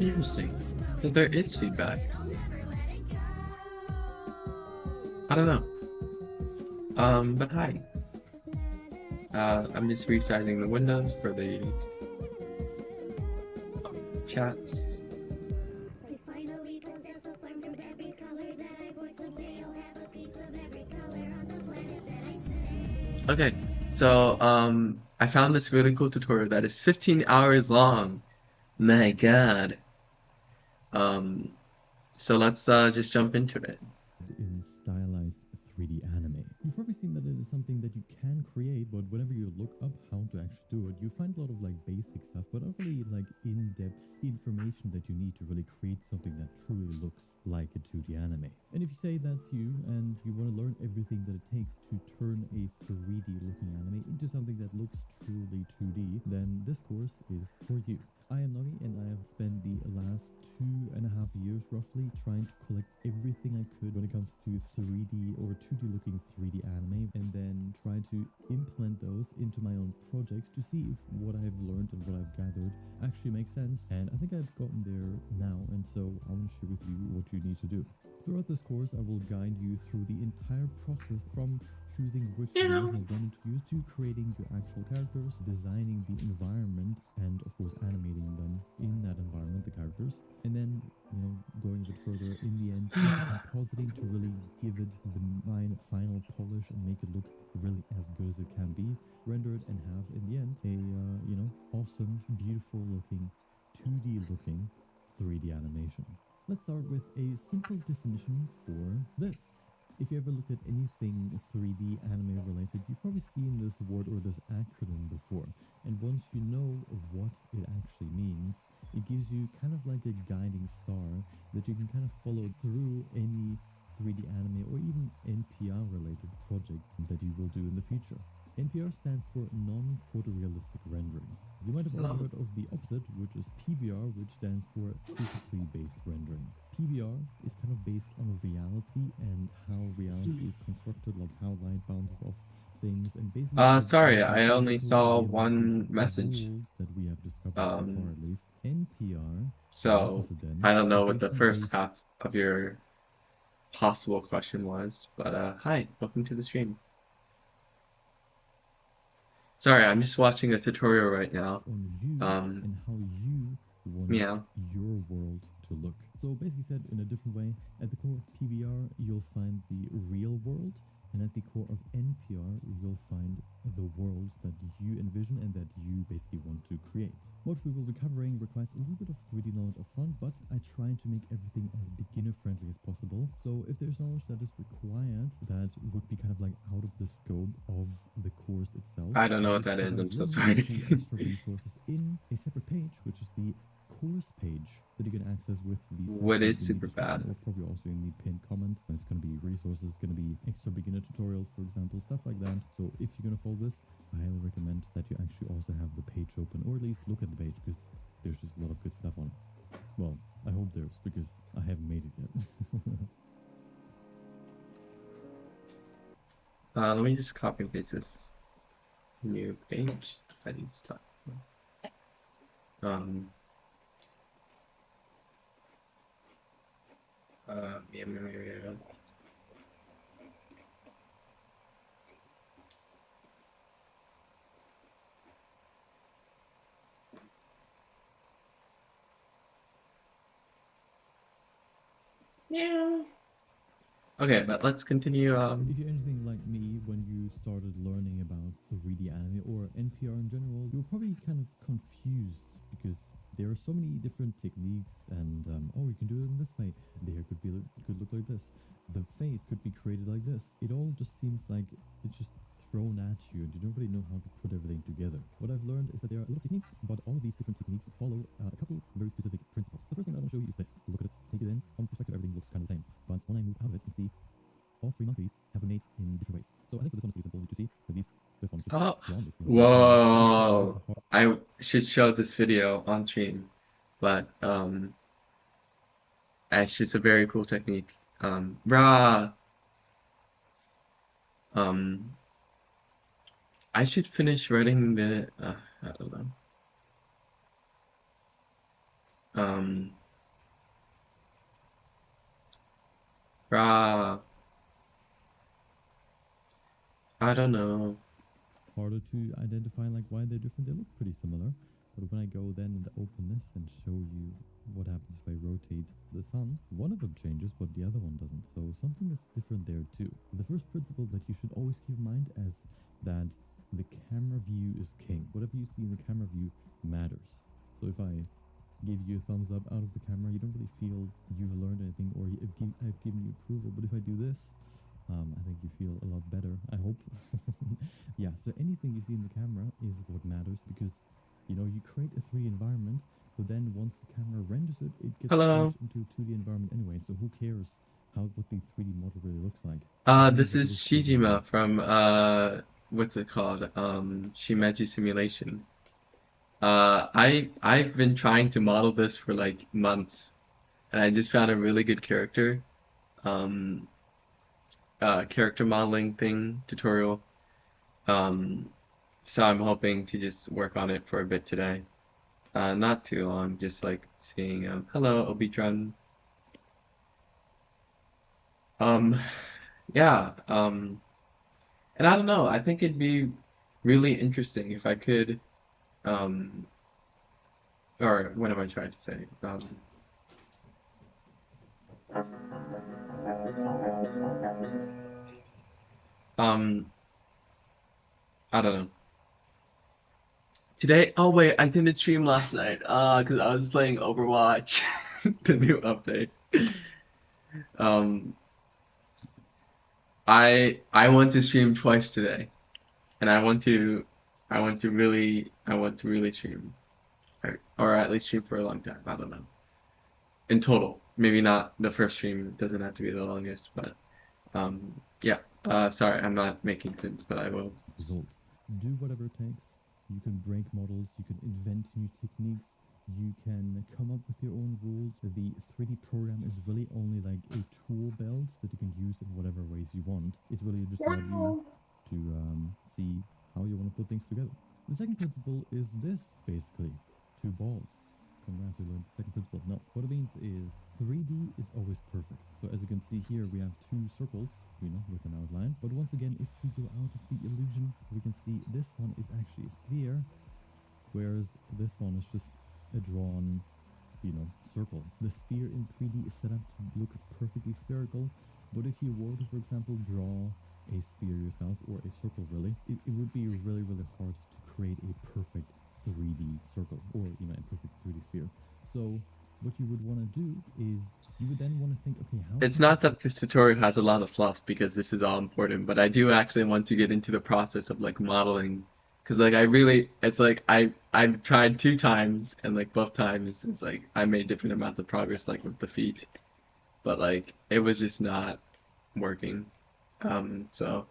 Interesting. So there is feedback. I don't know. But hi. I'm just resizing the windows for the chats. Okay, so I found this really cool tutorial that is 15 hours long. My God. Um, so let's just jump into it. In stylized 3D anime. You've probably seen that it is something that you can create, but whenever you look up how to actually do it, you find a lot of like basic stuff, but not really like in-depth information that you need to really create something that truly looks like a 2D anime. And if you say that's you and you want to learn everything that it takes to turn a 3D looking anime into something that looks truly 2D, then this course is for you. I am Nogi and I have spent the last 2.5 years roughly trying to collect everything I could when it comes to 3D or 2D looking 3D anime, and then try to implement those into my own projects to see if what I've learned and what I've gathered actually makes sense. And I think I've gotten there now, and so I want to share with you what you need to do. Throughout this course, I will guide you through the entire process from choosing which version of Blender to use to creating your actual characters, designing the environment, and of course animating them in that environment, the characters, and then, you know, going a bit further in the end into compositing to really give it the final polish and make it look really as good as it can be, render it and have in the end a you know, awesome, beautiful looking 2D looking 3D animation. Let's start with a simple definition for this. If you ever looked at anything 3D anime related, you've probably seen this word or this acronym before. And once you know what it actually means, it gives you kind of like a guiding star that you can kind of follow through any 3D anime or even NPR related project that you will do in the future. NPR stands for non-photorealistic rendering. You might have also heard of the opposite, which is PBR, which stands for physically based rendering. PBR is kind of based on reality and how reality is constructed, like how light bounces off things, and basically Sorry, the I only physical, saw realistic one message. worlds that we have discovered so far, at least. NPR, the So opposite then, I don't is know what the basically first based. half of your possible question was, but hi, welcome to the stream. Sorry, I'm just watching a tutorial right now. On you and how you want Meow. your world to look. So basically said in a different way, at the core of PBR, you'll find the real world, and at the core of NPR, you'll find the world that you envision and that you basically want to create. What we will be covering requires a little bit of 3D knowledge upfront, but I try to make everything as beginner friendly as possible. So if there's knowledge that is required that would be kind of like out of the scope of the course itself, I don't I know what would that is, provide I'm so links sorry. to extra resources in a separate page, which is the course page that you can access with the first What link is in the super description, bad? or probably also in the pinned comment. And it's going to be resources, going to be extra beginner tutorials, for example, stuff like that. So if you're going to follow this, I highly recommend that you actually also have the page open, or at least look at the page, because there's just a lot of good stuff on it. Well, I hope there's, because I haven't made it yet. Let me just copy and paste this new page. I need stuff. Um. Yeah. Okay, but let's continue. If you're anything like me, when you started learning about 3D anime or NPR in general, you were probably kind of confused because there are so many different techniques and oh, you can do it in this way. The hair could look like this. The face could be created like this. It all just seems like it's just thrown at you and you don't really know how to put everything together. What I've learned is that there are a lot of techniques, but all of these different techniques follow a couple very specific principles. The first thing I want to show you is this. Look at it, take it in. From this perspective, everything looks kind of the same. But when I move out of it, you can see all three monkeys have been made in different ways. So I think for this one it's pretty simple to see that this one is just Oh, drawn basically on a paper, and this one is whoa! a hard. I should show this video on stream, but it's just a very cool technique. Rah. Um, I should finish writing the. I don't know. Um, rah, I don't know. Harder to identify like why they're different. They look pretty similar, but when I go then and open this and show you what happens if I rotate the sun, one of them changes, but the other one doesn't. So something is different there too. The first principle that you should always keep in mind is that the camera view is king. Whatever you see in the camera view matters. So if I give you a thumbs up out of the camera, you don't really feel you've learned anything or I've given you approval. But if I do this, I think you feel a lot better, I hope. Yeah, so anything you see in the camera is what matters because, you know, you create a 3D environment, but then once the camera renders it, it gets Hello. changed into a 2D environment anyway. So who cares what the 3D model really looks like? As long This as it is looks good in 3D. Shijima from what's it called? Shimeji Simulation. I've been trying to model this for like months, and I just found a really good um, character modeling thing tutorial. Um, so I'm hoping to just work on it for a bit today. Not too long, just like seeing, hello, Obitron. Um, yeah, and I don't know, I think it'd be really interesting if I could, um, or what am I trying to say? Um, I don't know. Today, oh wait, I didn't stream last night, because I was playing Overwatch, the new update. Um, I want to stream twice today, and I want to really stream, or at least stream for a long time. I don't know. In total, maybe not the first stream doesn't have to be the longest, but yeah. Sorry, I'm not making sense, but I will. Result. Do whatever it takes. You can break models, you can invent new techniques, you can come up with your own rules. The 3D program is really only like a tool belt that you can use in whatever ways you want. It's really just about you to see how you want to put things together. The second principle is this basically two balls. Congrats, you learned the second principle. No, what it means is 3D is always perfect. So as you can see here, we have two circles, you know, with an outline. But once again, if we go out of the illusion, we can see this one is actually a sphere, whereas this one is just a drawn, you know, circle. The sphere in 3D is set up to look perfectly spherical, but if you were to, for example, draw a sphere yourself, or a circle really, it would be really, really hard to create a perfect 3D circle, or, you know, a perfect 3D sphere. So what you would want to do is you would then want to think, okay, how It's can I not take that this tutorial has a lot of fluff because this is all important, but I do actually want to get into the process of like modeling because like I really it's like I've tried two times and like both times it's like I made different amounts of progress like with the feet, but like it was just not working. So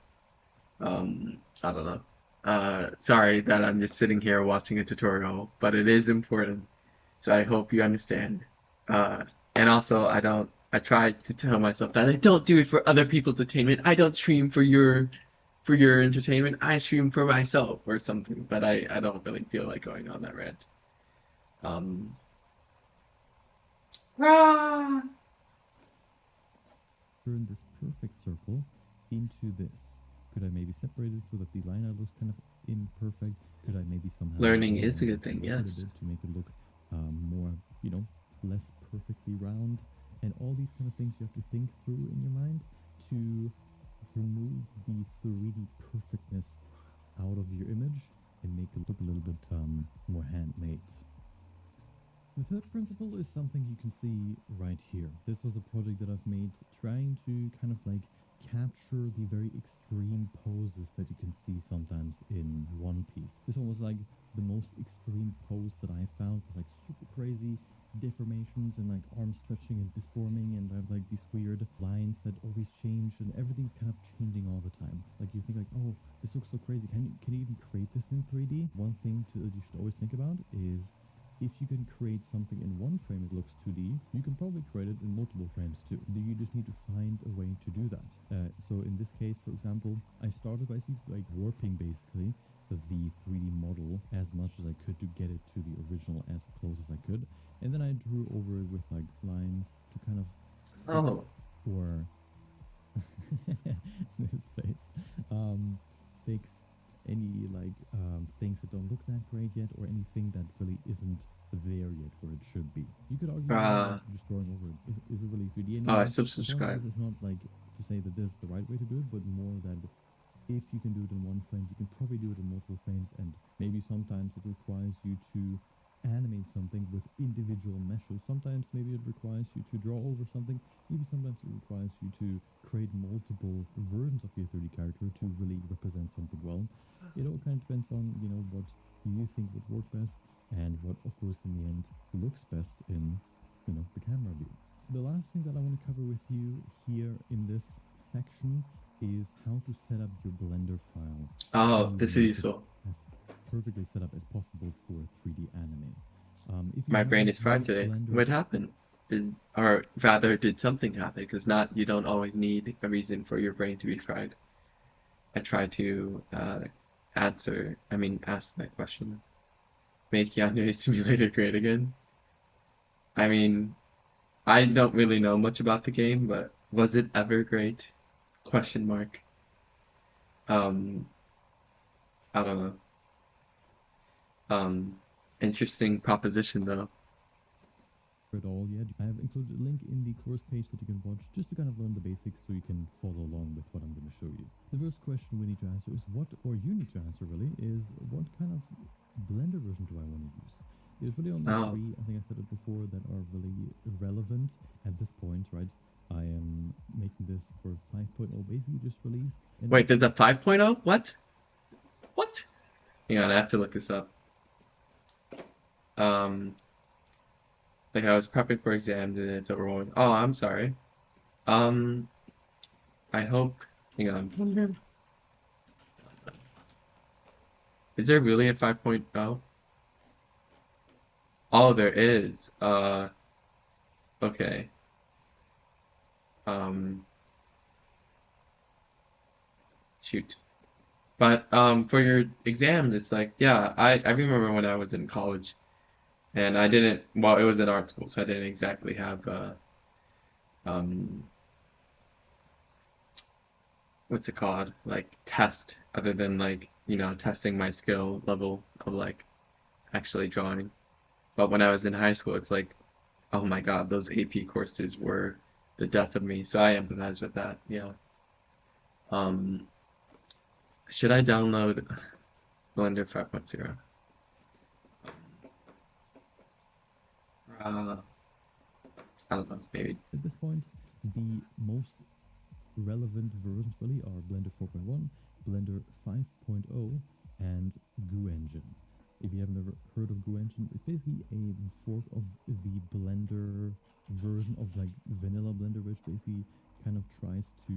I don't know. Sorry that I'm just sitting here watching a tutorial, but it is important. So I hope you understand. Uh, and also, I try to tell myself that I don't do it for other people's entertainment. I don't stream for your entertainment. I stream for myself or something. But I don't really feel like going on that rant. Um, rah! turn this perfect circle into this? Could I maybe separate it so that the line out looks kind of imperfect? Could I maybe somehow Learning go is a and good like thing, look at it a yes. bit to make it look more, you know, less perfectly round? And all these kind of things you have to think through in your mind to remove the 3D perfectness out of your image and make it look a little bit more handmade. The third principle is something you can see right here. This was a project that I've made trying to kind of like capture the very extreme poses that you can see sometimes in One Piece. This one was like the most extreme pose that I found, was like super crazy deformations and like arms stretching and deforming, and I have like these weird lines that always change and everything's kind of changing all the time. Like you think like, oh, this looks so crazy. Can you even create this in 3D? One thing that you should always think about is if you can create something in one frame it looks 2D, you can probably create it in multiple frames too. You just need to find a way to do that. So in this case, for example, I started by like warping basically the 3D model as much as I could to get it to the original as close as I could. And then I drew over it with like lines to kind of fix Oh, or his face. Fix any like things that don't look that great yet, or anything that really isn't there yet where it should be. You could argue as well that uh, just drawing over it is it really 3D oh, I anymore? The point subscribe. is, it's not like to say that this is the right way to do it, but more that if you can do it in one frame, you can probably do it in multiple frames, and maybe sometimes it requires you to animate something with individual meshes. Sometimes maybe it requires you to draw over something. Maybe sometimes it requires you to create multiple versions of your 3D character to really represent something well. It all kind of depends on, you know, what you think would work best and what, of course, in the end looks best in, you know, the camera view. The last thing that I want to cover with you here in this section is how to set up your Blender file to Oh, this is make it useful. as perfectly set up as possible for 3D anime. If you My brain haven't is fried used today. Blender, What happened? Or rather, did something happen? Because not you don't always need a reason for your brain to be fried. I try to ask that question. Make Yandere Simulator great again. I mean, I don't really know much about the game, but was it ever great? Question mark. Um, I don't know. Um, Interesting proposition though. at all yet, I have included a link in the course page that you can watch just to kind of learn the basics so you can follow along with what I'm going to show you. The first question we need to answer is or you need to answer really, is what kind of Blender version do I want to use? There's really only Oh, three, I think I said it before, that are really relevant at this point, right? I am making this for 5.0 basically just released. And wait, there's a 5.0? What? What? Hang on, I have to look this up. Um, like I was prepping for exams and it's overwhelming. Oh, I'm sorry. Um, I hope. Hang on. Is there really a 5.0? Oh, there is. Okay. Um, Shoot. But for your exams, it's like, yeah, I remember when I was in college and I didn't, well, it was in art school, so I didn't exactly have um what's it called? Like test other than like, testing my skill level of like actually drawing. But when I was in high school, it's like, oh my God, those AP courses were the death of me. So I empathize with that. Yeah. Um, should I download Blender 5.0? Uh, I don't know, maybe. at this point, the most relevant versions really are Blender 4.1, Blender 5.0, and Goo Engine. If you haven't ever heard of Goo Engine, it's basically a fork of the Blender version of like vanilla Blender, which basically kind of tries to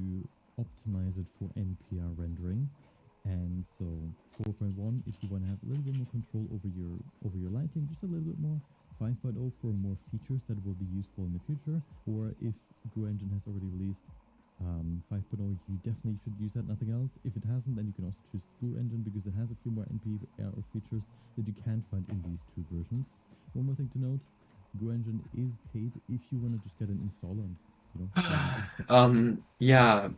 optimize it for NPR rendering. And so 4.1, if you want to have a little bit more control over your lighting, just a little bit more. 5.0 for more features that will be useful in the future, or if Goo Engine has already released 5.0, you definitely should use that, nothing else. If it hasn't, then you can also choose Goo Engine because it has a few more NPR features that you can't find in these two versions. One more thing to note, Goo Engine is paid if you want to just get an installer and, you know, really install. Yeah,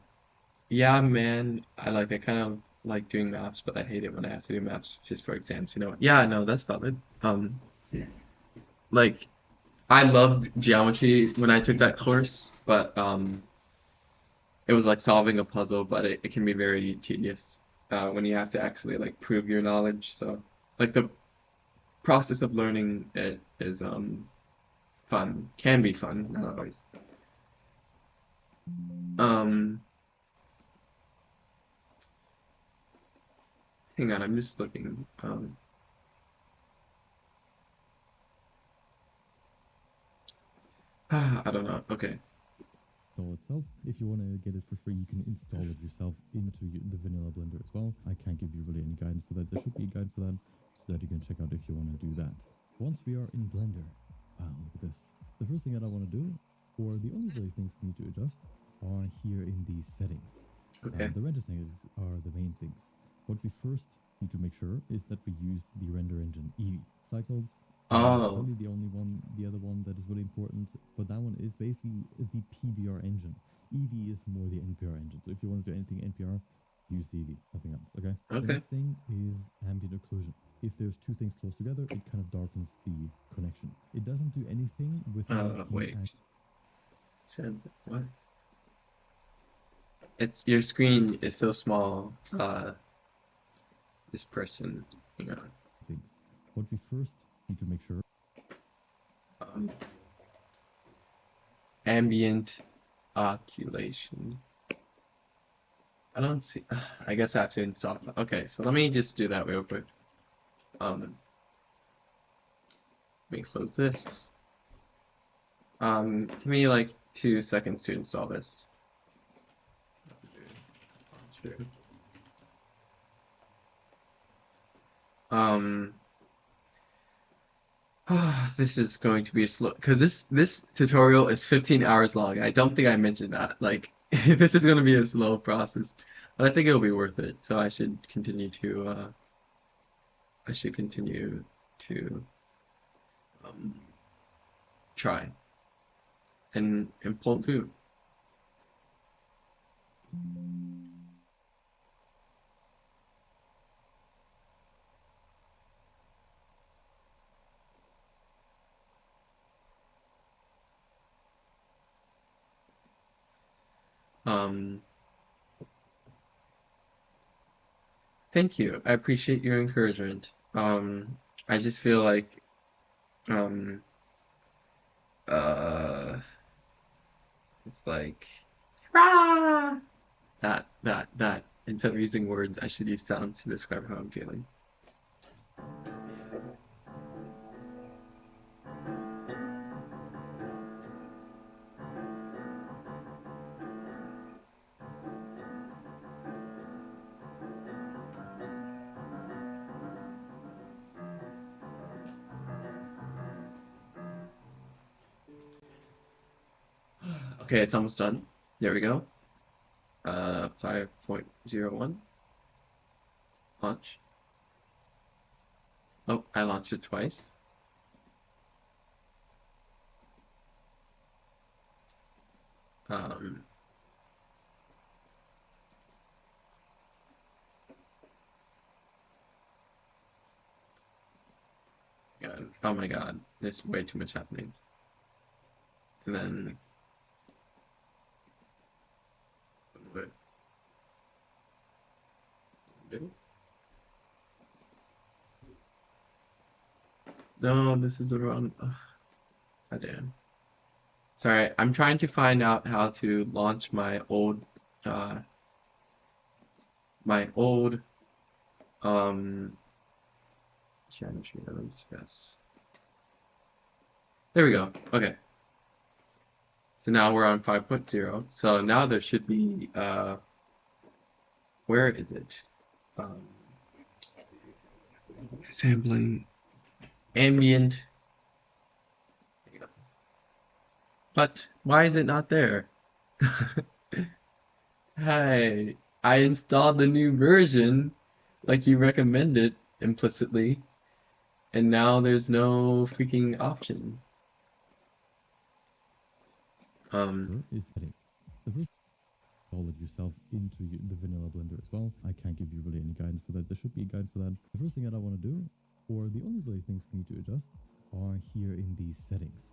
yeah, man. I kind of like doing maps, but I hate it when I have to do maps just for exams, you know? Yeah, no, that's valid. Like I loved geometry when I took that course, but it was like solving a puzzle, but it can be very tedious when you have to actually like prove your knowledge. So like the process of learning it is fun, can be fun, not always. Um, Hang on, I'm just looking. I don't know. Okay. Install itself. If you want to get it for free, you can install it yourself into the vanilla Blender as well. I can't give you really any guidance for that. There should be a guide for that so that you can check out if you want to do that. Once we are in Blender, wow, look at this. The first thing that I want to do, or the only really things we need to adjust, are here in the settings. Okay. The render settings are the main things. What we first need to make sure is that we use the render engine Eevee. Cycles is Oh. really the only one, the other one that is really important, but that one is basically the PBR engine. Eevee is more the NPR engine. So if you want to do anything NPR, use Eevee, nothing else, okay? The Okay. next thing is ambient occlusion. If there's two things close together, it kind of darkens the connection. It doesn't do anything without you. Wait. Said what? It's your screen is so small. This person, hang on. Things. What we first need to make sure. Um, ambient oculation. I don't see. I guess I have to install. Okay, so let me just do that real quick. Let me close this. Give me like 2 seconds to install this. Um, this is going to be a slow because this tutorial is 15 hours long. I don't think I mentioned that. Like this is going to be a slow process, but I think it'll be worth it. So I should continue to um, try and pull through. Um, Thank you. I appreciate your encouragement. I just feel like um, uh, it's like rah! That. Instead of using words, I should use sounds to describe how I'm feeling. Okay, it's almost done. There we go. 5.01 launch. Oh, I launched it twice. Um, God. Oh my God, there's way too much happening. And then, what do? No, this is the wrong. Oh, God damn. Sorry, I'm trying to find out how to launch uh, my old, um, geometry. Let me discuss. There we go. Okay. So now we're on 5.0. So now there should be, where is it? Um, sampling ambient. There you go. But why is it not there? Hi, I installed the new version like you recommended implicitly, and now there's no freaking option. Um, Is setting. The first install it yourself into the vanilla Blender as well. I can't give you really any guidance for that. There should be a guide for that. The first thing that I want to do, or the only really things we need to adjust, are here in the settings.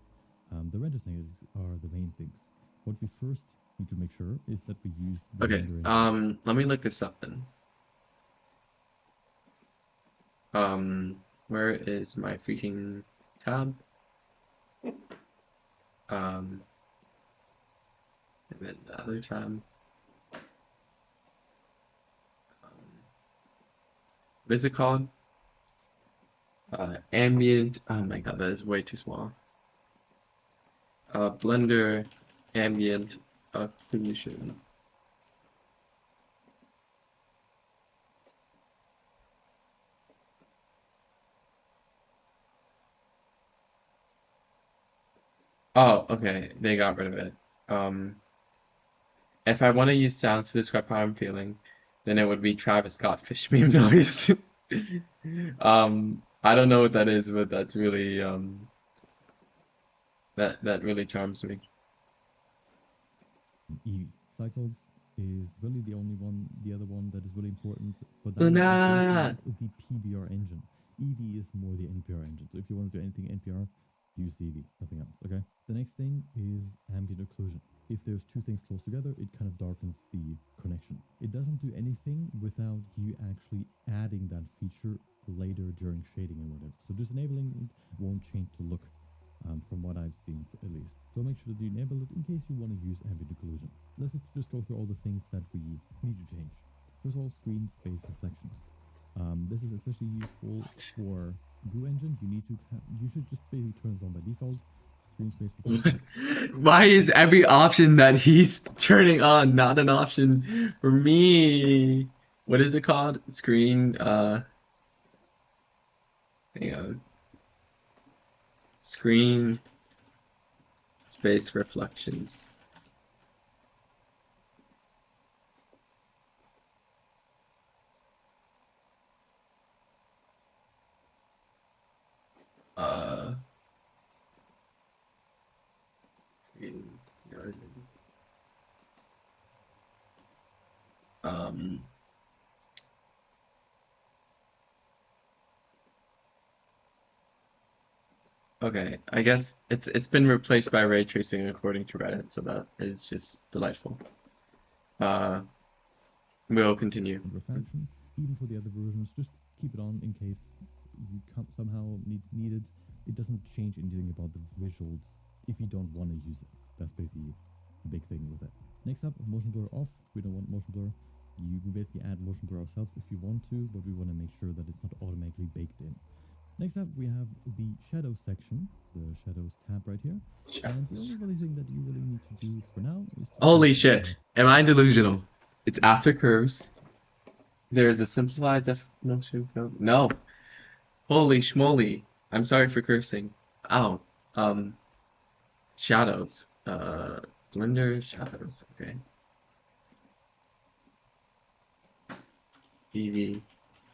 The render settings are the main things. What we first need to make sure is that we use the okay, render engine. let me look this up then. Where is my freaking tab? Um, and then the other tab. What is it called? Ambient. Oh my God, that is way too small. Blender ambient occlusion. Oh, okay. They got rid of it. If I want to use sounds to describe how I'm feeling, then it would be Travis Scott fish meme noise. I don't know what that is, but that's really that really charms me. EV cycles is really the only one, the other one that is really important, but that one is basically Luna. like the PBR engine. EV is more the NPR engine. So if you want to do anything NPR, use EV, nothing else. Okay. The next thing is ambient occlusion. If there's two things close together, it kind of darkens the connection. It doesn't do anything without you actually adding that feature later during shading and whatever. So just enabling it won't change the look, from what I've seen at least. So make sure that you enable it in case you want to use ambient occlusion. Let's just go through all the things that we need to change. First of all, screen space reflections. This is especially useful for Goo Engine. You should just basically turn this on by default. Screen space reflections. Why is every option that he's turning on not an option for me? What is it called? Screen, hang on. Screen space reflections. Uh, screen, um, okay, I guess it's been replaced by ray tracing according to Reddit, so that is just delightful. Uh, we'll continue. And refraction. Even for the other versions, just keep it on in case you somehow need it. It doesn't change anything about the visuals if you don't want to use it. That's basically the big thing with it. Next up, motion blur off. We don't want motion blur. You can basically add motion blur ourselves if you want to, but we want to make sure that it's not automatically baked in. Next up, we have the shadow section, the shadows tab right here. And the only really thing that you really need to do for now is to Holy shit! Am I delusional? It's after curves. There's a simplified definition film. No. Holy schmoly. I'm sorry for cursing. Ow. Shadows. Blender shadows. Okay. EV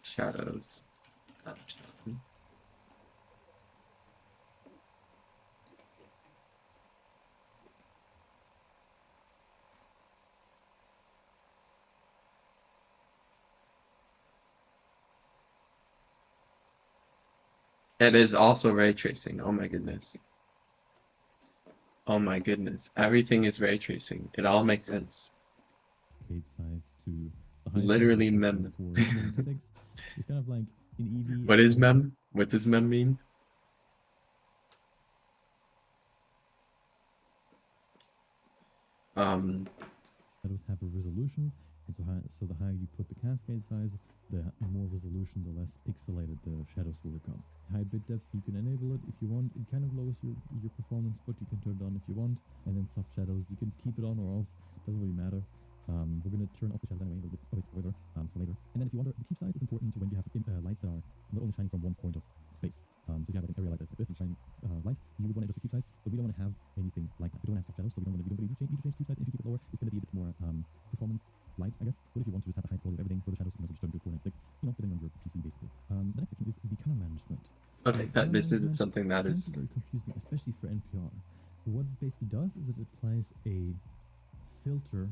shadows. It is also ray tracing. Oh my goodness. Oh my goodness. Everything is ray tracing. It all makes sense. Cascade size to the highest Literally level mem. 426. It's kind of like in EV. What is mem? What does mem mean? Shadows have a resolution, and so the higher you put the cascade size, the more resolution, the less pixelated the shadows will become. High bit depth, you can enable it if you want. It kind of lowers your performance, but you can turn it on if you want. And then soft shadows, you can keep it on or off. Doesn't really matter. We're going to turn off the shadows anyway, a little bit. Oh, spoiler for later. And then if you wonder, the cube size is important when you have lights that are not only shining from one point of space. So if you have like an area like this, and shining light, you would want to adjust the cube size, but we don't want to have anything like that. We don't have soft shadows, so we don't really need to change cube size. And if you keep it lower, it's going to be a bit more performance light, I guess. But if you want to just have the highest quality of everything for the shadows, you can also just turn to 496, depending on your PC basically. The next section is the color management. Okay, this isn't something that is very confusing, especially for NPR. What it basically does is it applies a filter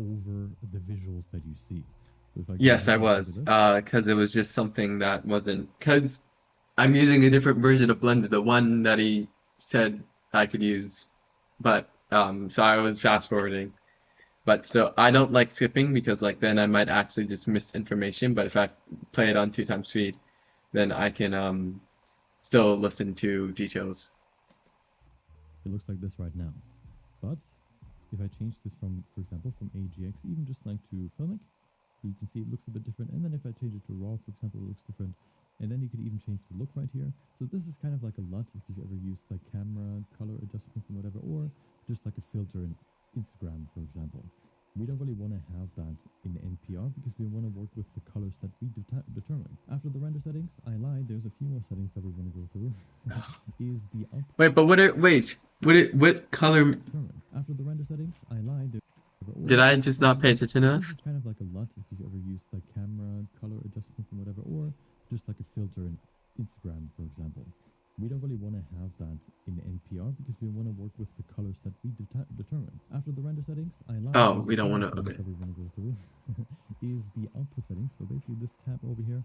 over the visuals that you see. So if I Yes, I was. Because it was just something that wasn't. Because I'm using a different version of Blender, the one that he said I could use. But, so I was fast forwarding. But so I don't like skipping because like then I might actually just miss information. But if I play it on 2x speed, then I can still listen to details. It looks like this right now. But if I change this from, for example, from AGX, even just like to Filmic, you can see it looks a bit different. And then if I change it to RAW, for example, it looks different. And then you could even change the look right here. So this is kind of like a LUT if you've ever used like camera color adjustments and whatever, or just like a filter in Instagram, for example. We don't really want to have that in NPR because we want to work with the colors that we determine. After the render settings, I lied, there's a few more settings that we want to go through. Is the up. Wait, but wait. what color determine. After the render settings, I lied. did Or I just not pay attention this enough? is kind of like a lot if you've ever used like camera color adjustments and whatever, or just like a filter in Instagram, for example. We don't really want to have that in NPR because we want to work with the colors that we determine. After the render settings, I lied. Oh, There's we a don't final want to. settings Okay. that we want to go through. Is the output settings. So basically this tab over here,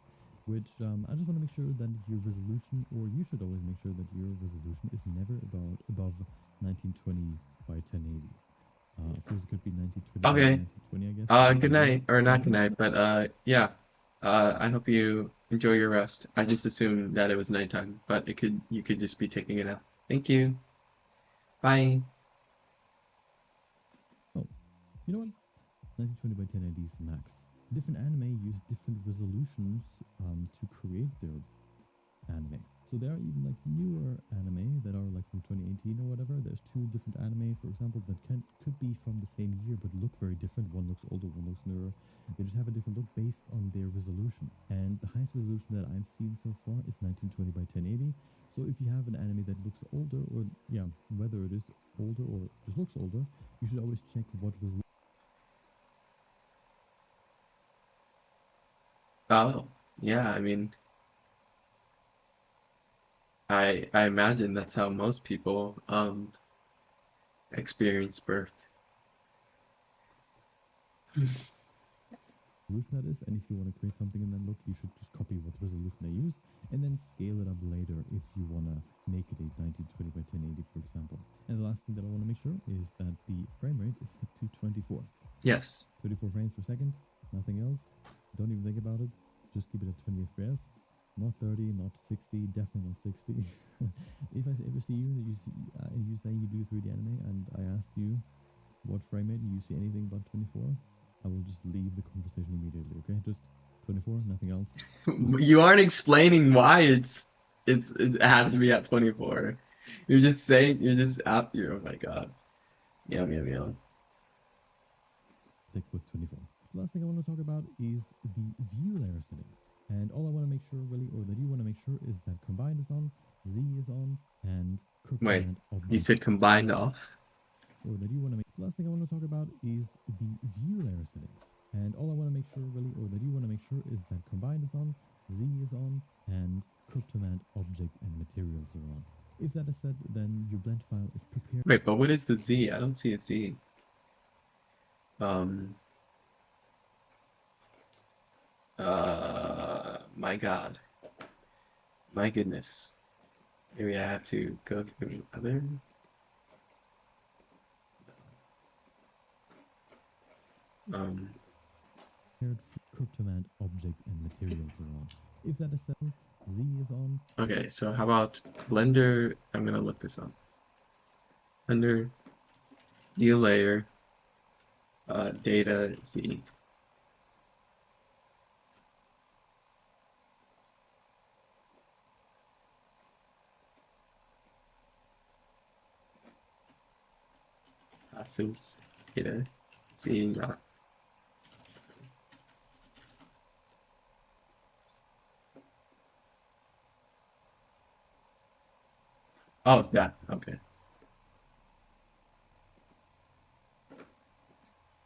which I just want to make sure that your resolution, or you should always make sure that your resolution is never above 1920 by 1080. Of course, it could be 1920 by Okay. 1920, I guess, but that's Good really good. night, or And not I good think night, but yeah. I hope you enjoy your rest. I just assumed that it was nighttime, but you could just be taking it out. Thank you. Bye. oh, you know what? 1920 by 1080 is max. Different anime use different resolutions to create their anime. So there are even like newer anime that are like from 2018 or whatever. There's two different anime, for example, that could be from the same year but look very different. One looks older, one looks newer. They just have a different look based on their resolution. And the highest resolution that I've seen so far is 1920 by 1080. So if you have an anime that looks older, or yeah, whether it is older or just looks older, you should always check what resolution. Oh, yeah. I mean, I imagine that's how most people experience birth. Resolution that is, and if you want to create something in that look, you should just copy what resolution they use and then scale it up later if you want to make it a 1920 by 1080, for example. And the last thing that I want to make sure is that the frame rate is set to 24. Yes. 24 frames per second, nothing else. Don't even think about it. Just keep it at 20 FPS. Not 30, not 60, definitely not 60. If I ever see you and you say you do 3D anime and I ask you what frame rate and you see anything but 24, I will just leave the conversation immediately, okay? Just 24, nothing else. You aren't explaining why it has to be at 24. You're just saying you're just out. You're, oh my God. Yum yum yum. Stick with 24. The last thing I want to talk about is the view layer settings. And all I want to make sure really, or that you want to make sure, is that combine is on, Z is on, and Wait, command you object. said combined off? Or that you want to make. The last thing I want to talk about is the view layer settings. And all I want to make sure really, or that you want to make sure, is that combine is on, Z is on, and command object and materials are on. If that is said, then your blend file is prepared. Wait, but what is the Z? I don't see a Z. Um, my God. My goodness. Maybe I have to go through other. Um, Command object and materials are on. If that is set, Z is on. okay, so how about Blender? I'm gonna look this up. Blender, new layer, data Z. Classes, data Z. Not. Oh, yeah. Okay.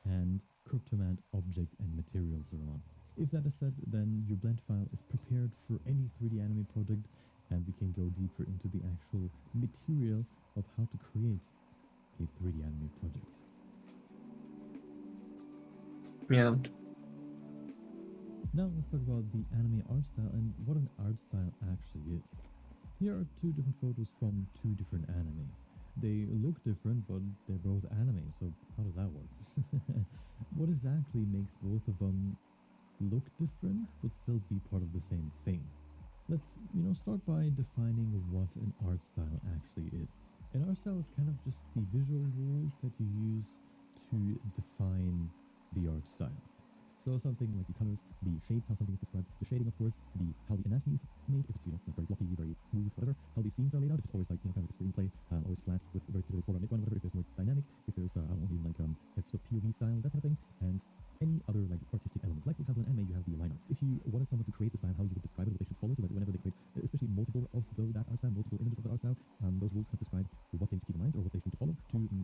And command object and materials are on. If that is set, then your blend file is prepared for any 3D anime project, and we can go deeper into the actual material of how to create a 3D anime project. Yeah. Now let's talk about the anime art style and what an art style actually is. Here are two different photos from two different anime. They look different, but they're both anime, so how does that work? What exactly makes both of them look different, but still be part of the same thing? Let's, start by defining what an art style actually is. An art style is kind of just the visual rules that you use to define the art style. So something like the colors, the shapes, how something is described, the shading, of course, the how the anatomy is made, if it's like very blocky, very smooth, whatever, how the scenes are laid out, if it's always like kind of like a screenplay, always flat with a very specific foreground, midground, whatever, if there's more dynamic, if there's I don't know, even like if it's a POV style, that kind of thing, and any other like artistic elements. Like for example, in anime, you have the line art. If you wanted someone to create the style, how you would describe it, what they should follow, so that whenever they create, especially multiple of that art style, multiple images of the art style, those rules kind of describe what thing to keep in mind or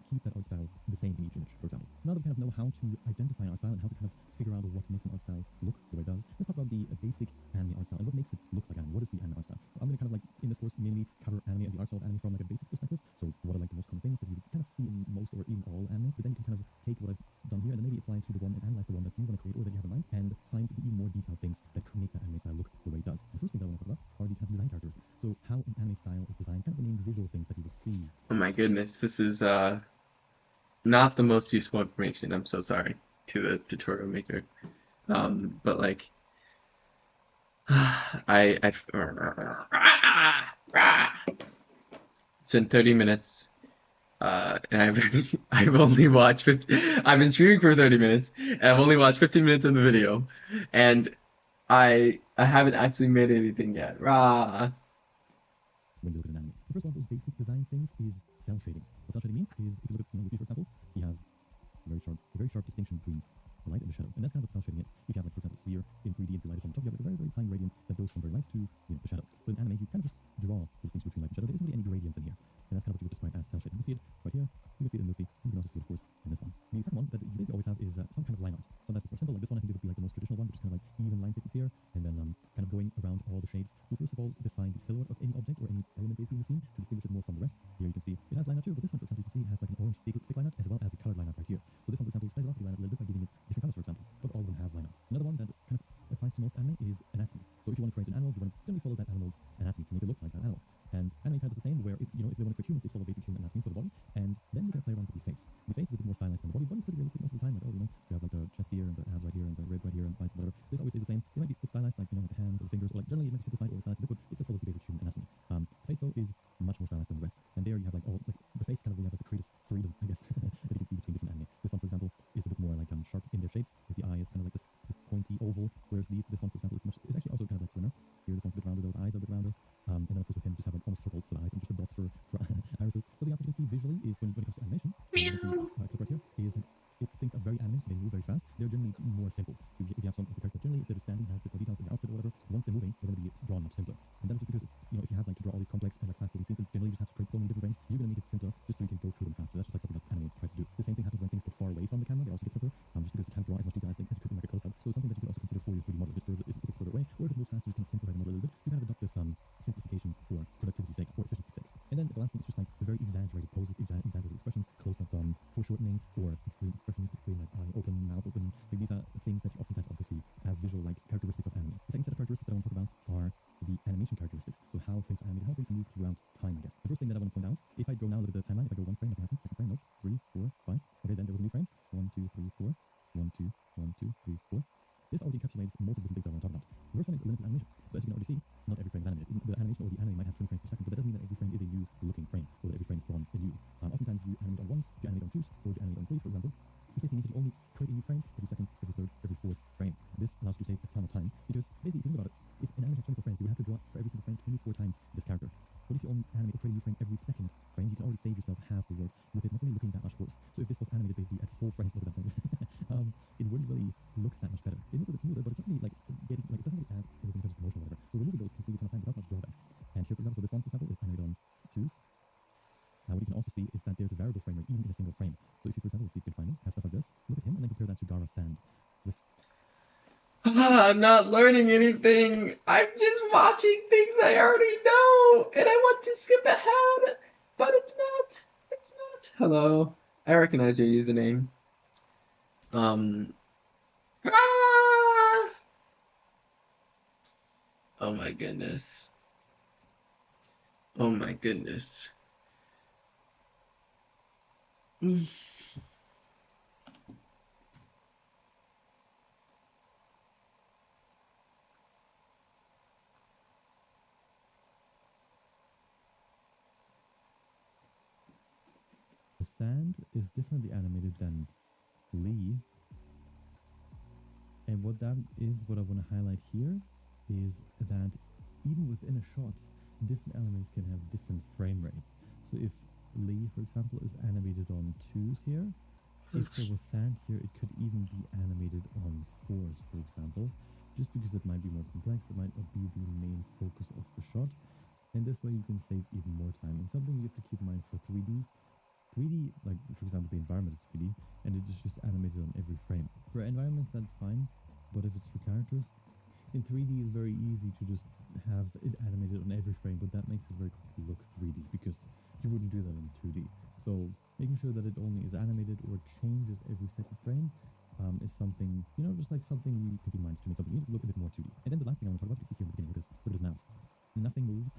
keep that art style the same in each image, for example. Now that we kind of know how to identify an art style and how to kind of figure out what makes an art style look the way it does, let's talk about the basic anime art style and what makes it look like anime. What is the anime art style? I'm going to kind of like in this course mainly cover anime and the art style of anime from like a basics perspective. So what are like the most common things that you kind of see in most or in all anime, but then you can kind of take what I've done here and then maybe apply it to the one and analyze the one that you want to create or that you have in mind and find the even more detailed things that could make that anime style look the way it does. The first thing that I want to talk about are the kind of design characteristics. So how an anime style is designed, kind of the main visual things that you will see. Oh my goodness, this is not the most useful information. I'm so sorry to the tutorial maker. But like I've it's been 30 minutes. And I've only watched 50, I've been streaming for 30 minutes, and I've only watched 15 minutes of the video, and I haven't actually made anything yet. Rah. When you look at an anime, the first one of those basic design things is cell shading. What cell shading means is if you look at Luffy, for example, he has a very sharp distinction between the light and the shadow. And that's kind of what cell shading is. If you have, like, for example, a sphere in 3D and you light it from the top, you have like a very, very fine gradient that goes from very light to the shadow. But in anime, you kind of just draw the distinction between light and shadow. There isn't really any gradients in here. And that's kind of what you would describe as cell shading. You can see it right here. You can see it in Luffy. And you can also see it, of course, in this one. The second one that you basically always have is some kind of line art. Sometimes it's more simple. Like this one, I think it would be like the most traditional one, which is kind of like even line thickness here, and then kind of going around all the shapes. We'll first of all define the silhouette of any object or any element basically in the scene to distinguish it more from the rest. Here you can see it has line art too, but this one, for example, you can see it has like an orange big thick line art as well as a colored line art right here. So this one, for example, spices up the line art a little bit by giving it different colors, for example. But all of them have line art. Another one that kind of applies to most anime is anatomy. So if you want to create an animal, you want to generally follow that animal's anatomy to make it look like that animal. And anime kind of does the same, where if they want to create humans, they follow basic human anatomy for the body, and then you can play around with the face. The face is a bit more stylized than the body. The body is pretty realistic most of the time. Like, oh, you have like the chest here and the abs right here and the rib right here and biceps, whatever. This always stays the same. It might be a bit stylized, like the hands or the fingers, or like generally it might be simplified or stylized a bit, but it still follows the basic human anatomy. Face though is much more stylized than the rest, and there you have like all like the face kind of where you have like the creative freedom, I guess, that you can see between different anime. This one, for example, is a bit more like sharp in their shapes. Like the eye is kind of like this pointy oval, whereas this one, for example, is actually also kind of like slimmer. Here, this one's a bit rounder, though. The eyes are a bit rounder. And then of course with him, you just have like almost circles for the eyes and just the dots for irises. Something else you can see visually is when it comes to animation. Clip right here is that if things are very animated, they move very fast. They're generally more simple. So if you have some character, generally if they're standing, has a bit more details in their outfit or whatever, once they're moving, they're going to be drawn much simpler. And that is because if you have like to draw all these complex and like fast moving scenes, generally you just have to create so many different frames. You're going to make it simpler just so you can go through them faster. That's just like something that anime tries to do. The same thing happens when things get far away from the camera. They also get simpler, just because you can't draw as much detail as you could in like a close up. So something that you can also consider for your 3D model. If it's further away, or if it moves faster, you can simplify the model a little bit. You kind of adopt this simplification for productivity's sake or efficiency's sake. And then the last thing is just like the very exaggerated poses, exaggerated expressions, close up foreshortening, or extreme expressions, extreme like eye open, mouth open. Like these are things that you oftentimes also see as visual like characteristics of anime. The second set of characteristics that I want to talk about are the animation characteristics. So how things are animated, how things move throughout time, I guess. The first thing that I want to point out, if I go now look at the timeline, if I go one frame, nothing happens. Second frame, nope. 3, 4, 5. Okay, then there was a new frame. 1, 2, 3, 4. 1, 2, 1, 2, 3, 4. This already encapsulates multiple different things that I want to talk about. The first one is limited animation. So as you can already see, not every frame is animated. The animation or the anime might have 20 frames per second, but that doesn't mean that every frame is a new looking frame, or that every frame is drawn anew. Oftentimes you animate on ones, you animate on twos, or you animate on threes, for example. Which basically means that you only create a new frame every second, every third, every fourth frame. This allows you to save a ton of time, because basically if you think about it, if an anime has 24 frames, you would have to draw for every single frame 24 times this character. But if you only animate or create a new frame every second frame, you can already save yourself half the work with it not really looking that much worse. So if this was animated basically at 4 frames, look at that thing, it wouldn't really look that much better. It would look a bit smoother, but it's not really like getting like it doesn't really add anything in terms of promotion or whatever. So removing those can save you a ton of time without much drawback. And here, for example, so this one, for example, is animated on twos. Now what you can also see is that there's a variable frame rate even in a single frame. So if you, for example, let's see if you can find it, have stuff like this, look at him and then compare that to Gara Sand. I'm not learning anything. I'm just watching things I already know, and I want to skip ahead, but it's not. It's not. Hello. I recognize your username. Ah! Oh my goodness. Oh my goodness. The sand is differently animated than Lee. And what that is, what I want to highlight here, is that even within a shot, different elements can have different frame rates. So if Lee, for example, is animated on 2s here, if there was sand here, it could even be animated on 4s, for example, just because it might be more complex, it might not be the main focus of the shot. And this way you can save even more time. And something you have to keep in mind for 3D 3D, like for example, the environment is 3D, and it is just animated on every frame. For environments, that's fine, but if it's for characters, in 3D it's very easy to just have it animated on every frame, but that makes it very quickly look 3D because you wouldn't do that in 2D. So making sure that it only is animated or changes every second frame is something, just like something you keep in mind to make something look a bit more 2D. And then the last thing I want to talk about is here in the beginning, because look at his mouth. Nothing moves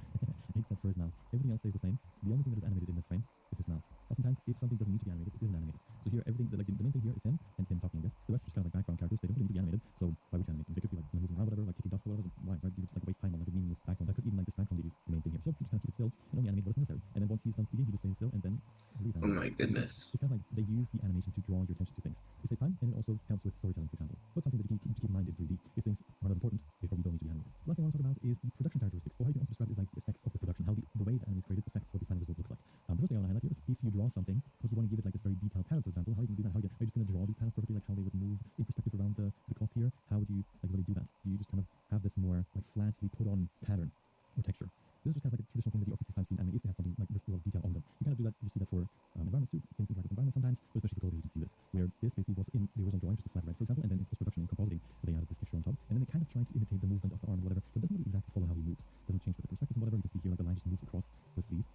except for his mouth. Everything else stays the same. The only thing that is animated in this frame is his mouth. Oftentimes, if something doesn't need to be animated, it isn't animated. So here, everything, like the main thing here is him and him talking, I guess. The rest are just kind of like background characters. They don't really need to be animated. So why would you animate them? They could be like moving around, whatever, like kicking dust or whatever. Why? Right? You just like waste time on like a meaningless background that could even like distract from the main thing here. So you just kind of keep it still and only animate what is necessary. And then once he's done speaking, he just stays still and then release Oh animate. my So goodness. it's kind of like they use the animation to draw your attention to things. It saves time and it also helps with storytelling, for example. But something that you need to keep in mind in 3D. If things are not important, they probably don't need to be animated. The last thing I want to talk about is the production characteristics, or how you can also describe it is like the effects of the production, how the way the anime is created affects what the final result looks like. The first thing I want to highlight here is if you draw something, but you want to give it like this very detailed pattern, for example, how are you going to do that? Are you just going to draw these patterns perfectly, like how they would move in perspective around the cloth here? How would you like really do that? Do you just kind of have this more like flatly put on pattern or texture? This is just kind of like a traditional thing that you often sometimes see in anime if they have something like there's a lot of detail on them. You kind of do that, you see that for environments too, things interact with environments sometimes, but especially for code you can see this, where this basically was in the original drawing just a flat red, for example, and then in post-production in compositing, they added this texture on top, and then they kind of tried to imitate the movement of the arm or whatever, but it doesn't really exactly follow how he moves. It doesn't change with the perspective and whatever. You can see here like the line just moves across the sleeve,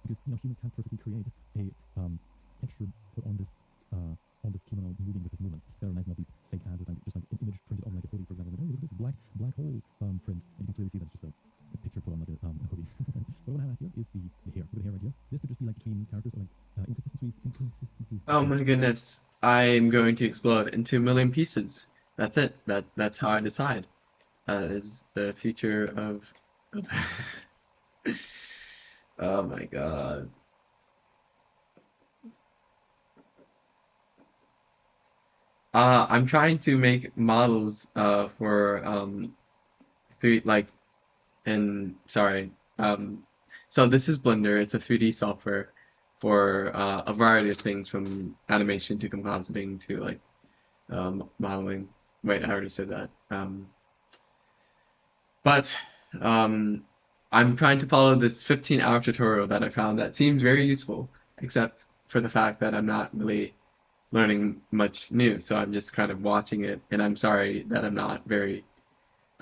because humans can't perfectly create a texture put on this kimono moving with his movements. It's kind of reminds me of these fake ads with like, just like an image printed on like a hoodie, for example. Like, oh, look at this black hole print, and you can clearly see that it's just a picture put on like a hoodie. But what I have here is the hair. Look at the hair right here. This could just be like between characters or like inconsistencies Oh between. my goodness. I'm going to explode into a million pieces. That's it. That's how I decide. Is the future of Oh my God. I'm trying to make models for three like and sorry. Um so this is Blender. It's a 3D software for a variety of things from animation to compositing to like modeling. Wait, I already said that. But um, I'm trying to follow this 15-hour tutorial that I found that seems very useful, except for the fact that I'm not really learning much new. So I'm just kind of watching it, and I'm sorry that I'm not very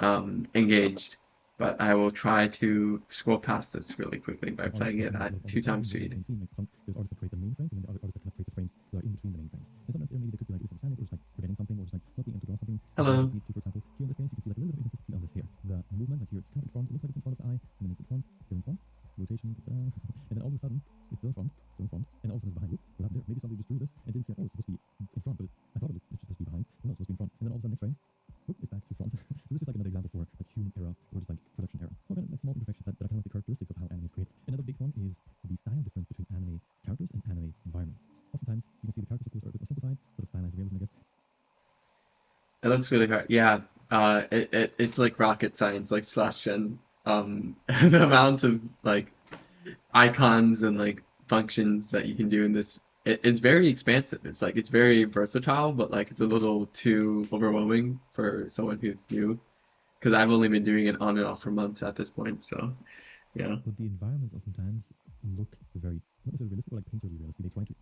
engaged. But I will try to scroll past this really quickly by Artists playing that it kind of at live on two this frame times and live in the speed. same scene. Like there's artists that create the main frames, and then there are artists that kind of create the frames that are in between the main frames. And sometimes maybe they could be like misunderstanding or just like forgetting something or just like not being able to draw something as well as it Hello. needs to. For example, here in this case, you can see like a little bit of inconsistency on this hair. The movement, like here, it's kind of in front. It looks like it's in front of the eye, and then it's in front, still in front. Rotation, and then all of a sudden, it's still in front, and all of a sudden it's behind. Whoop, what happened there? Maybe somebody just drew this and didn't say, oh, it's supposed to be in front, but I thought it's supposed to be behind. But no, it's supposed to be in front. And then all of a sudden, next frame, whoop, it's back to front. So this is like another example for like human error or just like production error. So again, like small imperfections that are kind of like the characteristics of how anime is created. Another big one is the style difference between anime characters and anime environments. Oftentimes, you can see the characters, of course, are a bit more simplified, sort of stylized realism, I guess. It looks really hard. Yeah. It's like rocket science, like slash gen. The amount of like icons and like functions that you can do in this it's very expansive. It's like it's very versatile, but like it's a little too overwhelming for someone who's new. Because I've only been doing it on and off for months at this point, so yeah. But the environments oftentimes look very, not necessarily realistic, but like painterly realistic. They try to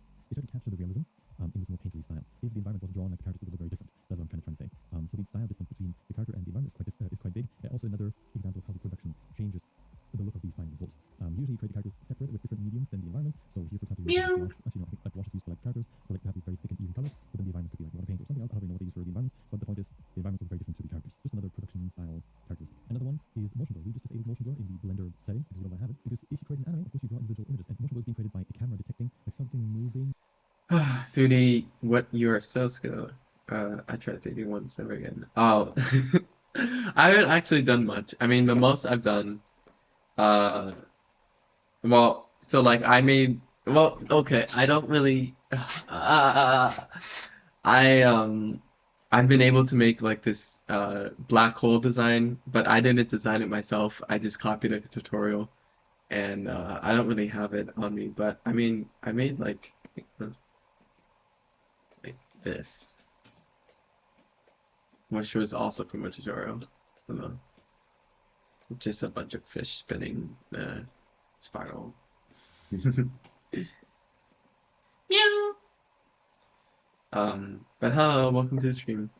capture the realism in this more painterly style. If the environment was drawn, like the characters would look very different. That's what I'm kind of trying to say. So the style difference between the character and the environment is quite big. Also another example of how the production changes the look of the final result. Usually you create the characters separate with different mediums than the environment. So here, for example, you Meow. wash. Actually, no, I think like wash is used for like characters, for like to have these very thick and even colors. But then the environments could be like water paint or something else. I don't really know what they use for the environments. But the point is, the environments look very different to the characters. Just another production style characteristic. Another one is motion blur. We just disabled motion blur in the Blender settings because we don't want to have it. Because if you create an anime, of course you draw individual images, and motion blur is being created by a camera detecting like something moving. 3D, what you are so skilled. I tried 3D once, never again. Oh, I haven't actually done much. I mean, the most I've done, uh, well, so like I made, well, okay, I don't really, I I've been able to make like this black hole design, but I didn't design it myself. I just copied a tutorial, and I don't really have it on me. But I mean, I made like this, which was also from a tutorial. I don't know, just a bunch of fish spinning spiral. But hello, welcome to the stream.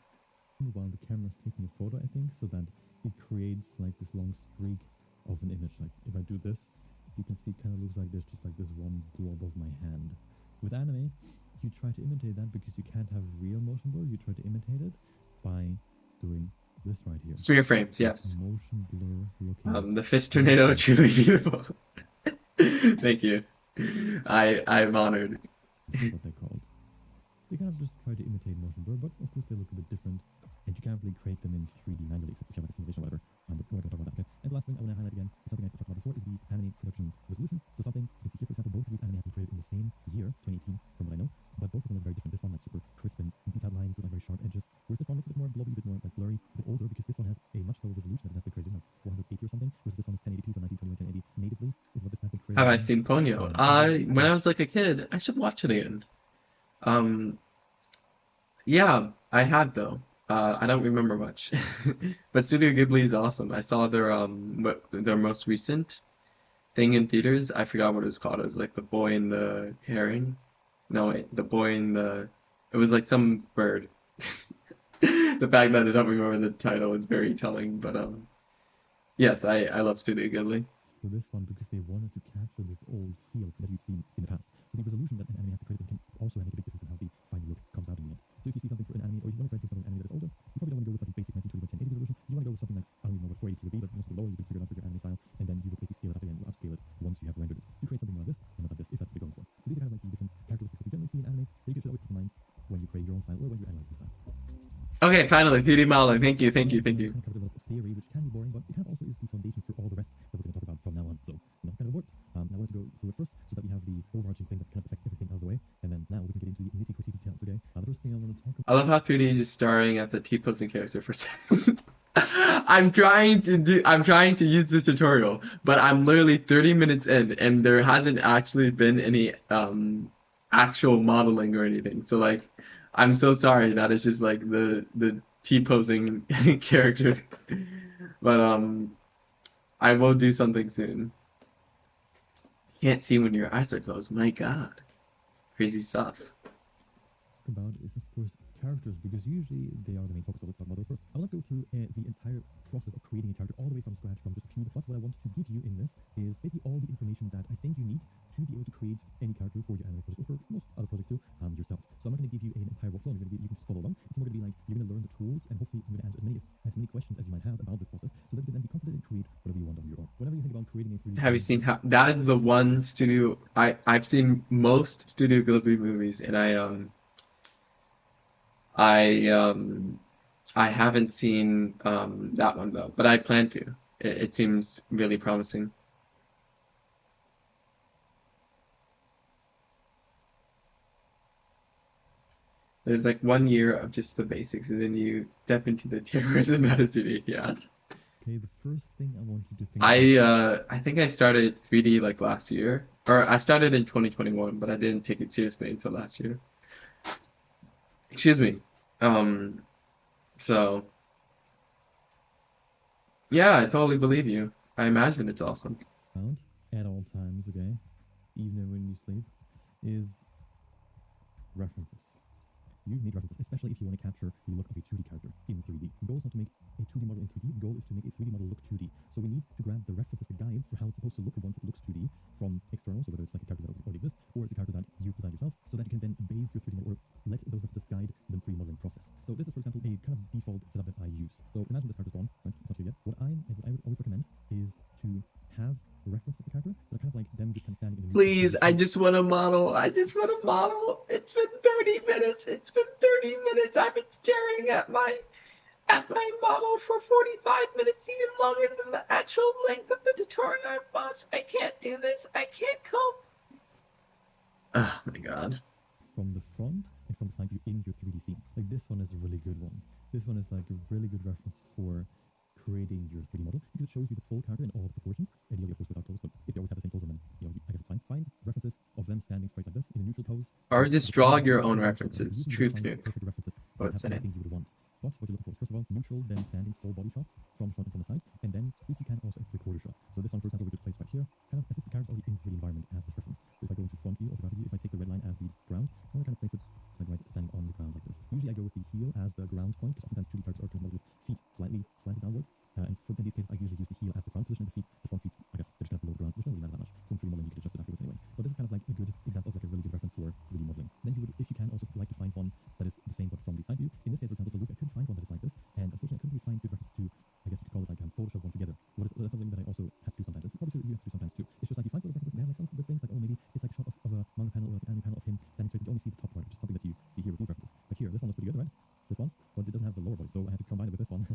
while the camera's taking a photo, I think, so that it creates like this long streak of an image. Like if I do this, you can see it kind of looks like there's just like this one blob of my hand. With anime, you try to imitate that because you can't have real motion blur. You try to imitate it by doing this right here. Sphere frames, This yes. motion blur looking. The fish tornado, truly beautiful. Thank you. I'm honored. This is what they're called. They kind of just try to imitate motion blur, but of course they look a bit different, and you can't really create them in 3D manually, except if you have like a simulation or whatever. But we're going to talk about that, okay? And the last thing I want to highlight again is something I've talked about before, is the anime production resolution. So something, you can see here, for example, both of these anime have been created in the same year, 2018, from what I know, but both of them look very different. This one like super crisp and detailed lines with like very sharp edges, whereas this one looks a bit more blobby, a bit more like blurry, a bit older, because this one has a much lower resolution that it has been created in, like 480 or something, whereas this one is 1080p, so 1920 by 1080 natively is what this has been created Have I in. seen Ponyo? When I was like a kid, I should watch it again. Um, yeah, I had though. I don't remember much, but Studio Ghibli is awesome. I saw their most recent thing in theaters. I forgot what it was called. It was like The Boy and the Herring. No, wait, The Boy and the. It was like some bird. The fact that I don't remember the title is very telling, but yes, I love Studio Ghibli. For this one, because they wanted to capture this old feel that you've seen in the past. So the resolution that an anime has to create can also make a big difference in how the final look comes out in the end. So if you see something for an anime, or if you want to create something for an anime that is older, you probably don't want to go with like a basic 1920 by 1080 resolution. You want to go with something like, I don't even know what 480 would be, but most of the lower you can figure it out for your anime style, and then you would basically scale it up again, or upscale it once you have rendered it. You create something like this, and not like this, if that's what you're going for. So these are kind of like the different characteristics that we generally see in anime that you should always keep in mind when you create your own style or when you're analyzing style. Okay, finally, 3D modeling. Thank you, thank you, thank you. Kind of covered a lot of theory, which can be boring, but it kind of also is the foundation for all the rest that we're going to talk about from now on. So, kind of worked. I wanted to go through it first so that we have the overarching thing that kind of affects everything out of the way, and then now we can get into the nitty-gritty details, okay? The first thing I want to talk about. I love how 2D is just staring at the T-posing character for a second. I'm trying to use this tutorial, but I'm literally 30 minutes in and there hasn't actually been any actual modeling or anything. So like I'm so sorry that it's just like the T-posing character. But I will do something soon. You can't see when your eyes are closed. My God. Crazy stuff. About is of course characters, because usually they are the main focus. So let's talk about those first. I will not go through the entire process of creating a character all the way from scratch, from just a cube. But what I want to give you in this is basically all the information that I think you need to be able to create any character for your anime project, or for most other projects too, yourself. So I'm not going to give you an entire workflow. You can just follow along. It's more going to be like you're going to learn the tools, and hopefully I'm going to answer as many questions as you might have about this process, so that you can then be confident and create whatever you want on your own. Whenever you think about creating a 3D, Have you seen how that is the one studio I've seen most Studio Ghibli movies, and I haven't seen that one though, but I plan to. It seems really promising. There's like 1 year of just the basics, and then you step into the terrorism attitude. Yeah. Okay, the first thing I want you to think about. I think I started 3D like last year, or I started in 2021, but I didn't take it seriously until last year. Excuse me. So yeah, I totally believe you. I imagine it's awesome. At all times, okay, even when you sleep, is references. You need references, especially if you want to capture the look of a 2D character in 3D. The goal is not to make a 2D model in 3D, the goal is to make a 3D model look 2D. So we need to grab the references, the guides for how it's supposed to look once it looks 2D from external, so whether it's like a character that already exists, or it's a character that you've designed yourself, so that you can then base your 3D model, or let those references guide the 3D modeling process. So this is, for example, a kind of default setup that I use. So imagine this character's gone, right? It's not here yet. What I would always recommend is to have reference of the character that are kind of like them just kind of standing in the Please, I just want a model. I just want a model. It's been 30 minutes. It's been 30 minutes. I've been staring at my model for 45 minutes, even longer than the actual length of the tutorial I watched. I can't do this. I can't cope. Oh my God. From the front and from the side view in your 3D scene. Like this one is a really good one. This one is like a really good reference for creating your 3D model, because it shows you the full character in all the proportions, ideally of course without clothes, but if they always have the same clothes, then I guess it's fine. Find references of them standing straight like this in a neutral pose. Or just draw your own references. Truth to perfect references I would that have everything you would want. But what you're looking for, first of all, neutral, then standing full body shots from the front and from the side, and then if you can also a three-quarter shot. So this one, for example, we could place right here, kind of as if the character's already in the environment as this reference. So if I go into front view of the right view, if I take the red line as the ground, I'm going to kind of place it like right standing on the ground Usually I go with the heel as the ground point, because oftentimes 2D characters are modeled with feet slightly downwards. And in these cases, I usually use the heel as the ground position, the feet, the front feet, I guess, they're just kind of below the ground, which doesn't really matter that much. So in 3D modeling, you can adjust it afterwards anyway. But this is kind of like a good example of like a really good reference for 3D modeling. Then you would, if you can, also like to find one that is the same but from the side view. In this case, for example, for Luke, I couldn't find one that is like this, and unfortunately, I couldn't really find good reference to, I guess you could call it like Photoshop one together. That's something that I also have to do sometimes. And probably you have to do sometimes too. It's just like you find little references, and they have like some good things, like, oh, maybe it's like a shot of a manga panel or like an anime panel of him standing straight, but you only see the top part, which is something that you see here with these references. Like here, this one was pretty good, right? This one, but it doesn't have the lower body, so I had to combine it with this one to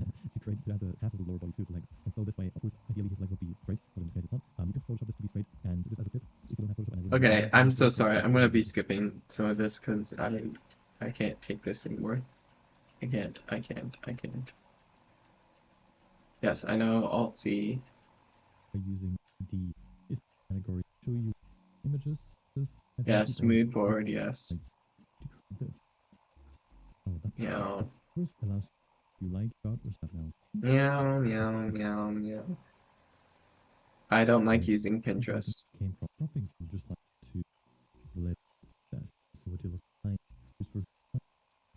add the half of the lower body to the legs. And so this way, of course, ideally his legs would be straight, but in this case it's not. You can Photoshop this to be straight, and just as a tip, if you don't have Photoshop, and I wouldn't Okay, I'm so recommend sorry. it, I'm gonna be skipping some of this because I can't take this anymore. I can't. Yes, I know Alt-C. by using the is category to show you images. And then Yes, keep on mood board, yes. like this. Oh, that Meow. first allows you like God or stop now. Meow. I don't like Like using the Pinterest. came from cropping from just like to let that. So what you look like is for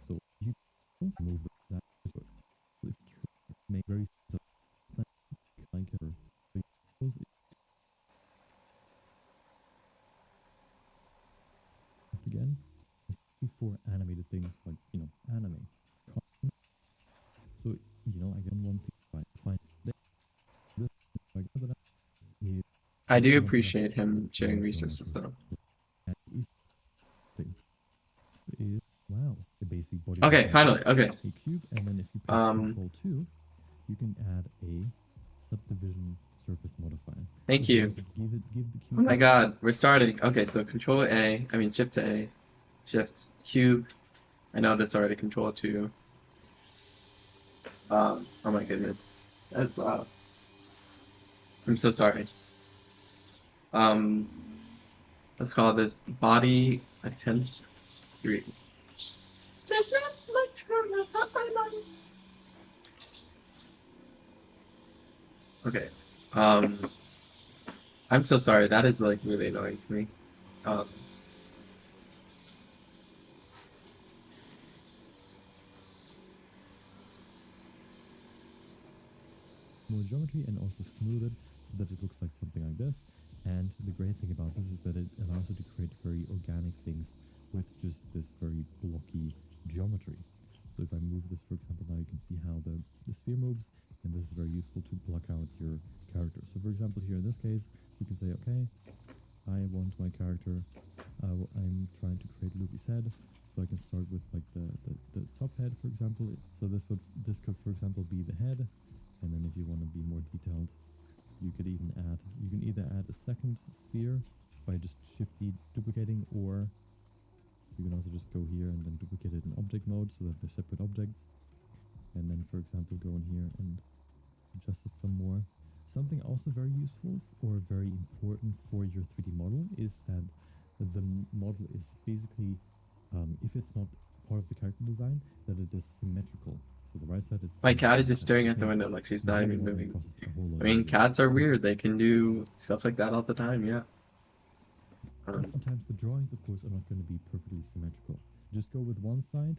so you don't move that so if true make very like her again before animated things like anime. So I get one piece find this like other is I do you want to have appreciate him sharing long resources geometry. though. And if thing is wow, the basic body Okay, control finally, F, okay. a cube, and then if you press Control 2, you can add a subdivision surface modifier. Thank So you. give the cube Oh my god, we're starting. Okay, so Shift to A, Shift Cube. I know that's already Control 2. Oh my goodness. That's loud. I'm so sorry. Um, let's call this body attempt 3. There's not much room up my mind. Okay. Um, I'm so sorry. That is like really annoying to me. Um, more geometry and also smooth it so that it looks like something like this. And the great thing about this is that it allows you to create very organic things with just this very blocky geometry. So if I move this, for example, now you can see how the sphere moves, and this is very useful to block out your character. So for example, here in this case, you can say, okay, I want my character, I'm trying to create Luffy's head, so I can start with like the top head, for example. So this could, for example, be the head, and then if you want to be more detailed, you can either add a second sphere by just shifty duplicating, or you can also just go here and then duplicate it in object mode so that they're separate objects. And then, for example, go in here and adjust it some more. Something also very useful or very important for your 3D model is that the model is basically, if it's not part of the character design, that it is symmetrical. So the right side is the my same as cat the is left just side. staring This at the makes window like she's the not whole even modeling moving. process a whole lot I mean, easier. cats are weird. They can do stuff like that all the time, yeah. Oftentimes the drawings, of course, are not going to be perfectly symmetrical. Just go with one side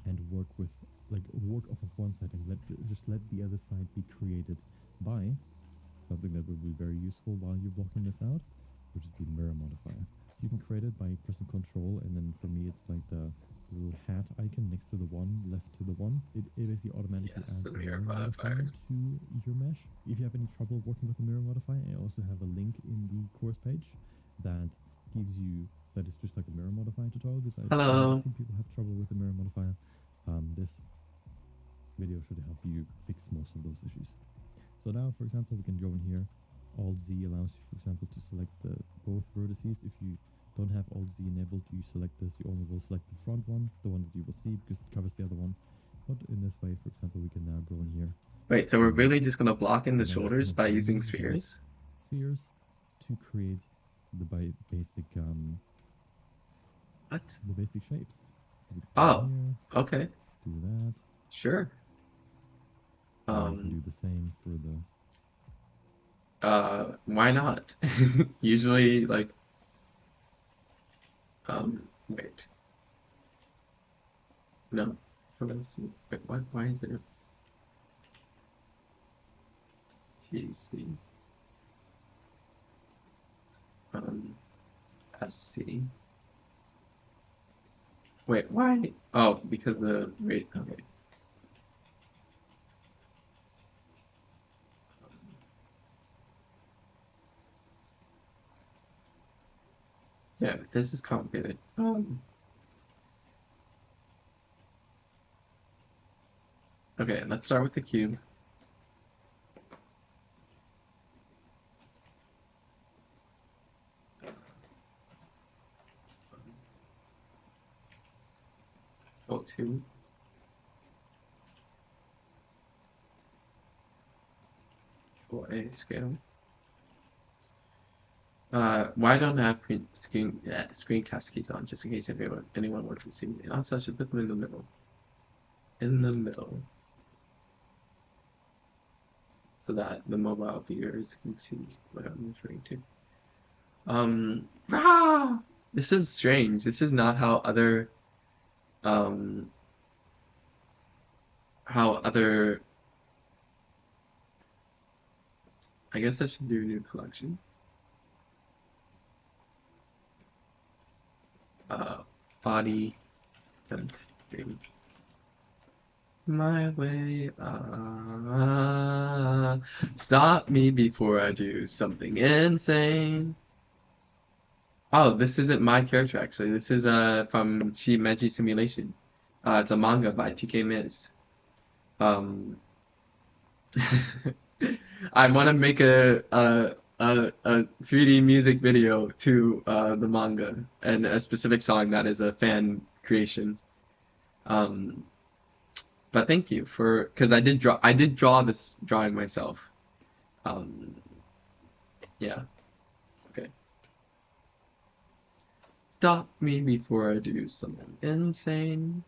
and work off of one side and just let the other side be created by something that will be very useful while you're blocking this out, which is the mirror modifier. You can create it by pressing Control, and then for me it's like the little hat icon next to the one, left to the one. It basically automatically Yes, adds the the mirror mirror modifier. modifier to your mesh. If you have any trouble working with the mirror modifier, I also have a link in the course page that gives you that is just like a mirror modifier tutorial, because I've Hello. seen people have trouble with the mirror modifier. This video should help you fix most of those issues. So now, for example, we can go in here. Alt-Z allows you, for example, to select both vertices. If you don't have Alt-Z enabled, you select this, you only will select the front one, the one that you will see, because it covers the other one. But in this way, for example, we can now go in here. Wait, so we're really just gonna block in the shoulders by using use spheres? Spheres to create the basic What? the basic shapes. So we can Oh, here, okay. do that. Sure. You can do the same for the Why not? Usually, like, wait. No. Wait, what? Why is it GC? Um, SC. Wait, why? Oh, because the rate. Okay. Yeah, this is complicated. Okay, let's start with the cube. Control 2. Control A scale. Why don't I have screencast keys on just in case anyone wants to see me? And also, I should put them in the middle. In the middle. So that the mobile viewers can see what I'm referring to. Ah, this is strange. This is not um, how other, I guess I should do a new collection. Uh, Body and thing. My way, stop me before I do something insane. Oh, this isn't my character actually. This is from Shimeji Simulation. It's a manga by TK Miz. Um, I want to make a 3D music video to the manga and a specific song that is a fan creation. Um, but thank you for because I did draw this drawing myself. Um, yeah. Okay. Stop me before I do something insane.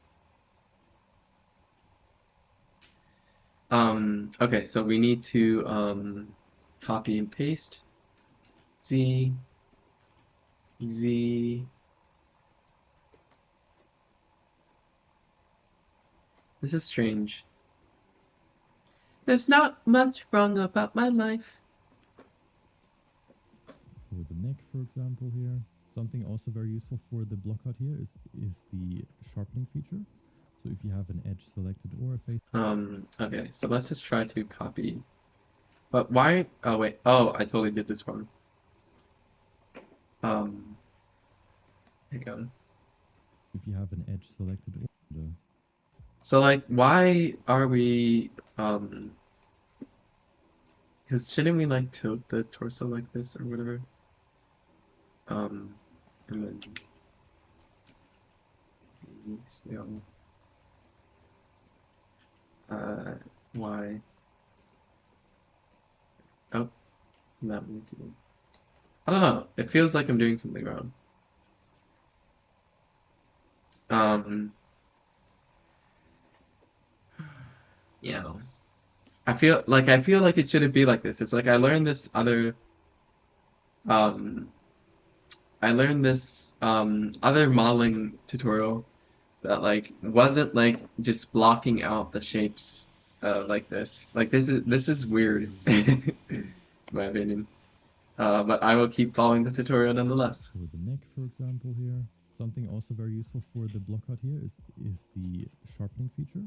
Okay, so we need to copy and paste Z Z. This is strange. There's not much wrong about my life. For the neck, for example, here, something also very useful for the block out here is the sharpening feature. So if you have an edge selected or a face. Okay, so let's just try to copy. But why? Oh, wait. Oh, I totally did this wrong. Um, hang on. If you have an edge selected or So, like, why are we, because shouldn't we, like, tilt the torso like this or whatever? Um, and then, scale, why? Oh, not me too. I don't know. It feels like I'm doing something wrong. Um, yeah. I feel like it shouldn't be like this. It's like um I learned this other modeling tutorial that like wasn't like just blocking out the shapes like this. Like this is weird in my opinion. But I will keep following the tutorial nonetheless. for the neck, for example, here, something also very useful for the block out here is the sharpening feature.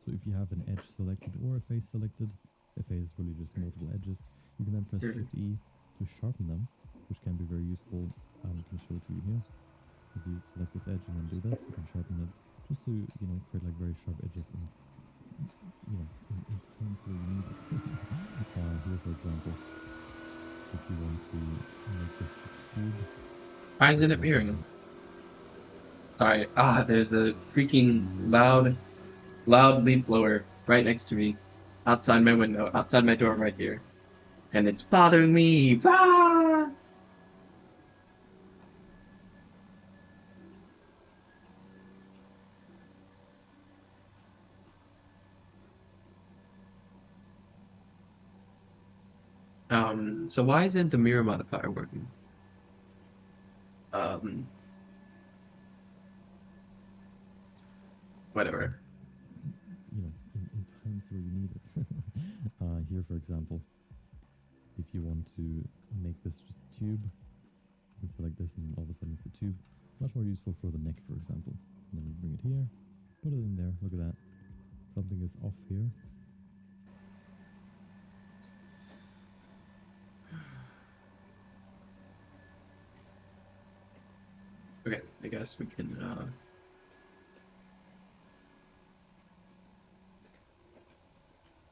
So if you have an edge selected or a face selected, a face is really just multiple edges. You can then press Shift E to sharpen them, which can be very useful. I can show it to you here. If you select this edge and then do this, you can sharpen it just to create like very sharp edges in in times where you need it. Here, for example, if you want to make this just a tube, Why isn't it mirroring? Sorry. Ah, there's a freaking loud leaf blower right next to me, outside my window, outside my door right here, and it's bothering me. Ah! So why isn't the mirror modifier working? Um, Whatever. points where you need it. Here, for example, if you want to make this just a tube, you can select this and all of a sudden it's a tube. Much more useful for the neck, for example. And then you bring it here, put it in there. Look at that. Something is off here. Okay, I guess we can,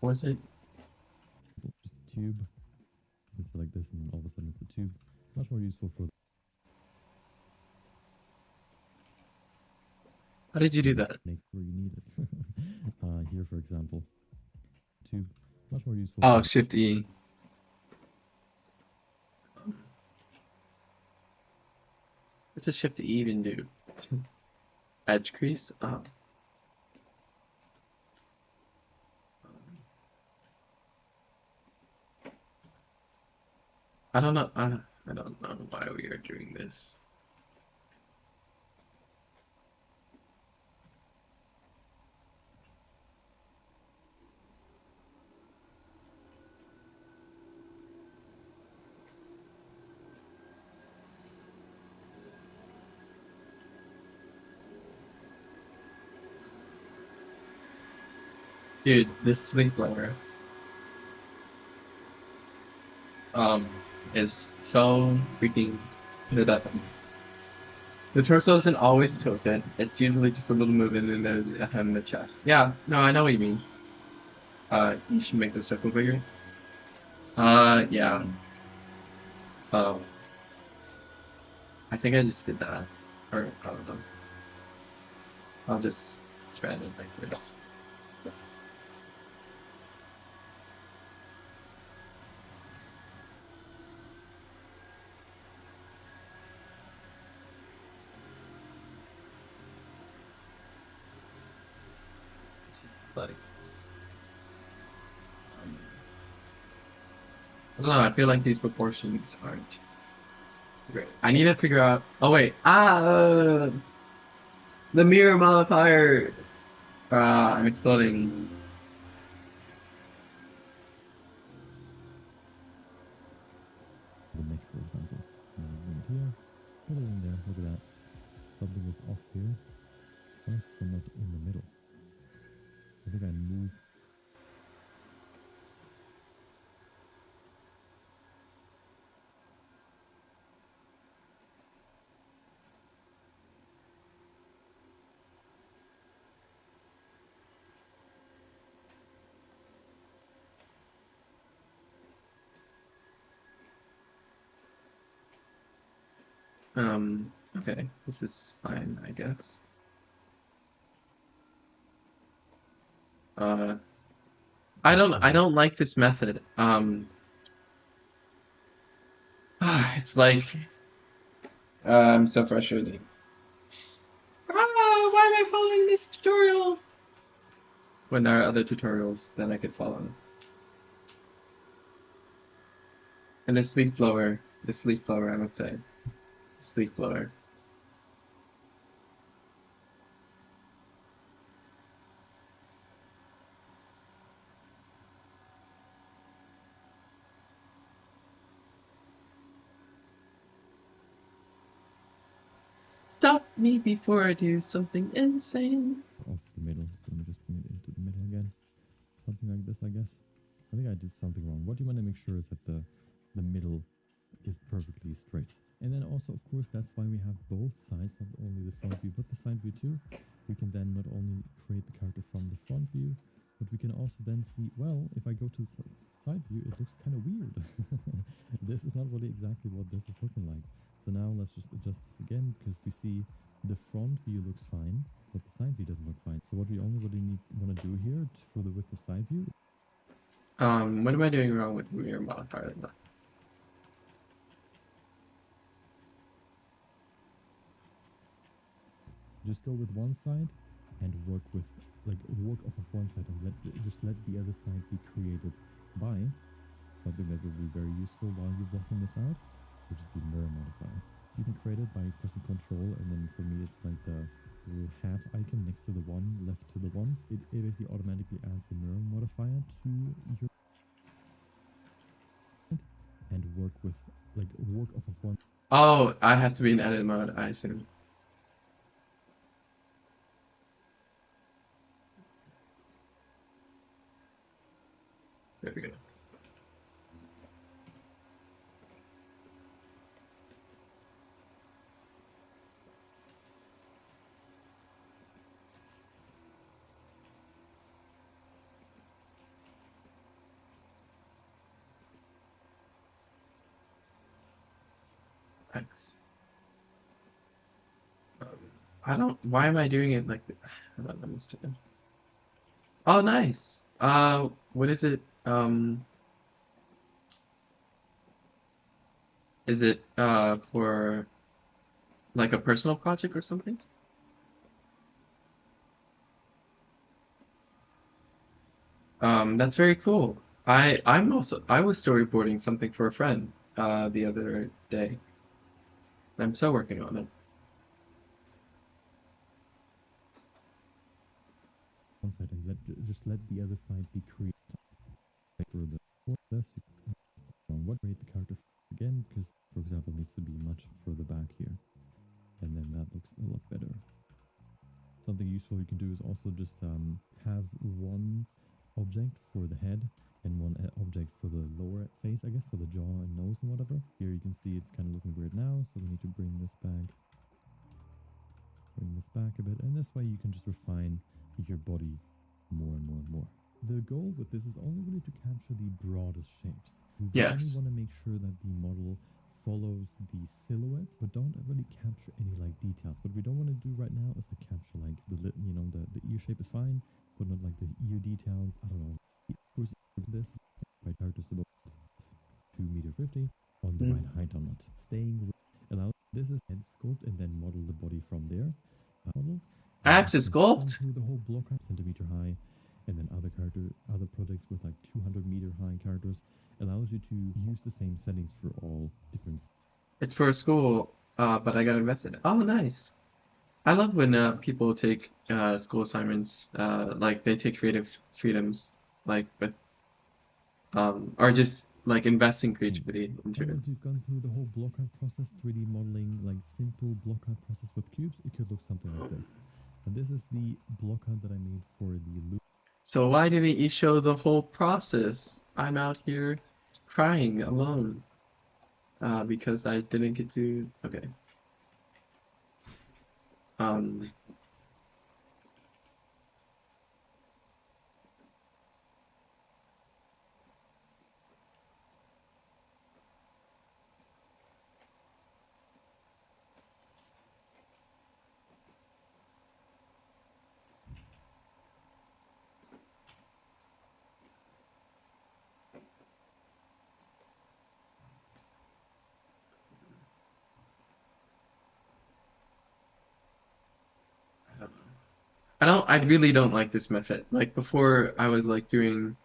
what was it? Just a tube. You can select this and all of a sudden it's a tube. Much more useful for How did you do that? make where you need it. Here, for example, tube. Much more useful Oh, for Shift E. What's the Shift E even do? Edge crease? Oh. I don't know. I don't know why we are doing this. Dude, this sleep layer um is so freaking the torso isn't always tilted. It's usually just a little movement and there's a hem in the chest. Yeah, no, I know what you mean. You should make the circle bigger. Yeah. Um, I think I just did that. Or, I don't know. I'll just expand it like this. It's just like, um, I don't know, I feel like these proportions aren't great. I need to figure out, oh wait, the mirror modifier! I'm exploding. the neck, for example. And then bring it here, put it in there. Look at that. Something is off here. Why is this one not in the middle? I think I moved. Okay, this is fine, I guess. Uh, I don't like this method. It's like, I'm so frustrated. Why am I following this tutorial? When there are other tutorials that I could follow. And this leaf blower, I must say, this leaf blower. Stop me before I do something insane. Off the middle. So let me just bring it into the middle again. Something like this, I guess. I think I did something wrong. What you want to make sure is that the middle is perfectly straight. And then also, of course, that's why we have both sides, not only the front view, but the side view too. We can then not only create the character from the front view, but we can also then see, well, if I go to the side view, it looks kind of weird. This is not really exactly what this is looking like. So now let's just adjust this again, because we see the front view looks fine, but the side view doesn't look fine. So what we only really want to do here for with the side view. What am I doing wrong with the mirror modifier? Just go with one side and work off of one side and just let the other side be created by something that will be very useful while you're working this out, which is the mirror modifier. You can create it by pressing Control, and then for me it's like the little hat at icon next to the one, left to the one, it basically automatically adds a mirror modifier to your and work off of one. Oh, I have to be in edit mode, I assume. There we go. X. Um, I don't. Why am I doing it like this? I don't understand. Oh, nice. What is it? Is it for like a personal project or something? That's very cool. I was storyboarding something for a friend the other day. I'm still working on it. One side and just let the other side be created further. For this, what rate the character again, because for example, it needs to be much further back here, and then that looks a lot better. Something useful you can do is also just have one object for the head and one object for the lower face, I guess, for the jaw and nose and whatever. Here you can see it's kind of looking weird now, so we need to bring this back a bit, and this way you can just refine your body more and more and more. The goal with this is only really to capture the broadest shapes. We only Yes. want to make sure that the model follows the silhouette, but don't really capture any like details. What we don't want to do right now is like capture like the ear shape is fine, but not like the ear details. I don't know. Of course, this by characters about 2 meter 50 on the Mm. right height or not. Staying with allow this is head sculpt and then model the body from there. Model I and have if to you can scroll sculpt. through the whole block centimeter high, and then other projects with like 200-meter high characters allows you to use the same settings for all different. It's for a school, but I got invested. Oh, nice. I love when people take school assignments, like they take creative freedoms, like with or just like investing Cubes. creativity into And it. once you've gone through the whole block art process, 3D modeling, like simple block art process with cubes, it could look something like this. And this is the block art that I made for the loop. So why didn't you show the whole process? I'm out here crying alone because I didn't get to. Okay. Um, I really don't like this method. Like before, I was like doing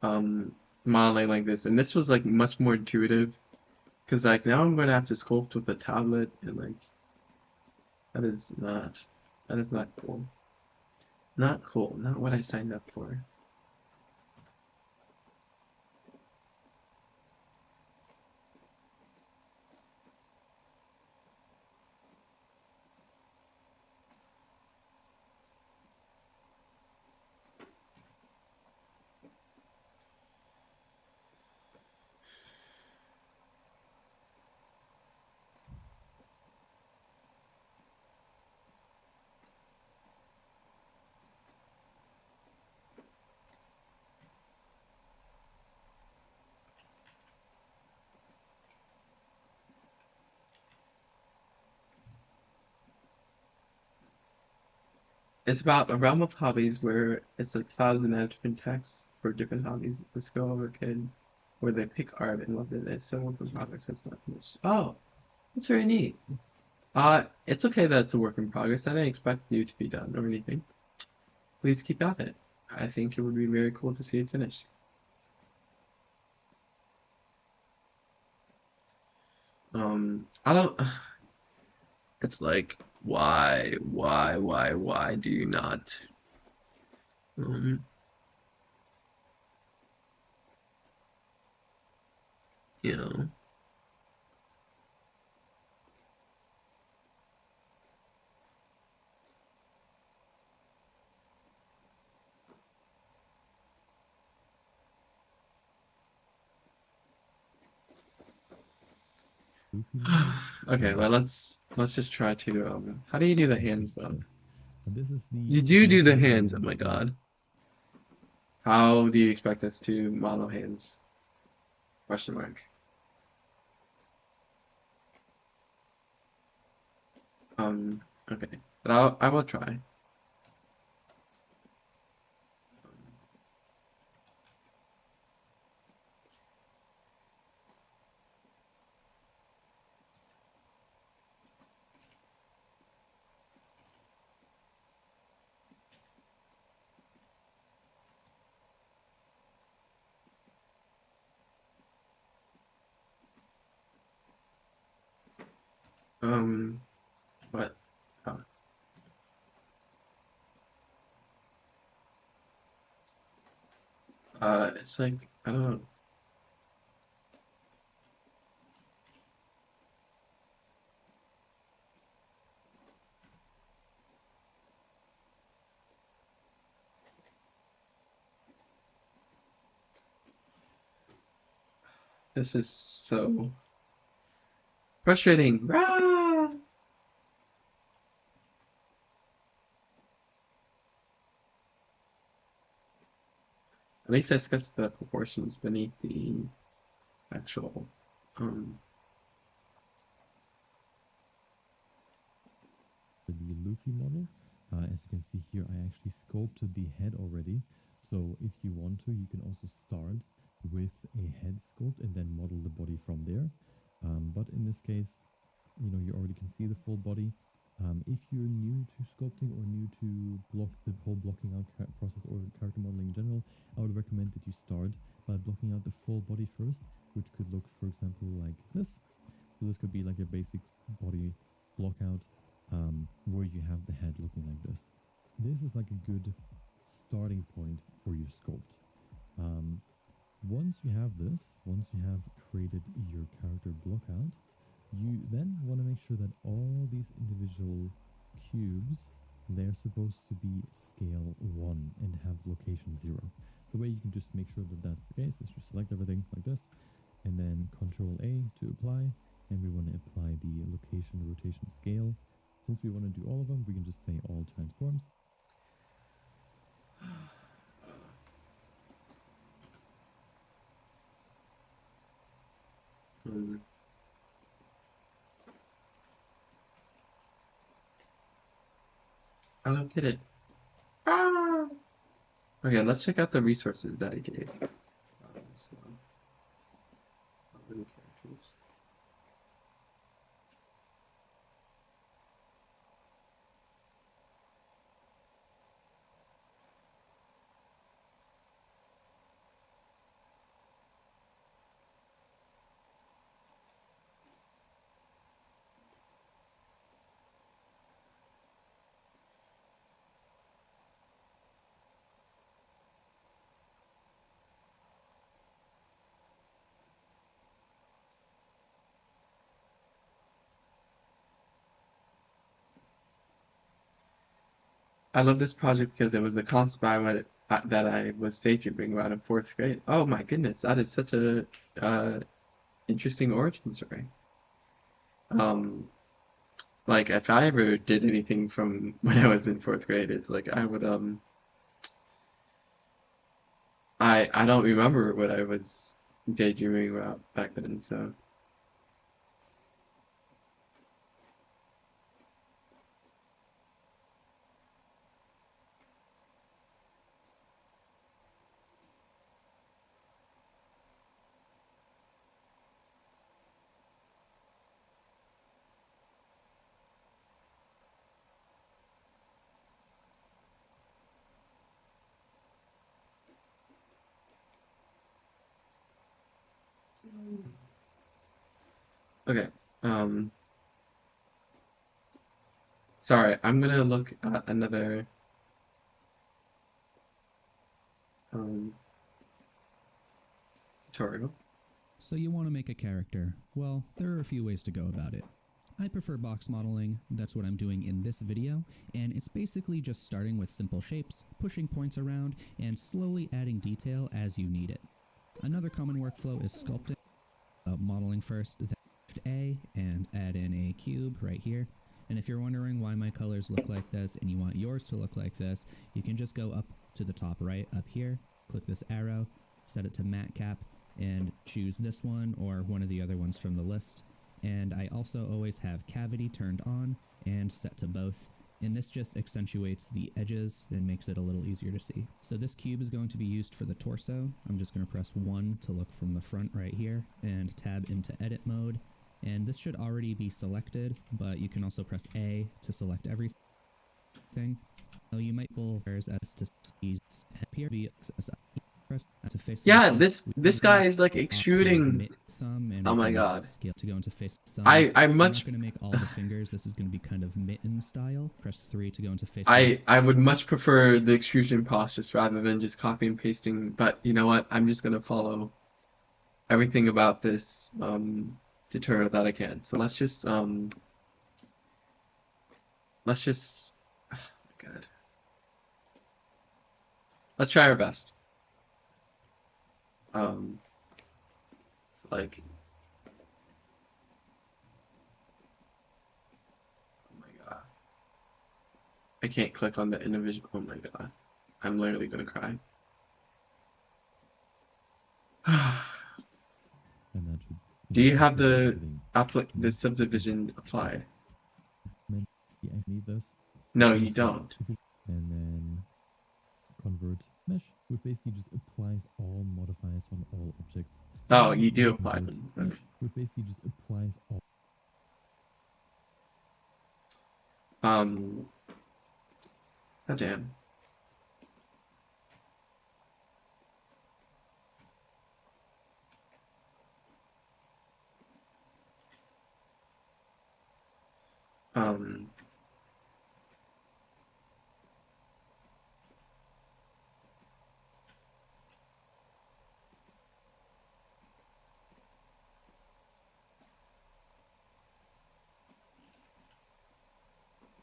um modeling like this, and this was like much more intuitive. Because like now I'm going to have to sculpt with a tablet, and like that is not that is not cool. Not cool. Not what I signed up for. It's about a realm of hobbies where it's like thousand different texts for different hobbies. Let's go over kid where they pick art and loved it. It's still work in progress. It's not finished. Oh, that's very neat. It's okay that it's a work in progress. I didn't expect you to be done or anything. Please keep at it. I think it would be very cool to see it finished. I don't. It's like why do you not? Um, you know. Luffy model. Okay, Uh, well let's just try to how do you do the let's hands just though? this. This is You the do base the model hands, with oh the my full. God. How do you expect us to model hands? Question mark. Okay. But I will try. Um what? Oh, it's like I don't know. This is so frustrating. Rah! At least I sketched the proportions beneath the actual um For the Luffy model. As you can see here, I actually sculpted the head already. So if you want to, you can also start with a head sculpt and then model the body from there. But in this case, you already can see the full body. If you're new to sculpting or new to block the whole blocking out process or character modeling in general, I would recommend that you start by blocking out the full body first, which could look, for example, like this. So this could be like a basic body block out where you have the head looking like this. This is like a good starting point for your sculpt. Um, once you have this, once you have created your character block out, you then want to make sure that all these individual cubes, they're supposed to be scale 1 and have location 0. The way you can just make sure that that's the case is just select everything like this and then Control A to apply, and we want to apply the location rotation scale. Since we want to do all of them, we can just say all transforms. um, I don't get it. Ah! Okay, let's check out the resources that he gave. So, how many characters? I love this project because it was a concept that I was daydreaming about in fourth grade. Oh my goodness, that is such a uh, interesting origin story. Um, like if I ever did anything from when I was in fourth grade, it's like I would I don't remember what I was daydreaming about back then. So okay, um, Sorry, I'm gonna look at another um, tutorial. So you want to make a character. Well, there are a few ways to go about it. I prefer box modeling, that's what I'm doing in this video, and it's basically just starting with simple shapes, pushing points around, and slowly adding detail as you need it. Another common workflow is sculpting. Modeling first, then shift A, and add in a cube right here. And if you're wondering why my colors look like this and you want yours to look like this, you can just go up to the top right up here, click this arrow, set it to matte cap, and choose this one or one of the other ones from the list. And I also always have cavity turned on and set to both, and this just accentuates the edges and makes it a little easier to see. So this cube is going to be used for the torso. I'm just going to press 1 to look from the front right here and tab into edit mode. And this should already be selected, but you can also press A to select everything. Now you might pull as to squeeze here, press to face Yeah, select. this guy is like extruding. Thumb, and Oh we my can God. scale to go into face thumb. I I'm not much going to make all the fingers. This is going to be kind of mitten style. Press 3 to go into face I would much prefer the extrusion process rather than just copy and pasting. But you know what? I'm just gonna follow everything about this tutorial that I can. So let's just oh my God. Let's try our best. Um, like oh my God. I can't click on the individual. Oh my God. I'm literally gonna cry. And that should, Do you have actually make the everything the neat. subdivision applied? It's meant you actually need this. No, Finish you this, don't. and then convert mesh, which basically just applies all modifiers on all objects. So Oh, now you we do have apply convert them. Okay. mesh, which basically just applies all. Oh damn. Um,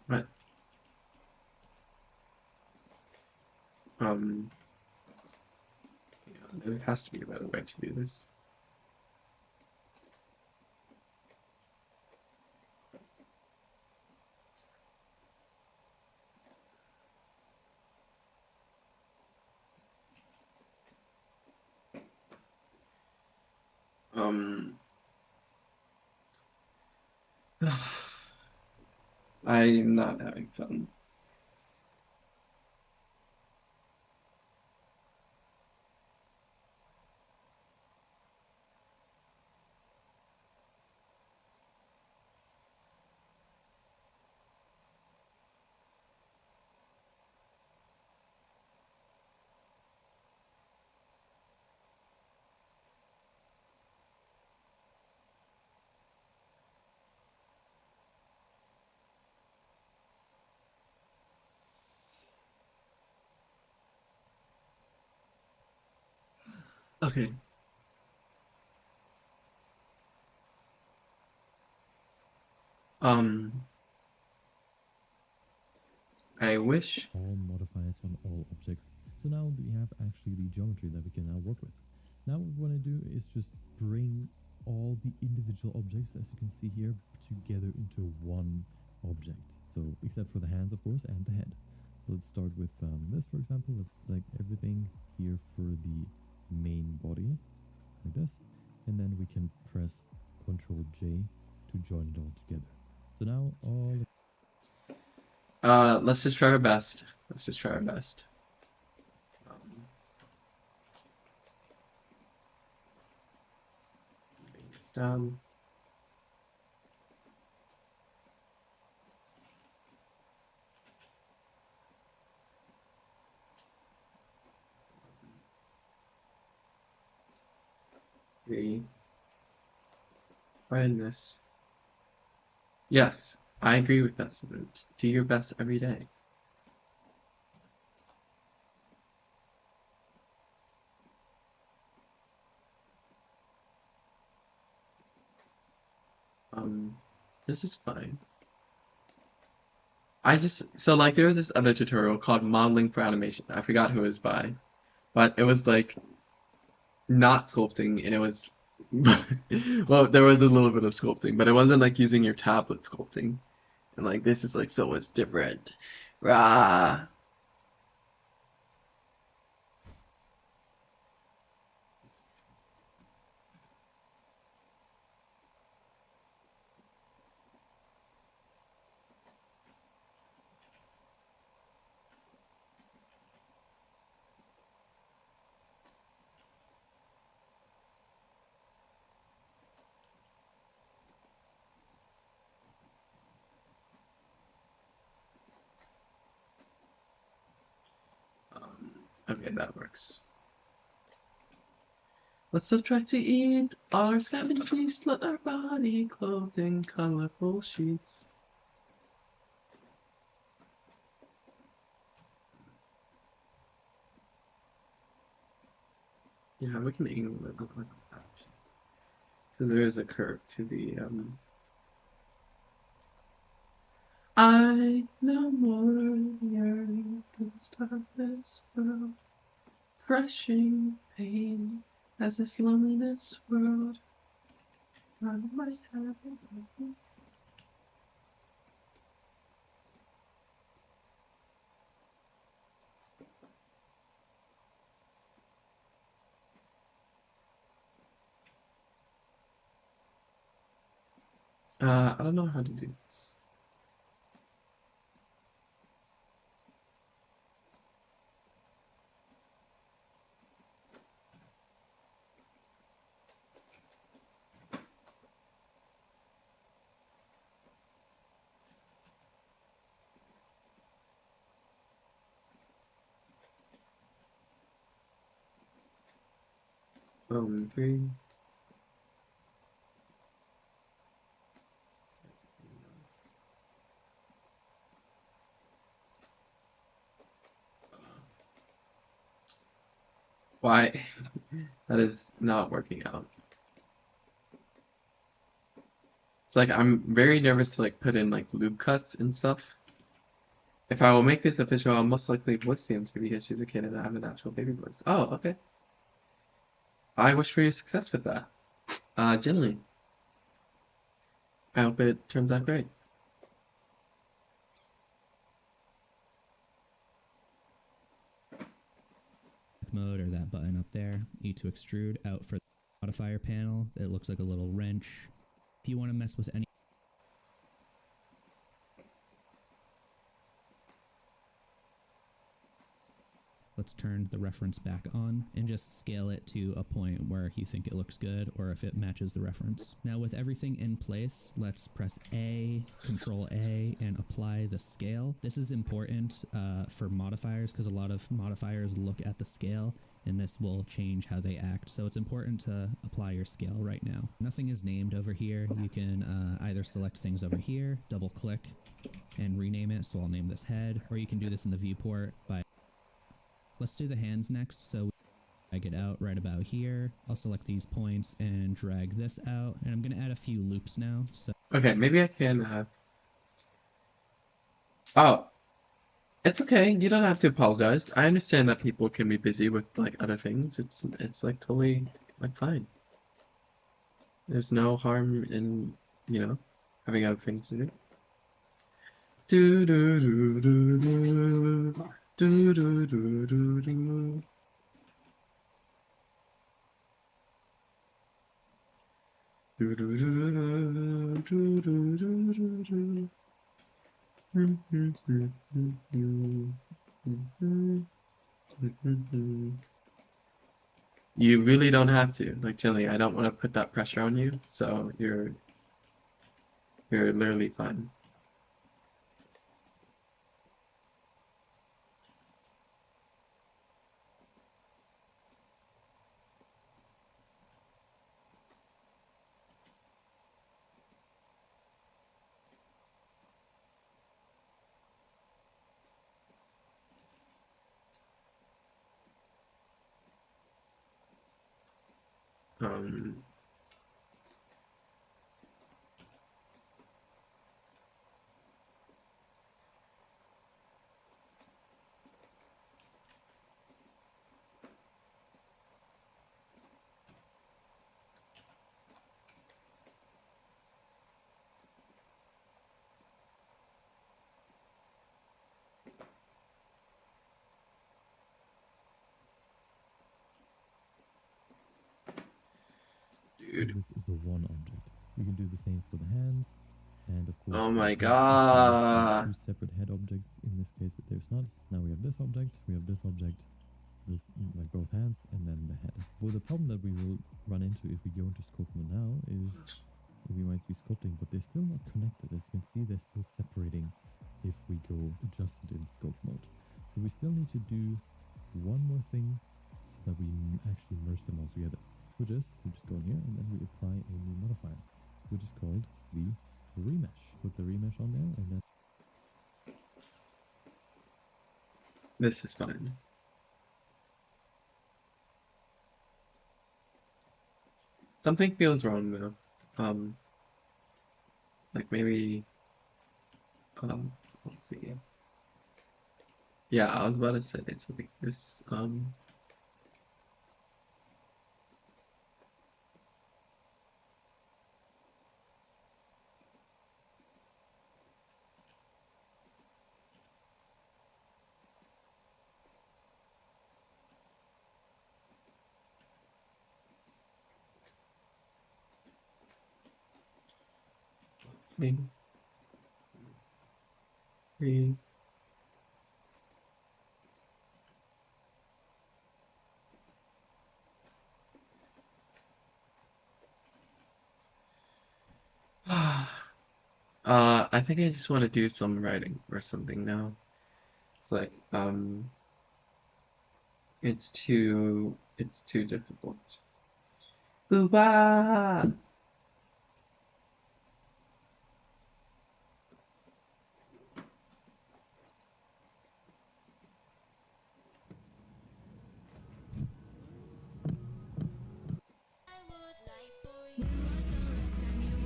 what? Um, yeah, there has to be a better way to do this. Um, I'm not having fun. Okay. Um, I wish. All modifiers on all objects. So now we have actually the geometry that we can now work with. Now what we want to do is just bring all the individual objects, as you can see here, together into one object. So except for the hands, of course, and the head. Let's start with this, for example. Let's select everything here for the main body, like this. And then we can press Ctrl J to join it all together. So now all Let's just try our best. Let's just try our best. Bring this down. Find this. Yes. I agree with that sentiment. Do your best every day. Um, this is fine. So like there was this other tutorial called Modeling for Animation. I forgot who it was by, but it was like not sculpting and it was well, there was a little bit of sculpting, but it wasn't like using your tablet sculpting. And like this is like so much different. Rah. Okay, that works. Let's subtract to eat all our scavengers, let our body clothed in colorful sheets. Yeah, we can ignore it like that. Because there is a curve to the I no more yearn for the starless world, crushing pain as this loneliness world. I might have it. I don't know how to do this. Three. Why? That is not working out. It's like I'm very nervous to like put in like loop cuts and stuff. If I will make this official, I'll most likely voice the MC because she's a kid and I have an actual baby voice. Oh, okay. I wish for you success with that. Generally. I hope it turns out great. Mode or that button up there, E to extrude out for the modifier panel. It looks like a little wrench. If you want to mess with any, let's turn the reference back on and just scale it to a point where you think it looks good or if it matches the reference. Now with everything in place, let's press A, Control A, and apply the scale. This is important for modifiers because a lot of modifiers look at the scale and this will change how they act. So it's important to apply your scale right now. Nothing is named over here. You can either select things over here, double click, and rename it. So I'll name this head, or you can do this in the viewport by let's do the hands next. So drag it out right about here. I'll select these points and drag this out. And I'm going to add a few loops now. So Okay, maybe I can, oh, it's okay. You don't have to apologize. I understand that people can be busy with like other things. It's like totally like fine. There's no harm in, having other things to do. Do do do do do do do do do do. Do do do do do do do. You really don't have to. Like, Jilly, I don't want to put that pressure on you, so you're literally fine. Um, And dude. this is a one object. We can do the same for the hands, and of course Oh for the my head. If we just have god. two separate head objects, in this case there's not. Now we have this object, this like both hands, and then the head. Well, the problem that we will run into if we go into scope mode now is we might be sculpting, but they're still not connected. As you can see, they're still separating if we go adjusted in scope mode. So we still need to do one more thing so that we actually merge them all together, which is we just go in here and then we apply a new modifier, which is called the remesh. Put the remesh on there, and then This is fine. Something feels wrong though. Like maybe, let's see. Yeah, I was about to say it's like this, let's see. Three. I think I just want to do some writing or something now. It's like, it's too difficult. Boo-ba!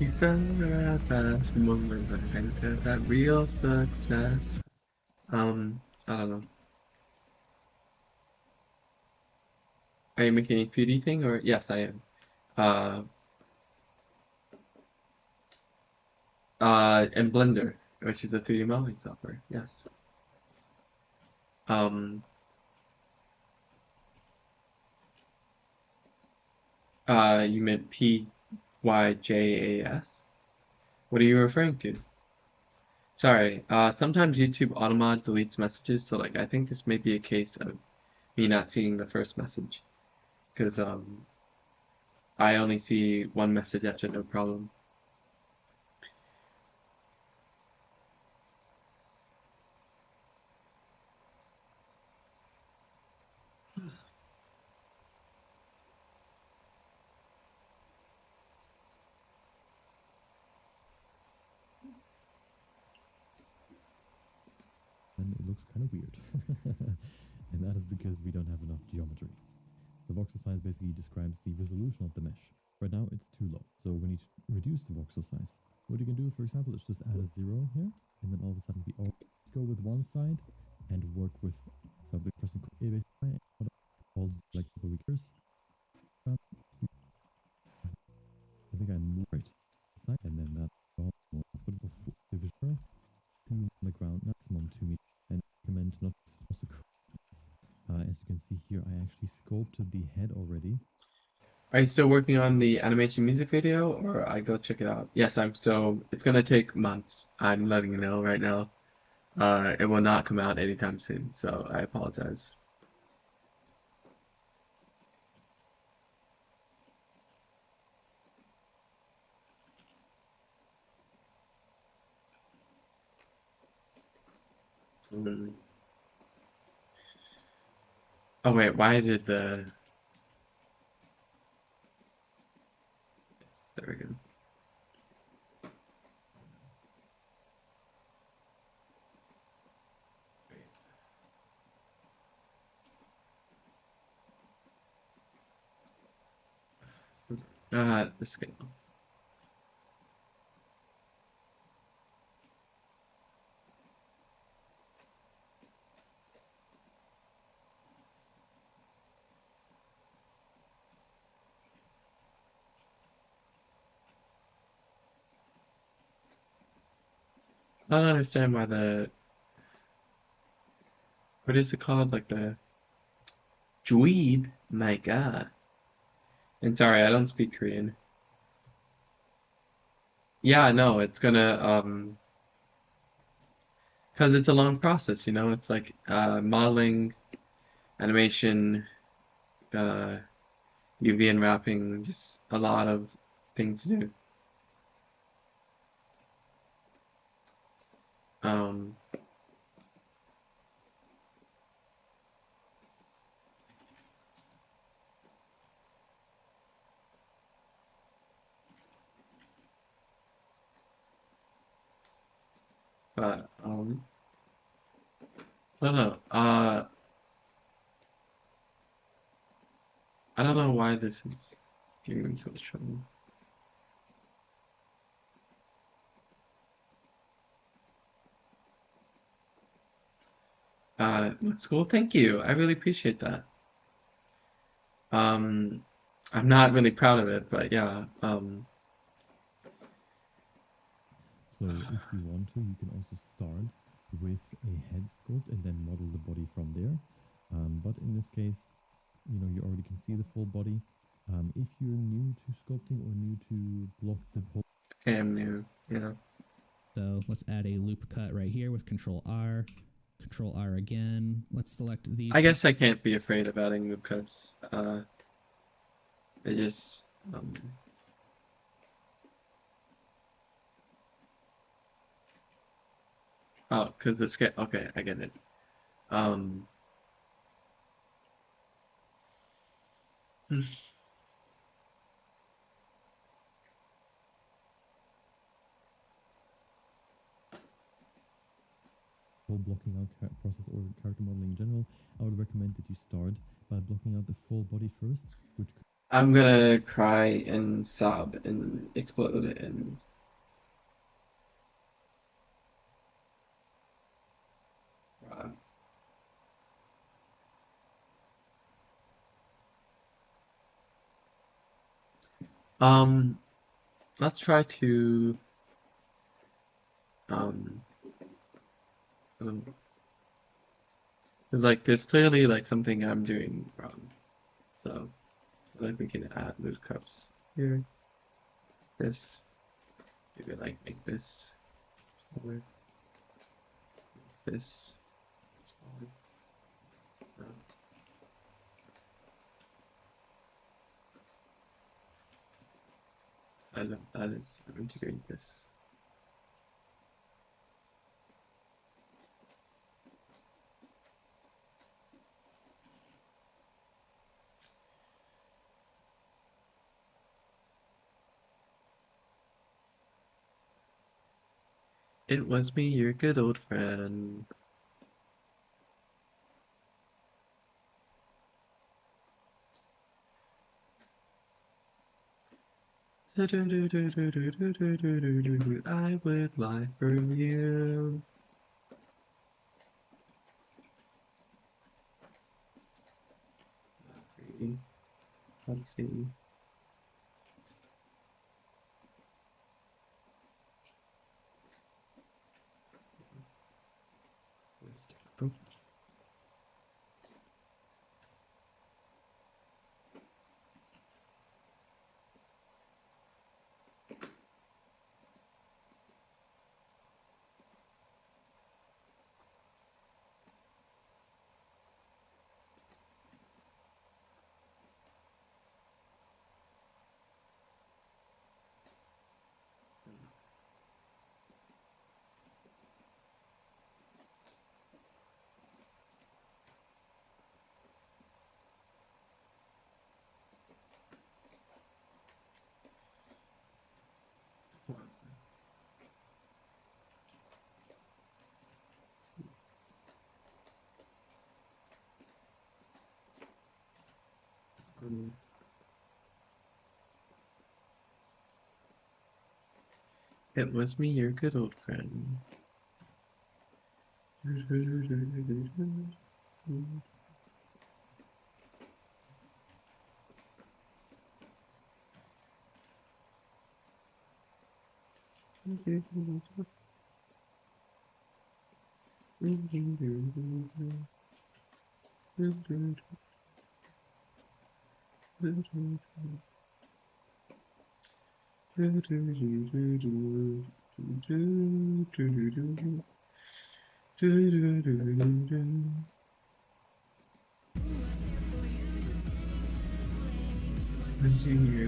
You gotta fast moment enter that real success. I don't know. Are you making a 3D thing or yes, I am. Uh, and Blender, which is a 3D modeling software. Yes. Um, you meant PYJAS? What are you referring to? Sorry, sometimes YouTube automod deletes messages, so like I think this may be a case of me not seeing the first message. Because I only see one message after no problem. it looks kind of weird. And that is because we don't have enough geometry. The voxel size basically describes the resolution of the mesh. Right now it's too low, so we need to reduce the voxel size. What you can do, for example, is just add a 0 here, and then all of a sudden we all go with one side and work with, so the pressing A basically, all like the weakers. I think I moved right side, and then that's what before division 2 on the ground, maximum 2 meters, and recommend not also as you can see here, I actually sculpted the head already. Are you still working on the animation music video, or I go check it out? Yes, I'm still. It's gonna take months. I'm letting you know right now. It will not come out anytime soon, so I apologize. Mm. Oh wait, why did the? There we go. This is good. I don't understand why what is it called? Like the Dweeb? My God. And sorry, I don't speak Korean. Yeah, no, it's gonna, because it's a long process, you know? It's like, modeling, animation, uh, UV unwrapping, just a lot of things to do. Um, but, I don't know. I don't know why this is giving me so much trouble. That's cool. Thank you. I really appreciate that. Um, I'm not really proud of it, but yeah. So if you want to, you can also start with a head sculpt and then model the body from there. But in this case, you know, you already can see the full body. If you're new to sculpting or new to block the whole, I am new, you know. So let's add a loop cut right here with Control R. Control R again. Let's select these. I guess I can't be afraid of adding loop cuts. I just, oh, because the scale, okay, I get it. Um, whole blocking out process or character modeling in general, I would recommend that you start by blocking out the full body first, which I'm gonna cry and sob and explode and uh, um, let's try to um, because like there's clearly like something I'm doing wrong. So like we can add loot cups here. This maybe like make this smaller. This smaller. Uh, I love that is I'm integrating this. It was me, your good old friend. I would lie for you. Let's see. This. Oh, um, It was me, your good old friend. Your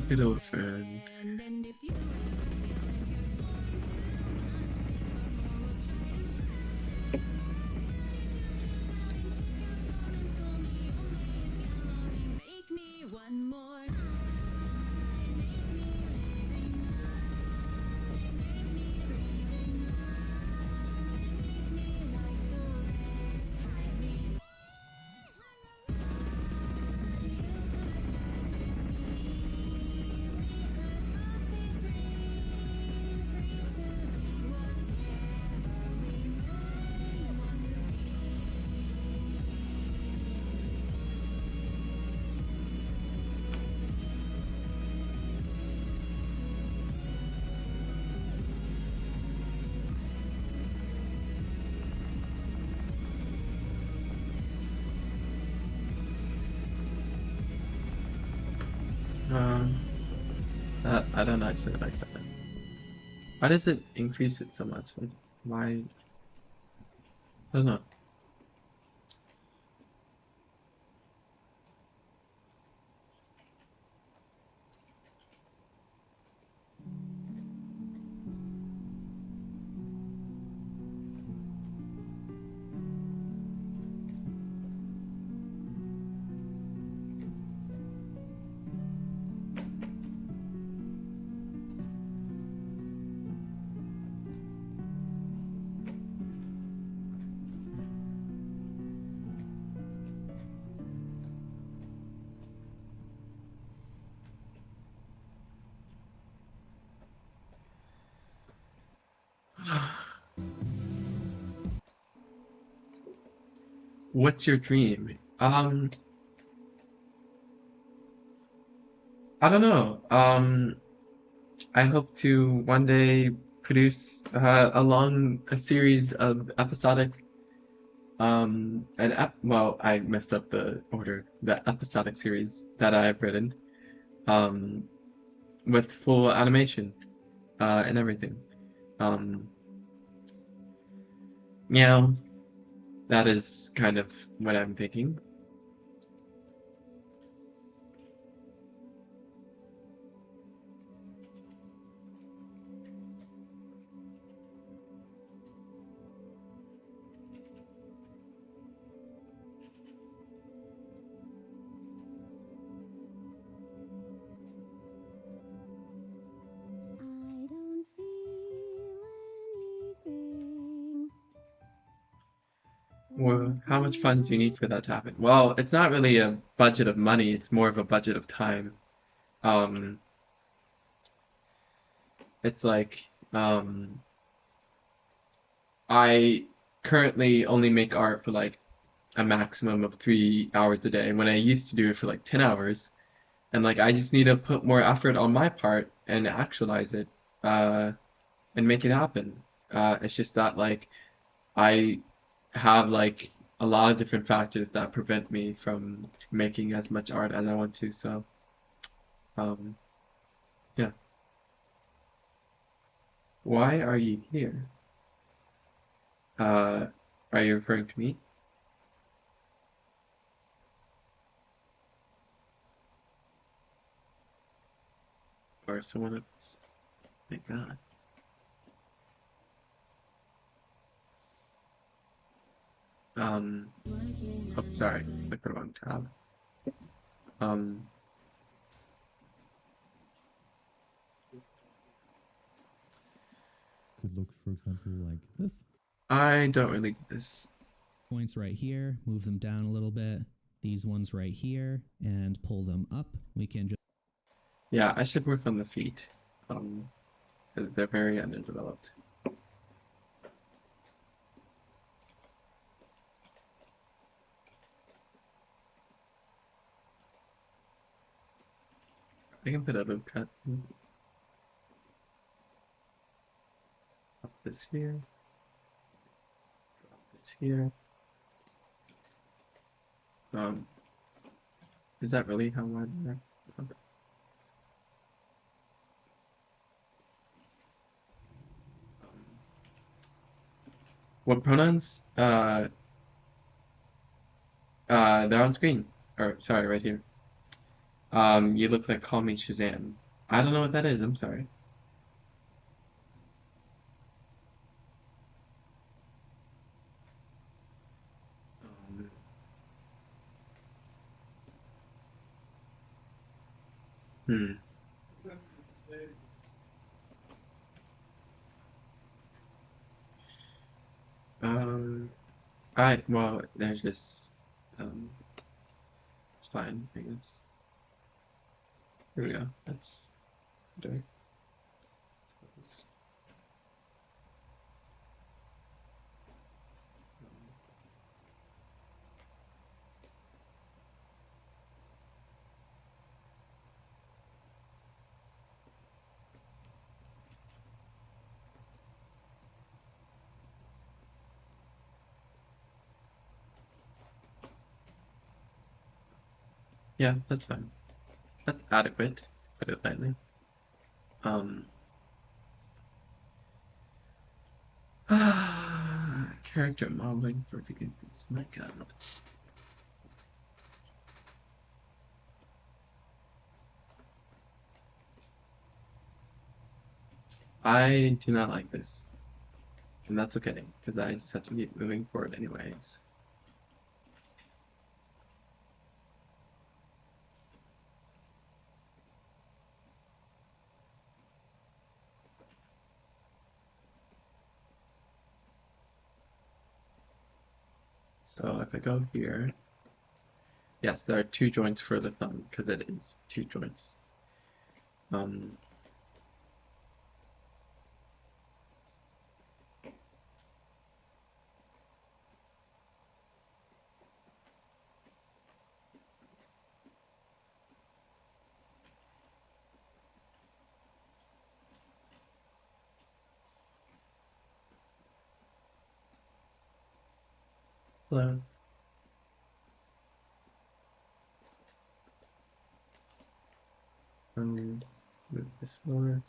good old friend. That I don't actually like that. Why does it increase it so much? Like, why? I don't know. What's your dream? I don't know. I hope to one day produce a series of episodic well, I messed up the order. The episodic series that I've written um with full animation and everything. Um yeah, that is kind of what I'm thinking. I don't feel anything. Well, how much funds do you need for that to happen? Well, it's not really a budget of money, it's more of a budget of time. Um, it's like, I currently only make art for like a maximum of 3 hours a day when I used to do it for like 10 hours. And like, I just need to put more effort on my part and actualize it, uh, and make it happen. It's just that like, I have like a lot of different factors that prevent me from making as much art as I want to. So, um, yeah. Why are you here? Uh, are you referring to me or someone else like that? Oh, sorry, clicked the wrong tab. Um, Could look, for example, like this. I don't really get this. Points right here, move them down a little bit. These ones right here, and pull them up. We can just Yeah, I should work on the feet. Because because they're very underdeveloped. I can put a loop cut. Drop this here. Drop this here. Is that really how wide they're? Okay. What pronouns? They're on screen. Or sorry, right here. You look like Call Me Shazam. I don't know what that is. I'm sorry. Um, hmm. Well, there's just um, it's fine, I guess. Here we go. That's doing. Suppose. Yeah, that's fine. That's adequate, to put it lightly. Um, character modeling for beginners. My God. I do not like this, and that's okay, because I just have to keep moving forward anyways. So if I go here, yes, there are two joints for the thumb, because it is two joints. Um, Hello. Move this lower.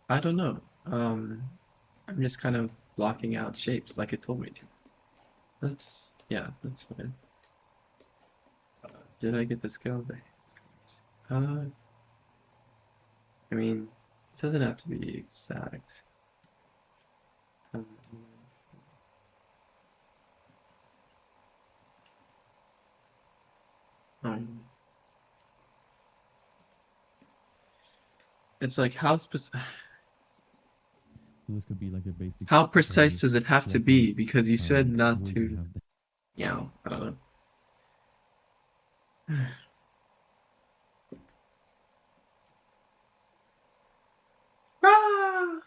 I don't know. I'm just kind of blocking out shapes like it told me to. Yeah, that's fine. Did I get the scale right? Uh, I mean, it doesn't have to be exact. Um, um, it's like So this could be like a basic how precise way does it have to to like be? Because you said not always to. have the Yeah, I don't know. Ah!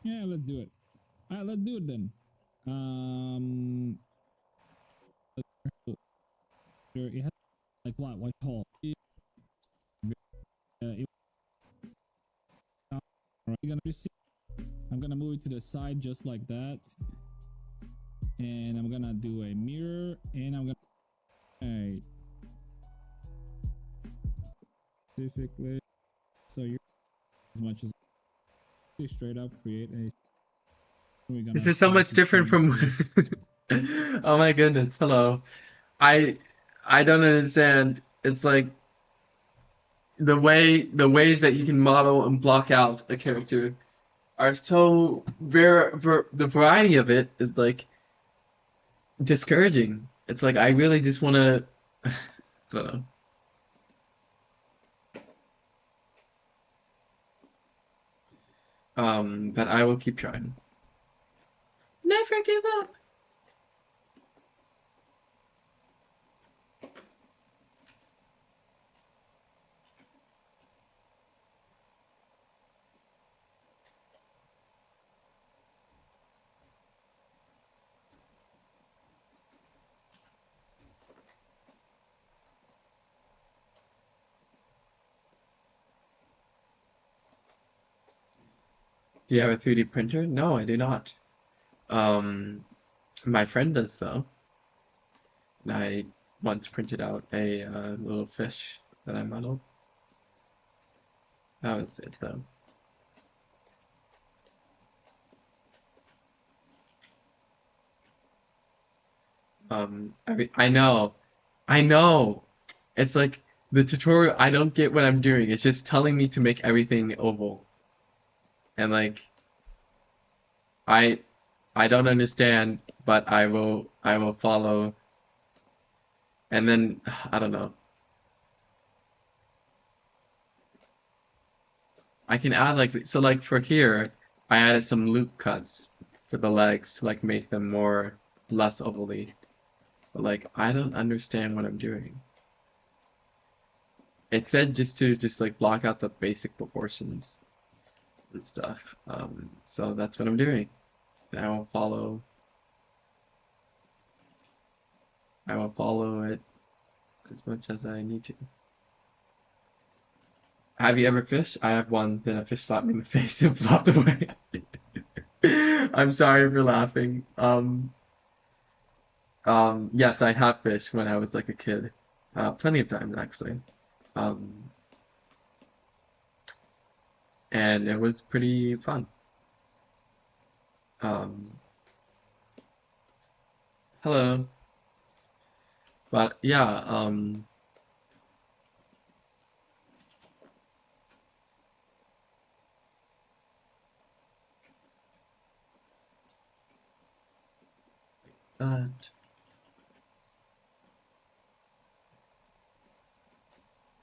Yeah, let's do it. Let's do it then. It has like what? White hole. It, you're gonna receive. I'm I'm gonna move it to the side just like that. And I'm gonna do a mirror, and I'm gonna, alright, specifically, so you're as much as straight up create a, we're This gonna is so try much to different change from. this. Oh my goodness, hello. I I don't understand. It's like the ways that you can model and block out a character are so the variety of it is like discouraging. It's like I really just want to I don't know. But I will keep trying. Never give up. Do you have a 3D printer? No, I do not. Um, my friend does though. I once printed out a little fish that I modeled. That was it though. I know. It's like the tutorial. I don't get what I'm doing. It's just telling me to make everything oval, and like I, I don't understand, but I will follow. And then I don't know. I can add like so like for here, I added some loop cuts for the legs to like make them more less ovally. But like I don't understand what I'm doing. It said just to just like block out the basic proportions and stuff. So that's what I'm doing. And I will follow it as much as I need to. Have you ever fished? I have one, then a fish slapped me in the face and flopped away. I'm sorry for laughing. Yes, I have fished when I was like a kid. Plenty of times actually. Um, and it was pretty fun. Um, Hello. But yeah, that,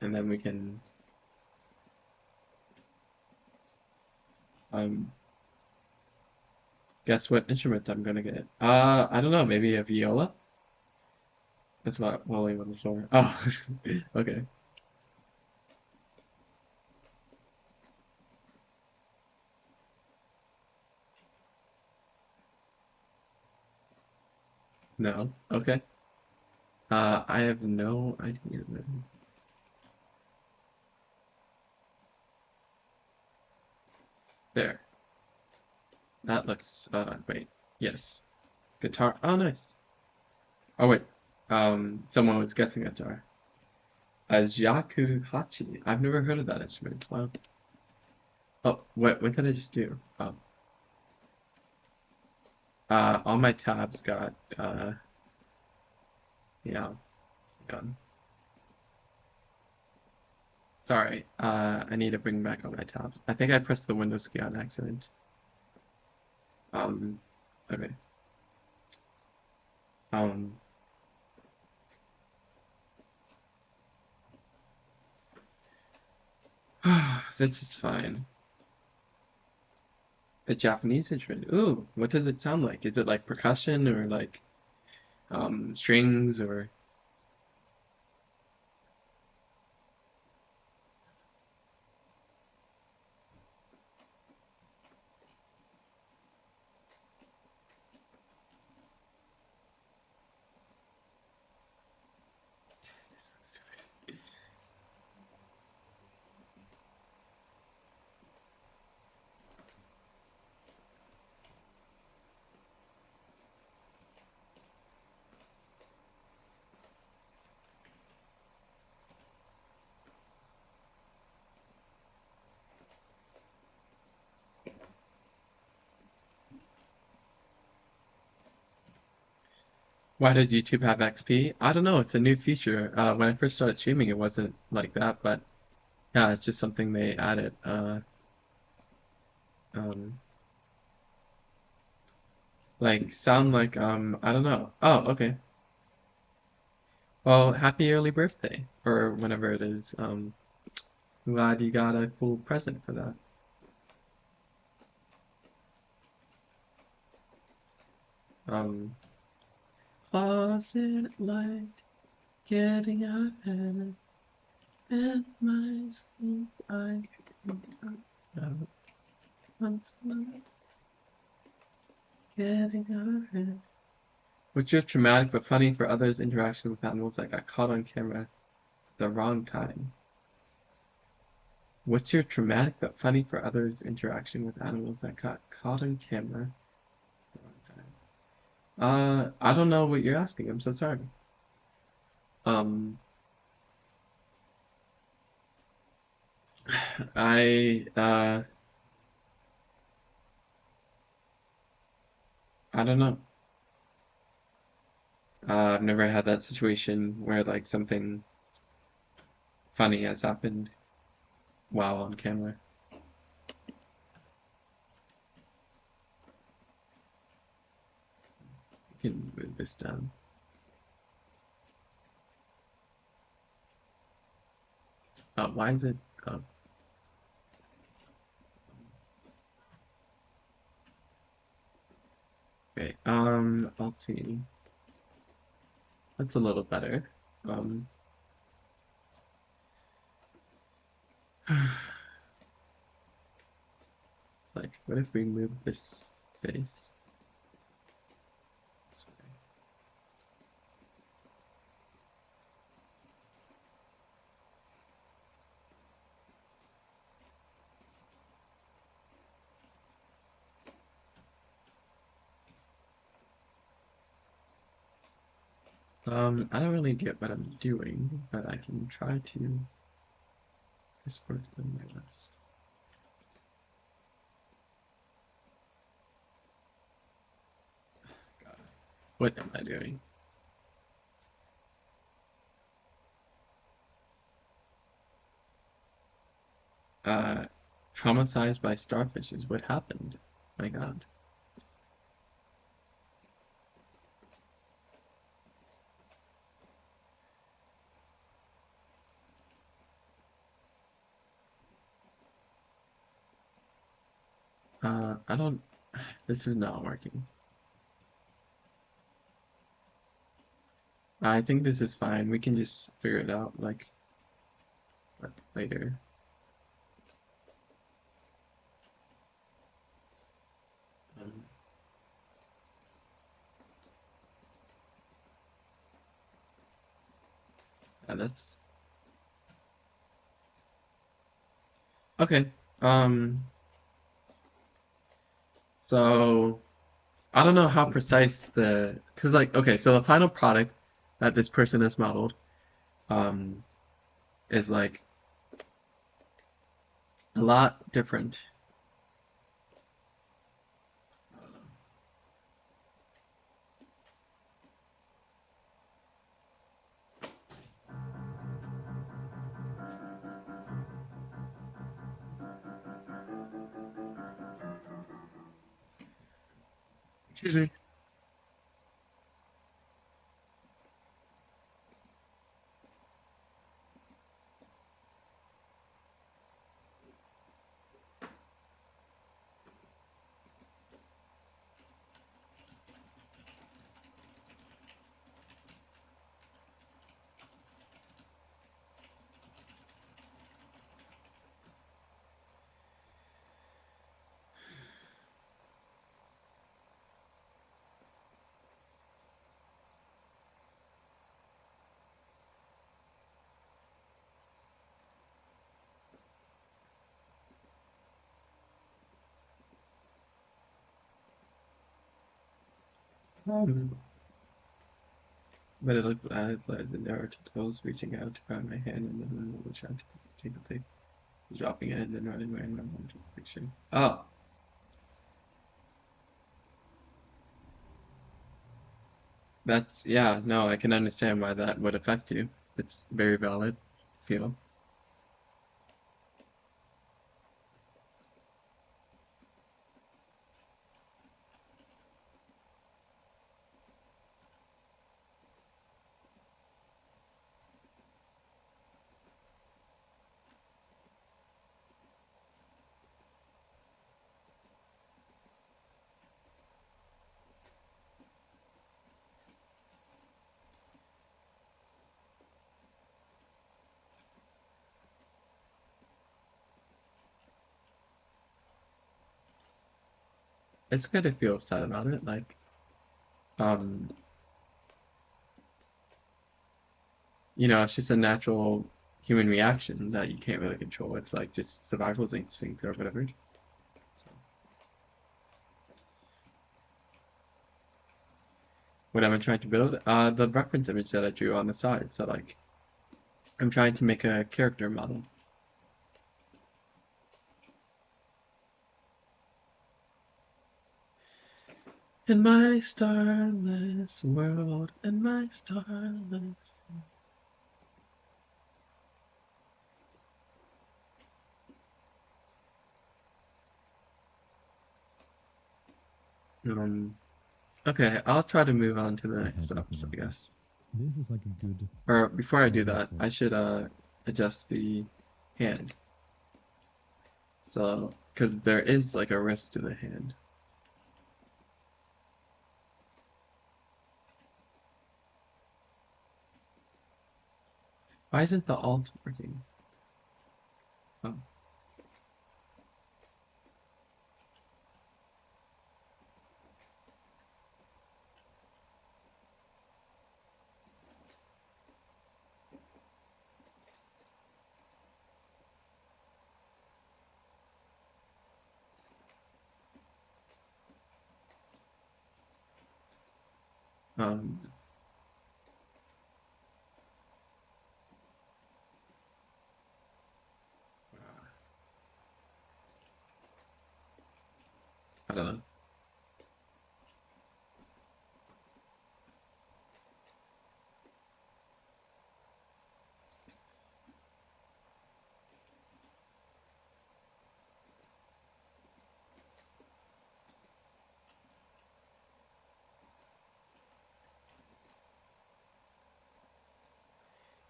and then we can, um, guess what instrument I'm gonna get. I don't know, maybe a viola? That's not rolling on the floor. Oh, okay. No, okay. I have no idea then. There. That looks, wait. Yes. Guitar. Oh, nice. Oh, wait. Someone was guessing guitar. A Hachi. I've never heard of that instrument. Wow. Oh, what did I just do? Oh. All my tabs got, yeah, gone. Sorry. I need to bring back all my tabs. I think I pressed the Windows key on accident. Um, okay. Um, this is fine. A Japanese instrument. Ooh, what does it sound like? Is it like percussion or like strings or Why did YouTube have XP? I don't know. It's a new feature. When I first started streaming, it wasn't like that, but yeah, it's just something they added. Um, like sound like I don't know. Oh, okay. Well, happy early birthday, or whenever it is. Glad you got a cool present for that. Um, Closet light, getting out of bed, and my sleep I out once more, getting out of bed. What's your traumatic but funny for others interaction with animals that got caught on camera at the wrong time? What's your traumatic but funny for others interaction with animals that got caught on camera at the wrong time? I don't know what you're asking. I'm so sorry. Um, I uh, I don't know. I've never had that situation where like something funny has happened while on camera. You can move this down. Why is it up? Okay, I'll see. That's a little better. Um, it's like, what if we move this face this way? I don't really get what I'm doing, but I can try to just work on my list. God, what am I doing? Uh, Traumatized by starfishes. What happened? My God. I don't. This is not working. I think this is fine. We can just figure it out like later. Um, that's okay. Um, so I don't know how precise because like okay, so the final product that this person has modeled um is like a lot different. Excuse me. Um, but it looked as there are toes reaching out to grab my hand and then I was trying to take a pic, dropping it and then running away and running into the picture. Oh, That's, yeah, no, I can understand why that would affect you. It's very valid feel. It's good to feel sad about it. Like, um, it's just a natural human reaction that you can't really control. It's like just survival instinct or whatever. So, what am I trying to build? The reference image that I drew on the side. So, like, I'm trying to make a character model. In my starless world, in my starless. Okay, I'll try to move on to the The next head steps, looking I like this. guess. This is like a good Or before I do starting that, I point. should adjust the hand. So, because there is like a wrist to the hand. Why isn't the alt working? Oh. Um, I don't know.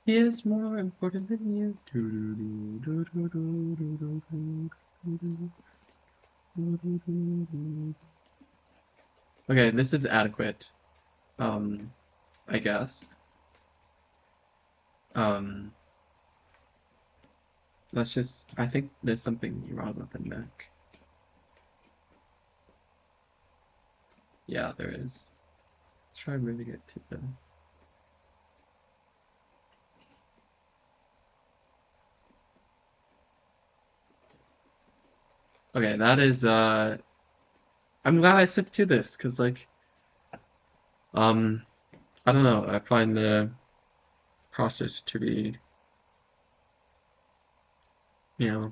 He is more important than you. Okay, this is adequate. I guess. Um, let's just. I think there's something wrong with the neck. Yeah, there is. Let's try moving it to the. Okay, that is. I'm glad I stuck to this because, like, um, I don't know. I find the process to be, you know,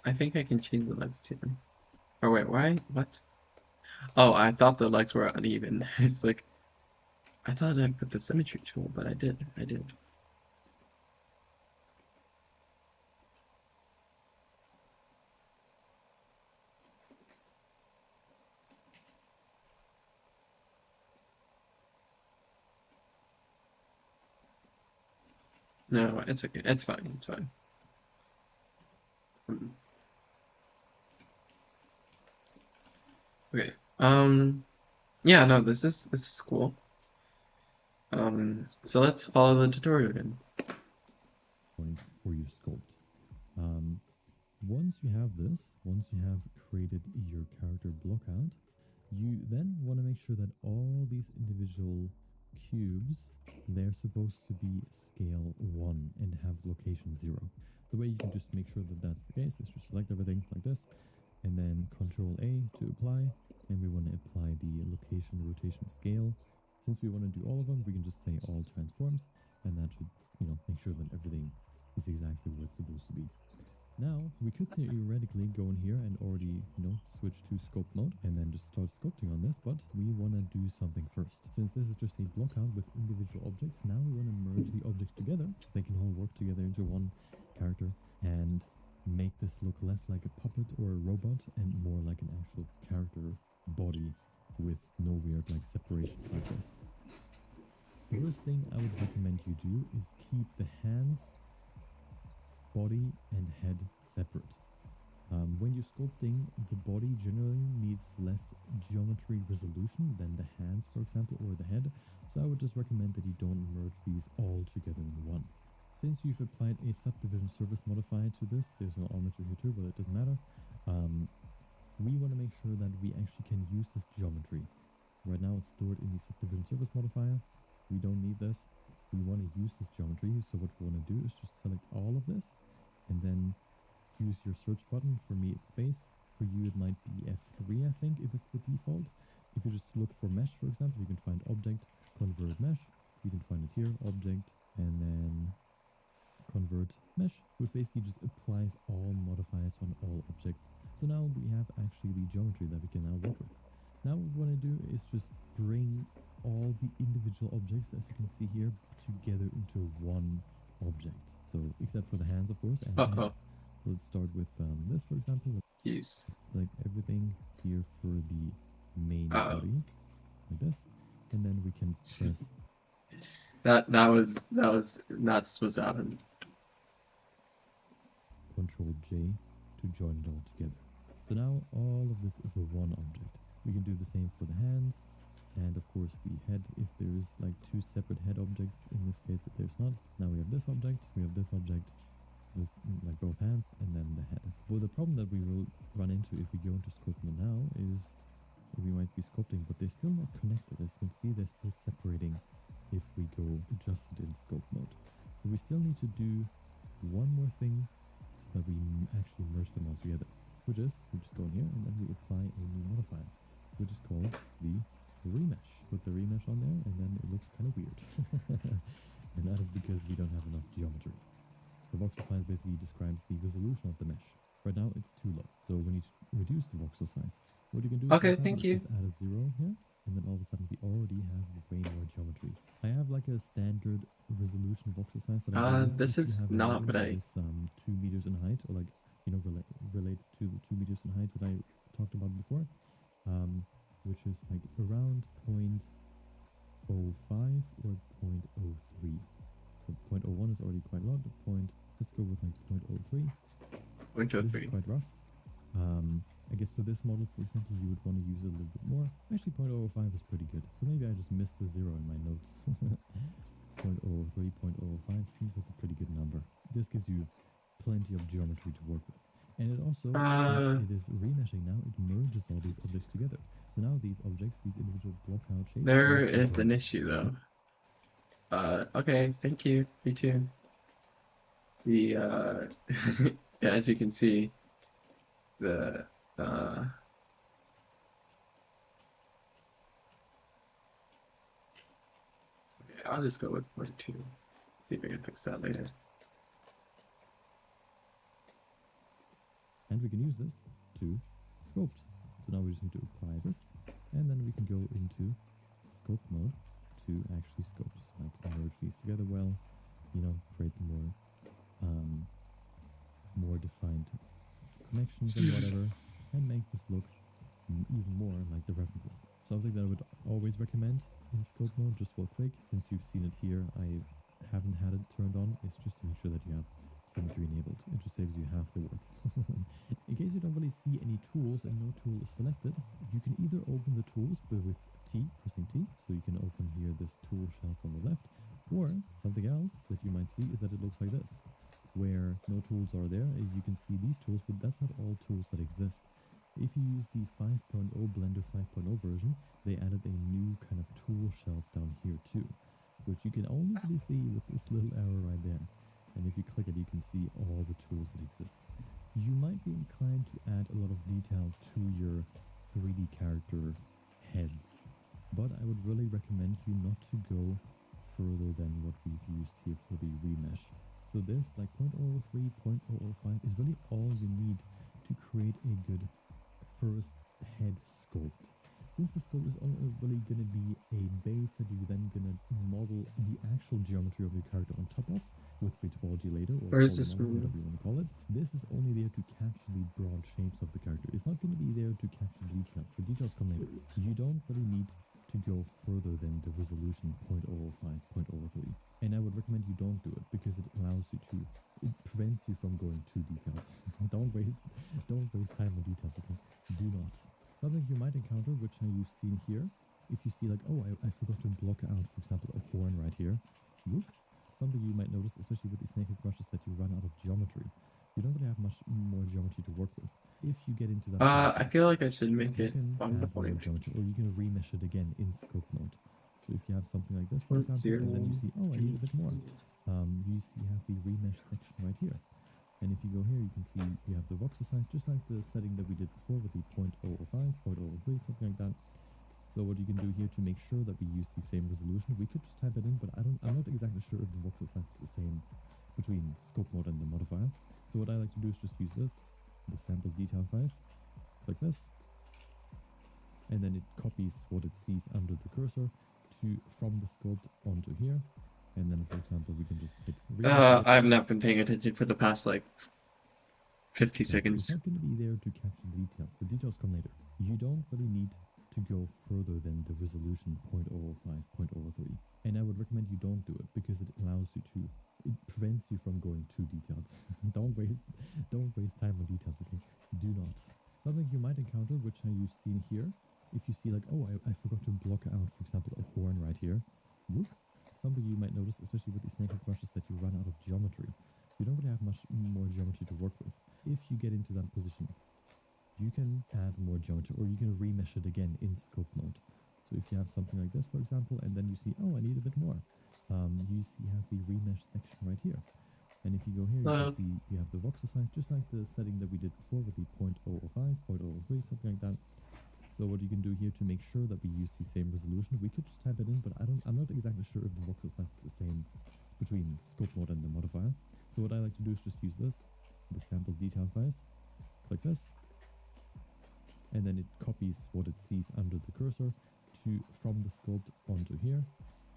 I think I can change the legs too. Oh wait, why? What? Oh, I thought the legs were uneven. It's like I thought I put the symmetry tool, but I did. I did. No, it's okay. It's fine. It's fine. Mm. Okay. Yeah, no, this is cool. So let's follow the tutorial again. Point for your sculpt. Um, once you have this, once you have created your character block out, you then want to make sure that all these individual cubes, they're supposed to be scale 1 and have location 0. The way you can just make sure that that's the case is just select everything like this, and then Control A to apply, and we want to apply the location, rotation, scale. Since we want to do all of them, we can just say all transforms, and that should, make sure that everything is exactly where it's supposed to be. Now, we could theoretically go in here and already, switch to scope mode and then just start sculpting on this, but we want to do something first. Since this is just a block out with individual objects, now we want to merge the objects together so they can all work together into one character and make this look less like a puppet or a robot and more like an actual character body with no weird like separations like this. The first thing I would recommend you do is keep the hands, body and head separate. When you're sculpting, the body generally needs less geometry resolution than the hands, for example, or the head. So I would just recommend that you don't merge these all together in one. Since you've applied a subdivision surface modifier to this, there's no armature here too, but it doesn't matter. We want to make sure that we actually can use this geometry. Right now it's stored in the subdivision surface modifier. We don't need this. We want to use this geometry. So what we want to do is just select all of this and then use your search button. For me it's space. For you it might be F3, I think, if it's the default. If you just look for mesh, for example, you can find object, convert mesh. You can find it here, object, and then convert mesh, which basically just applies all modifiers on all objects. So now we have actually the geometry that we can now work with. Now what we want to do is just bring all the individual objects, as you can see here, together into one object. So except for the hands, of course, and the head. So let's start with this, for example. Yes. Select everything here for the main body, like this, and then we can press. That was not supposed to happen. Control J to join it all together. So now all of this is a one object. We can do the same for the hands and of course the head if there's like two separate head objects. In this case, if there's not, now we have this object, this like both hands, and then the head. Well, the problem that we will run into if we go into scope mode now is we might be sculpting, but they're still not connected. As you can see, they're still separating if we go adjust it in scope mode. So we still need to do one more thing so that we actually merge them all together, which is we just go in here and then we apply a new modifier, which is called the remesh. Put the remesh on there and then it looks kind of weird. And that is because we don't have enough geometry. The voxel size basically describes the resolution of the mesh. Right now it's too low, so we need to reduce the voxel size. What you can do Okay, is thank you. just add a 0 here, and then all of a sudden we already have way more geometry. I have like a standard resolution voxel size that I believe This if you is have a not model what that I. is 2 meters in height, or like related to the 2 meters in height that I talked about before, which is like around 0.05 or 0.03. So 0.01 is already quite a lot. Let's go with like 0.03. This is quite rough. I guess for this model, for example, you would want to use a little bit more. Actually, 0.05 is pretty good. So maybe I just missed a 0 in my notes. 0.03, 0.05 seems like a pretty good number. This gives you plenty of geometry to work with. And it also, since it is remeshing now, it merges all these objects together. So now these objects, these individual block out shapes. There is an issue though. Okay, thank you. You too. The yeah, as you can see, the okay, I'll just go with 42. See if I can fix that later. And we can use this to sculpt. So now we just need to apply this, and then we can go into scope mode to actually sculpt. So like merge these together well, create more defined connections and whatever, and make this look even more like the references. Something that I would always recommend in scope mode, just real quick, since you've seen it here, I haven't had it turned on, is just to make sure that you have symmetry enabled. It just saves you half the work. In case you don't really see any tools and no tool is selected, you can either open the tools with T, pressing T, so you can open here this tool shelf on the left, or something else that you might see is that it looks like this, where no tools are there. You can see these tools, but that's not all tools that exist. If you use the 5.0 Blender 5.0 version, they added a new kind of tool shelf down here too, which you can only really see with this little arrow right there. And if you click it, you can see all the tools that exist. You might be inclined to add a lot of detail to your 3D character heads, but I would really recommend you not to go further than what we've used here for the remesh. So this, like 0.003, 0.005 is really all you need to create a good first head sculpt. Since the sculpt is only really going to be a base that you're then going to model the actual geometry of your character on top of with topology later, or Where is this polynomial, from? whatever you want to call it, this is only there to capture the broad shapes of the character. It's not going to be there to capture details. The details come later. You don't really need to go further than the resolution 0.005, 0.03. And I would recommend you don't do it because it allows you to, it prevents you from going too detailed. don't waste time on details, okay? Do not. Something you might encounter, which you've seen here, if you see like, oh, I forgot to block out, for example, a horn right here. Whoop. Something you might notice, especially with the snakehead brushes, that you run out of geometry. You don't really have much more geometry to work with. If you get into that I position, feel like I should make you it can on the add more point. geometry, or you can remesh it again in scope mode. So if you have something like this, for example, 0. and then you see, oh, I need a bit more. You see, you have the remesh section right here. And if you go here, you can see you have the voxel size, just like the setting that we did before with the 0.005, 0.003, something like that. So what you can do here to make sure that we use the same resolution, we could just type it in, but I'm not exactly sure if the voxel size is the same between scope mode and the modifier. So what I like to do is just use this, the sample detail size, click this, and then it copies what it sees under the cursor from the scope onto here. And then, for example, we can just hit I've not been paying attention for the past like 50 It's seconds. not going to be there to capture details. The details come later. You don't really need to go further than the resolution 0.005, 0.03. And I would recommend you don't do it because it allows you to, it prevents you from going too detailed. don't waste time on details, okay? Do not. Something you might encounter, which you've seen here, if you see like, oh, I forgot to block out, for example, a horn right here. Whoop. Something you might notice, especially with the snakehead brushes, that you run out of geometry. You don't really have much more geometry to work with. If you get into that position, you can add more geometry, or you can remesh it again in scope mode. So if you have something like this, for example, and then you see, oh, I need a bit more. You see, you have the remesh section right here. And if you go here, you can see you have the voxel size, just like the setting that we did before with the 0.005, 0.003, something like that. So what you can do here to make sure that we use the same resolution, we could just type it in, but I'm not exactly sure if the voxel size is the same between scope mode and the modifier. So what I like to do is just use this, the sample detail size, click this, and then it copies what it sees under the cursor from the scope onto here.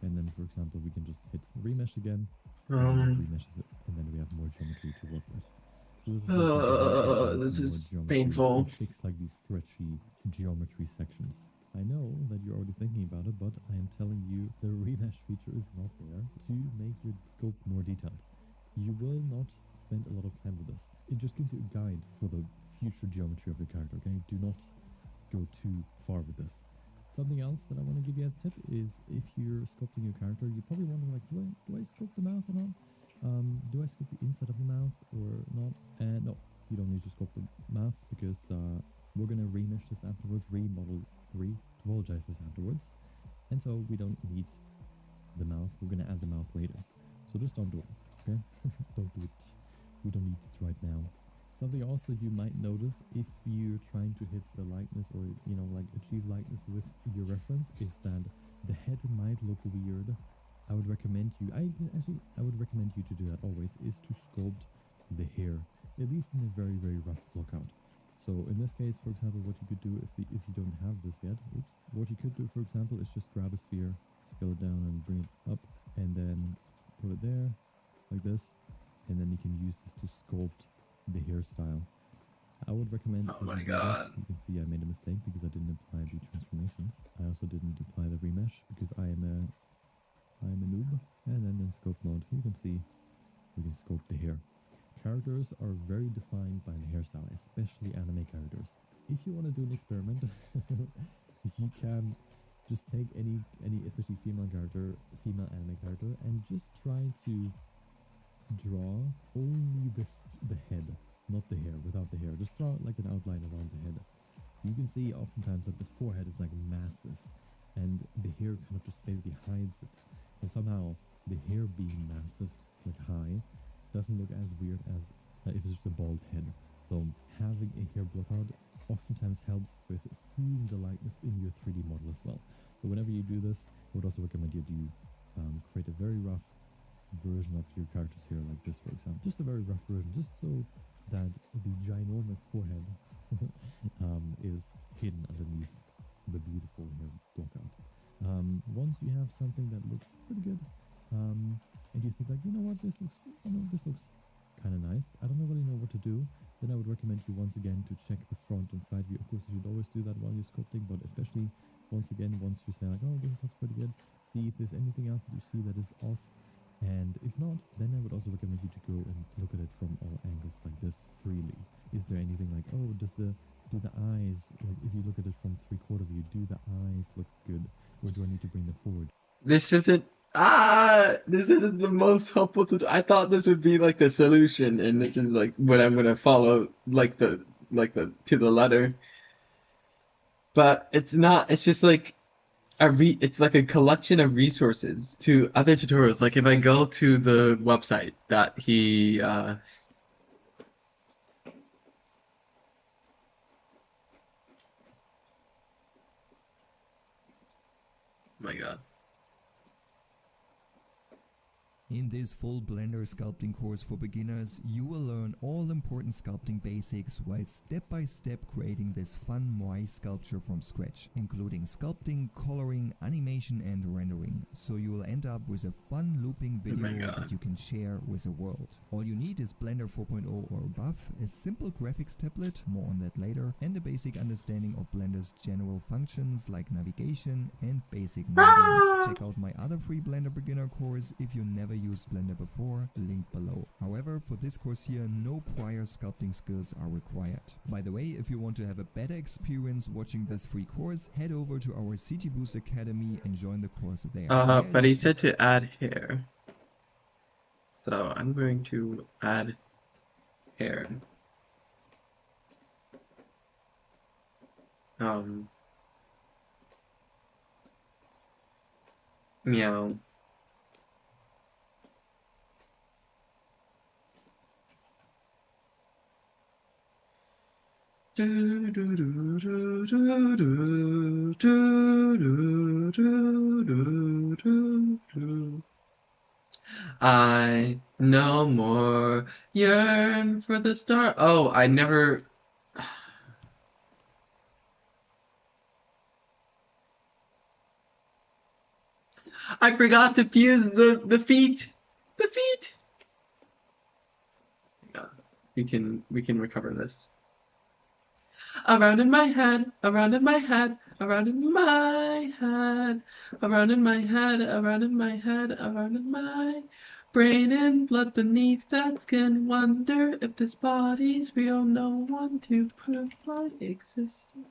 And then, for example, we can just hit remesh again, and it remeshes it, and then we have more geometry to work with. So this is just something This more is geometry painful. and fix like these stretchy geometry sections. I know that you're already thinking about it, but I am telling you the remesh feature is not there to make your scope more detailed. You will not spend a lot of time with this. It just gives you a guide for the future geometry of your character, okay? Do not go too far with this. Something else that I want to give you as a tip is if you're sculpting your character, you probably wonder like, do I sculpt the mouth or not? Do I sculpt the inside of the mouth or not? No, you don't need to sculpt the mouth because we're going to remesh this afterwards, topologize this afterwards. And so we don't need the mouth. We're going to add the mouth later. So just don't do it, okay? Don't do it. We don't need it right now. Something also you might notice if you're trying to hit the likeness or, you know, like achieve likeness with your reference is that the head might look weird. I would recommend you, I would recommend you to do that always, is to sculpt the hair, at least in a very, very rough blockout. So in this case, for example, what you could do if you don't have this yet, what you could do, for example, is just grab a sphere, scale it down and bring it up, and then put it there, like this, and then you can use this to sculpt the hairstyle. I would recommend Oh that my you do god. this. You can see I made a mistake because I didn't apply the transformations. I also didn't apply the remesh because I am a noob. And then in scope mode, you can see we can sculpt the hair. Characters are very defined by the hairstyle, especially anime characters. If you want to do an experiment, you can just take any especially female anime character, and just try to draw only the head, not the hair, without the hair. Just draw like an outline around the head. You can see oftentimes that the forehead is like massive and the hair kind of just basically hides it. And somehow the hair being massive, like high, doesn't look as weird as if it's just a bald head. So having a hair blockout oftentimes helps with seeing the likeness in your 3D model as well. So whenever you do this, I would also recommend you do create a very rough version of your characters here, like this, for example. Just a very rough version, just so that the ginormous forehead is hidden underneath the beautiful hair block out. Once you have something that looks pretty good, and you think like, you know what, this looks kind of nice. I don't really know what to do. Then I would recommend you once again to check the front and side view. Of course, you should always do that while you're sculpting, but especially once again, once you say like, oh, this looks pretty good, see if there's anything else that you see that is off. And if not, then I would also recommend you to go and look at it from all angles like this freely. Is there anything like, oh, do the eyes, like if you look at it from 3/4 view, do the eyes look good? Or do I need to bring them forward? This isn't this isn't the most helpful I thought this would be like the solution, and this is like what I'm gonna follow like the to the letter. But it's not, it's just like it's like a collection of resources to other tutorials. Like if I go to the website that he my god. In this full Blender sculpting course for beginners, you will learn all important sculpting basics while step by step creating this fun Moai sculpture from scratch, including sculpting, coloring, animation and rendering, so you will end up with a fun looping Oh my video god. that you can share with the world. All you need is Blender 4.0 or above, a simple graphics tablet, more on that later, and a basic understanding of Blender's general functions like navigation and basic modeling. Check out my other free Blender beginner course if you never used Blender before, link below. However, for this course here, no prior sculpting skills are required. By the way, if you want to have a better experience watching this free course, head over to our CG Boost Academy and join the course there. But he said to add hair. So I'm going to add hair. Meow. I no more yearn for the star. Oh, I never. I forgot to fuse the feet. The feet. Yeah, we can recover this. Around in my head, around in my head, around in my head, around in my head, around in my head, around in my brain and blood beneath that skin. Wonder if this body's real. No one to prove my existence.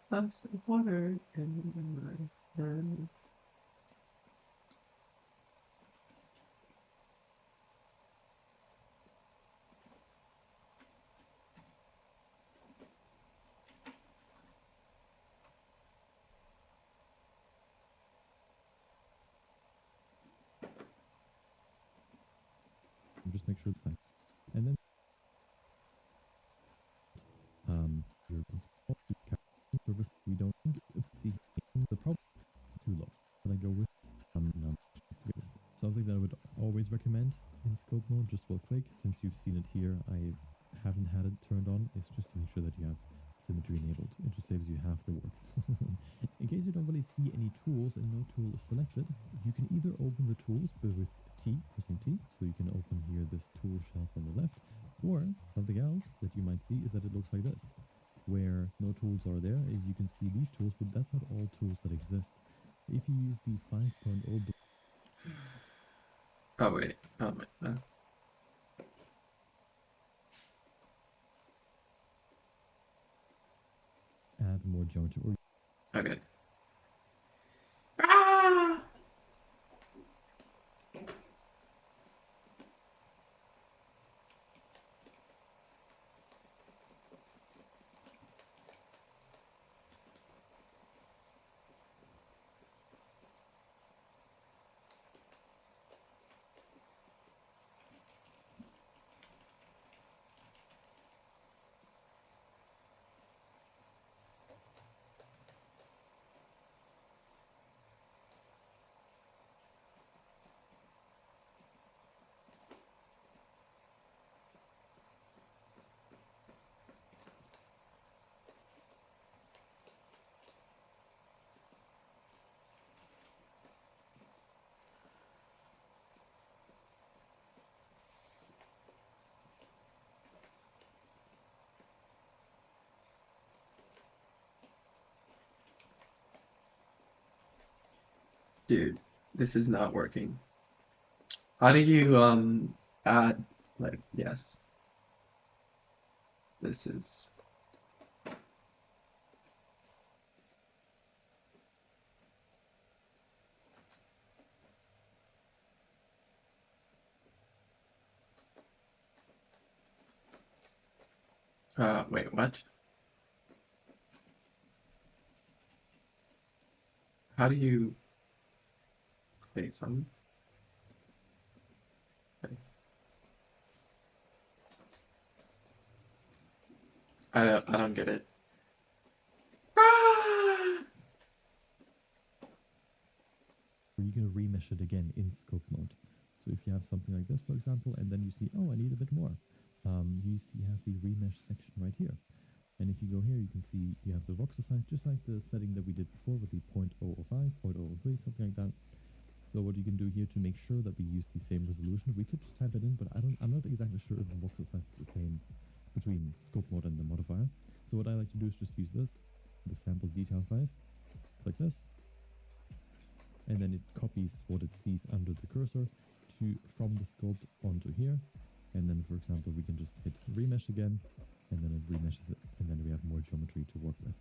Plus water in my head. Just make sure it's nice. And then your service, we don't think see the problem too low. But I go with something that I would always recommend in scope mode, just real quick, since you've seen it here, I haven't had it turned on, is just to make sure that you have symmetry enabled. It just saves you half the work. In case you don't really see any tools and no tool is selected, you can either open the tools with T, pressing T, so you can open here this tool shelf on the left, or something else that you might see is that it looks like this, where no tools are there. You can see these tools, but that's not all tools that exist. If you use the 5.0 Oh wait, oh my. add more geometry. Okay. Ah! Dude, this is not working. How do you add like yes. This is wait, what? How do you click on? I don't get it. Ah! Or you can remesh it again in scope mode. So if you have something like this, for example, and then you see, oh, I need a bit more, you see you have the remesh section right here. And if you go here, you can see you have the voxel size, just like the setting that we did before with the 0.005, 0.003, something like that. So what you can do here to make sure that we use the same resolution, we could just type it in, but I'm not exactly sure if the voxel size is the same between scope mode and the modifier. So what I like to do is just use this, the sample detail size, click this, and then it copies what it sees under the cursor from the scope onto here. And then, for example, we can just hit remesh again, and then it remeshes it, and then we have more geometry to work with.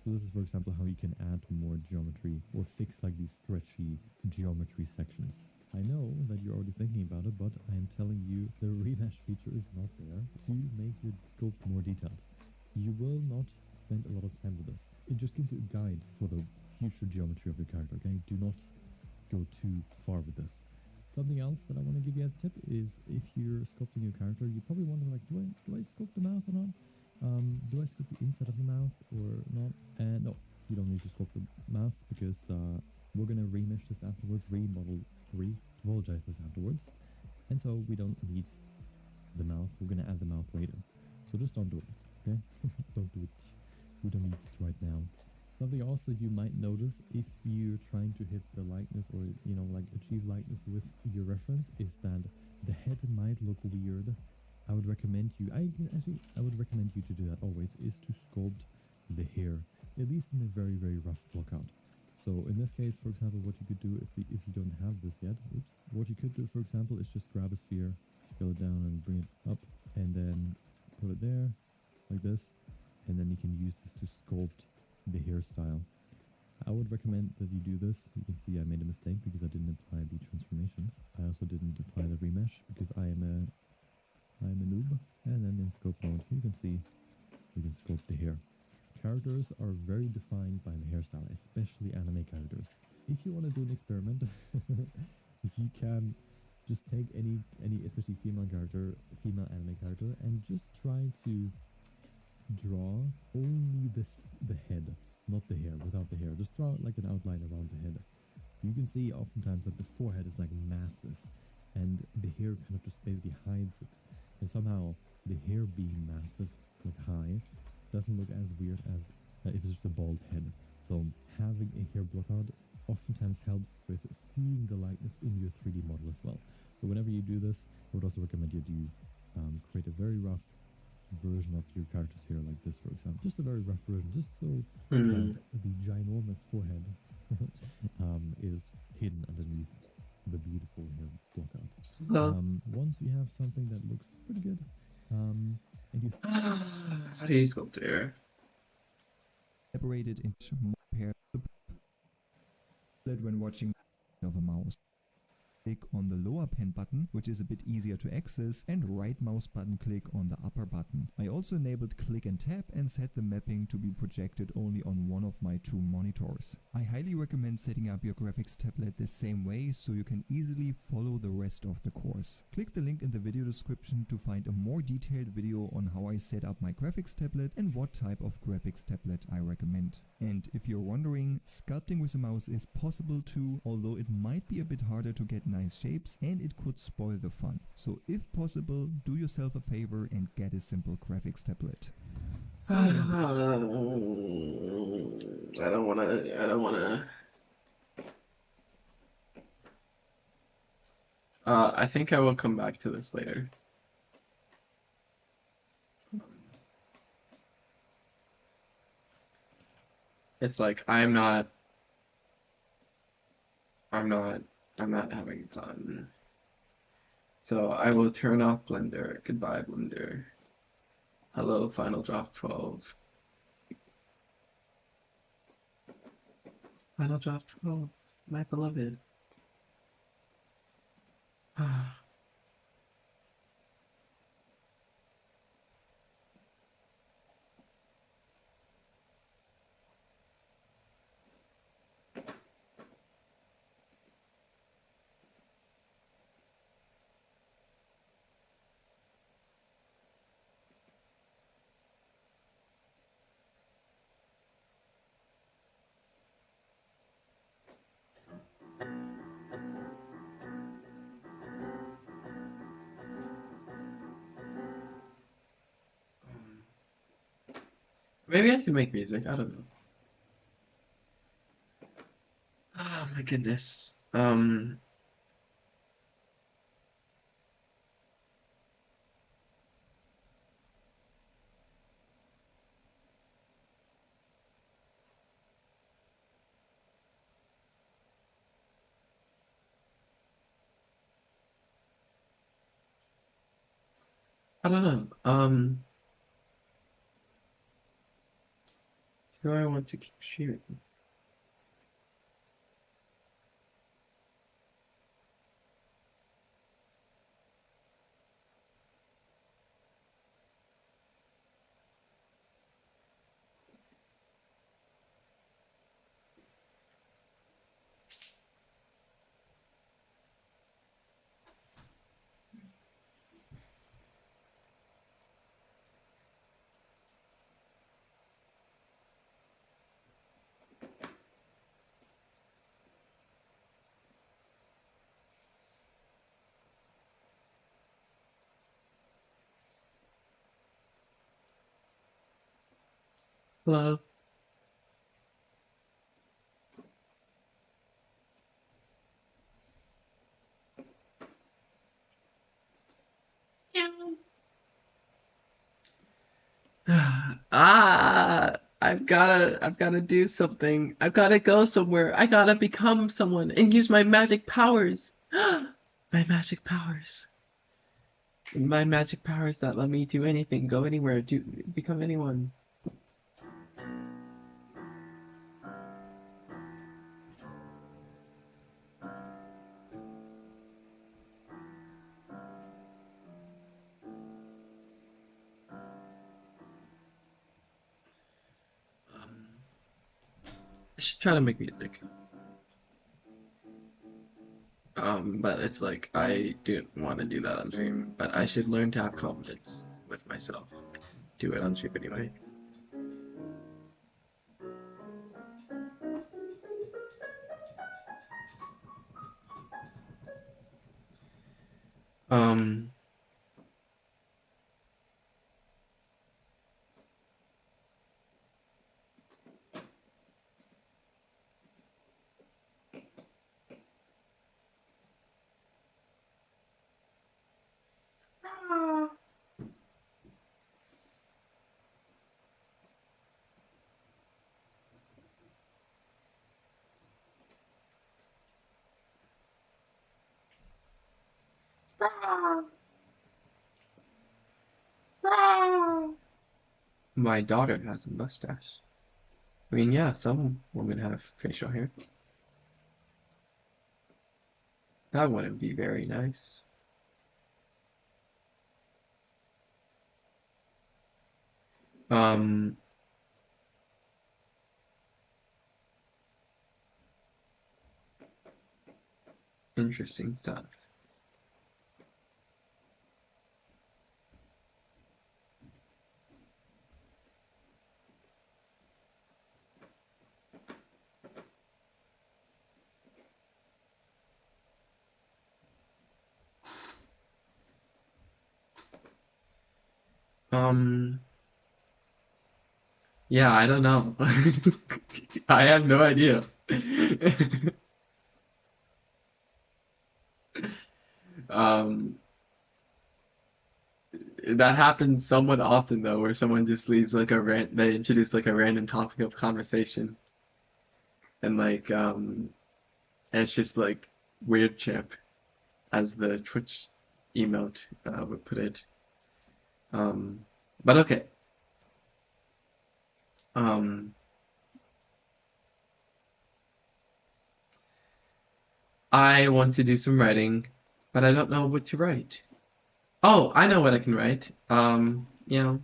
So this is, for example, how you can add more geometry or fix like these stretchy geometry sections. I know that you're already thinking about it, but I am telling you the remesh feature is not there to make your scope more detailed. You will not spend a lot of time with this. It just gives you a guide for the future geometry of your character, okay? Do not go too far with this. Something else that I want to give you as a tip is if you're sculpting your character, you probably wonder like, do I sculpt the mouth or not? Do I sculpt the inside of the mouth or not? And no, you don't need to sculpt the mouth because we're going to remesh this afterwards, topologize this afterwards. And so we don't need the mouth. We're going to add the mouth later. So just don't do it, okay? Don't do it. We don't need it right now. Something also you might notice if you're trying to hit the likeness or, you know, like achieve likeness with your reference is that the head might look weird. I would recommend you, I would recommend you to do that always, is to sculpt the hair, at least in a very, very rough block out. So in this case, for example, what you could do if you don't have this yet, what you could do, for example, is just grab a sphere, scale it down and bring it up, and then put it there like this, and then you can use this to sculpt the hairstyle. I would recommend that you do this. You can see I made a mistake because I didn't apply the transformations. I also didn't apply the remesh because I am a noob. And then in scope mode, you can see we can sculpt the hair. Characters are very defined by the hairstyle, especially anime characters. If you want to do an experiment, you can just take any especially female anime character, and just try to draw only the head, not the hair, without the hair. Just draw like an outline around the head. You can see oftentimes that the forehead is like massive and the hair kind of just basically hides it. And somehow the hair being massive, like high, doesn't look as weird as if it's just a bald head. So having a hair blockout oftentimes helps with seeing the likeness in your 3D model as well. So whenever you do this, I would also recommend you do create a very rough version of your characters here, like this, for example. Just a very rough version, just so that the ginormous forehead is hidden underneath the beautiful hair blockout. Once you have something that looks pretty good, and you How do you sculpt hair? Separated into more pairs when watching of a mouse. Click on the lower pen button, which is a bit easier to access, and right mouse button click on the upper button. I also enabled click and tap and set the mapping to be projected only on one of my two monitors. I highly recommend setting up your graphics tablet the same way so you can easily follow the rest of the course. Click the link in the video description to find a more detailed video on how I set up my graphics tablet and what type of graphics tablet I recommend. And if you're wondering, sculpting with a mouse is possible too, although it might be a bit harder to get nice shapes and it could spoil the fun. So if possible, do yourself a favor and get a simple graphics tablet. So I don't wanna. I think I will come back to this later. It's like I'm not I'm not I'm not having fun. So I will turn off Blender. Goodbye, Blender. Hello, Final Draft 12. Final Draft 12, my beloved. Maybe I can make music. I don't know. Oh my goodness. I don't know. Do I want to keep streaming? Hello? I've gotta do something. I've gotta go somewhere. I gotta become someone and use my magic powers. My magic powers. My magic powers that let me do anything, go anywhere, become anyone. I should try to make music. But it's like I didn't want to do that on stream, but I should learn to have confidence with myself. Do it on stream anyway. Um, my daughter has a mustache. I mean, yeah, some women have facial hair. That wouldn't be very nice. Um, Interesting stuff. Um, yeah, I don't know. I have no idea. Um, that happens somewhat often though, where someone just leaves like they introduce like a random topic of conversation, and like And it's just like weird chip, as the Twitch emote would put it. But okay. Um, I want to do some writing, but I don't know what to write. Oh, I know what I can write. You know,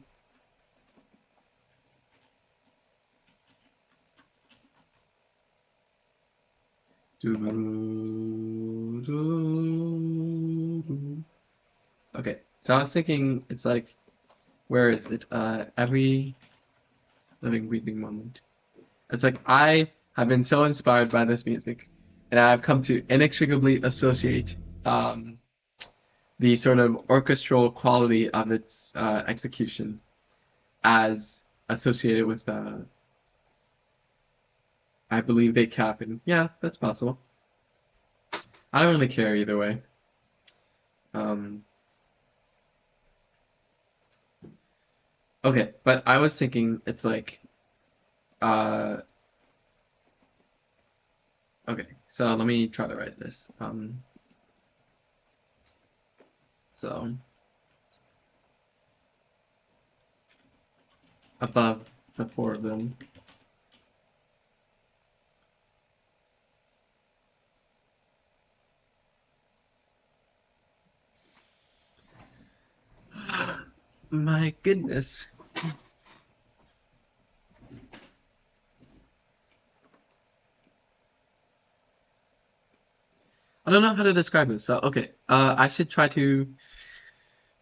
okay. So I was thinking, it's like, where is it? Every living, breathing moment. It's like I have been so inspired by this music, and I've come to inextricably associate the sort of orchestral quality of its execution as associated with, I believe they cap, and yeah, that's possible. I don't really care either way. Um, okay, but I was thinking it's like, uh, okay, so let me try to write this. So above the four of them. My goodness. I don't know how to describe this. So okay, I should try to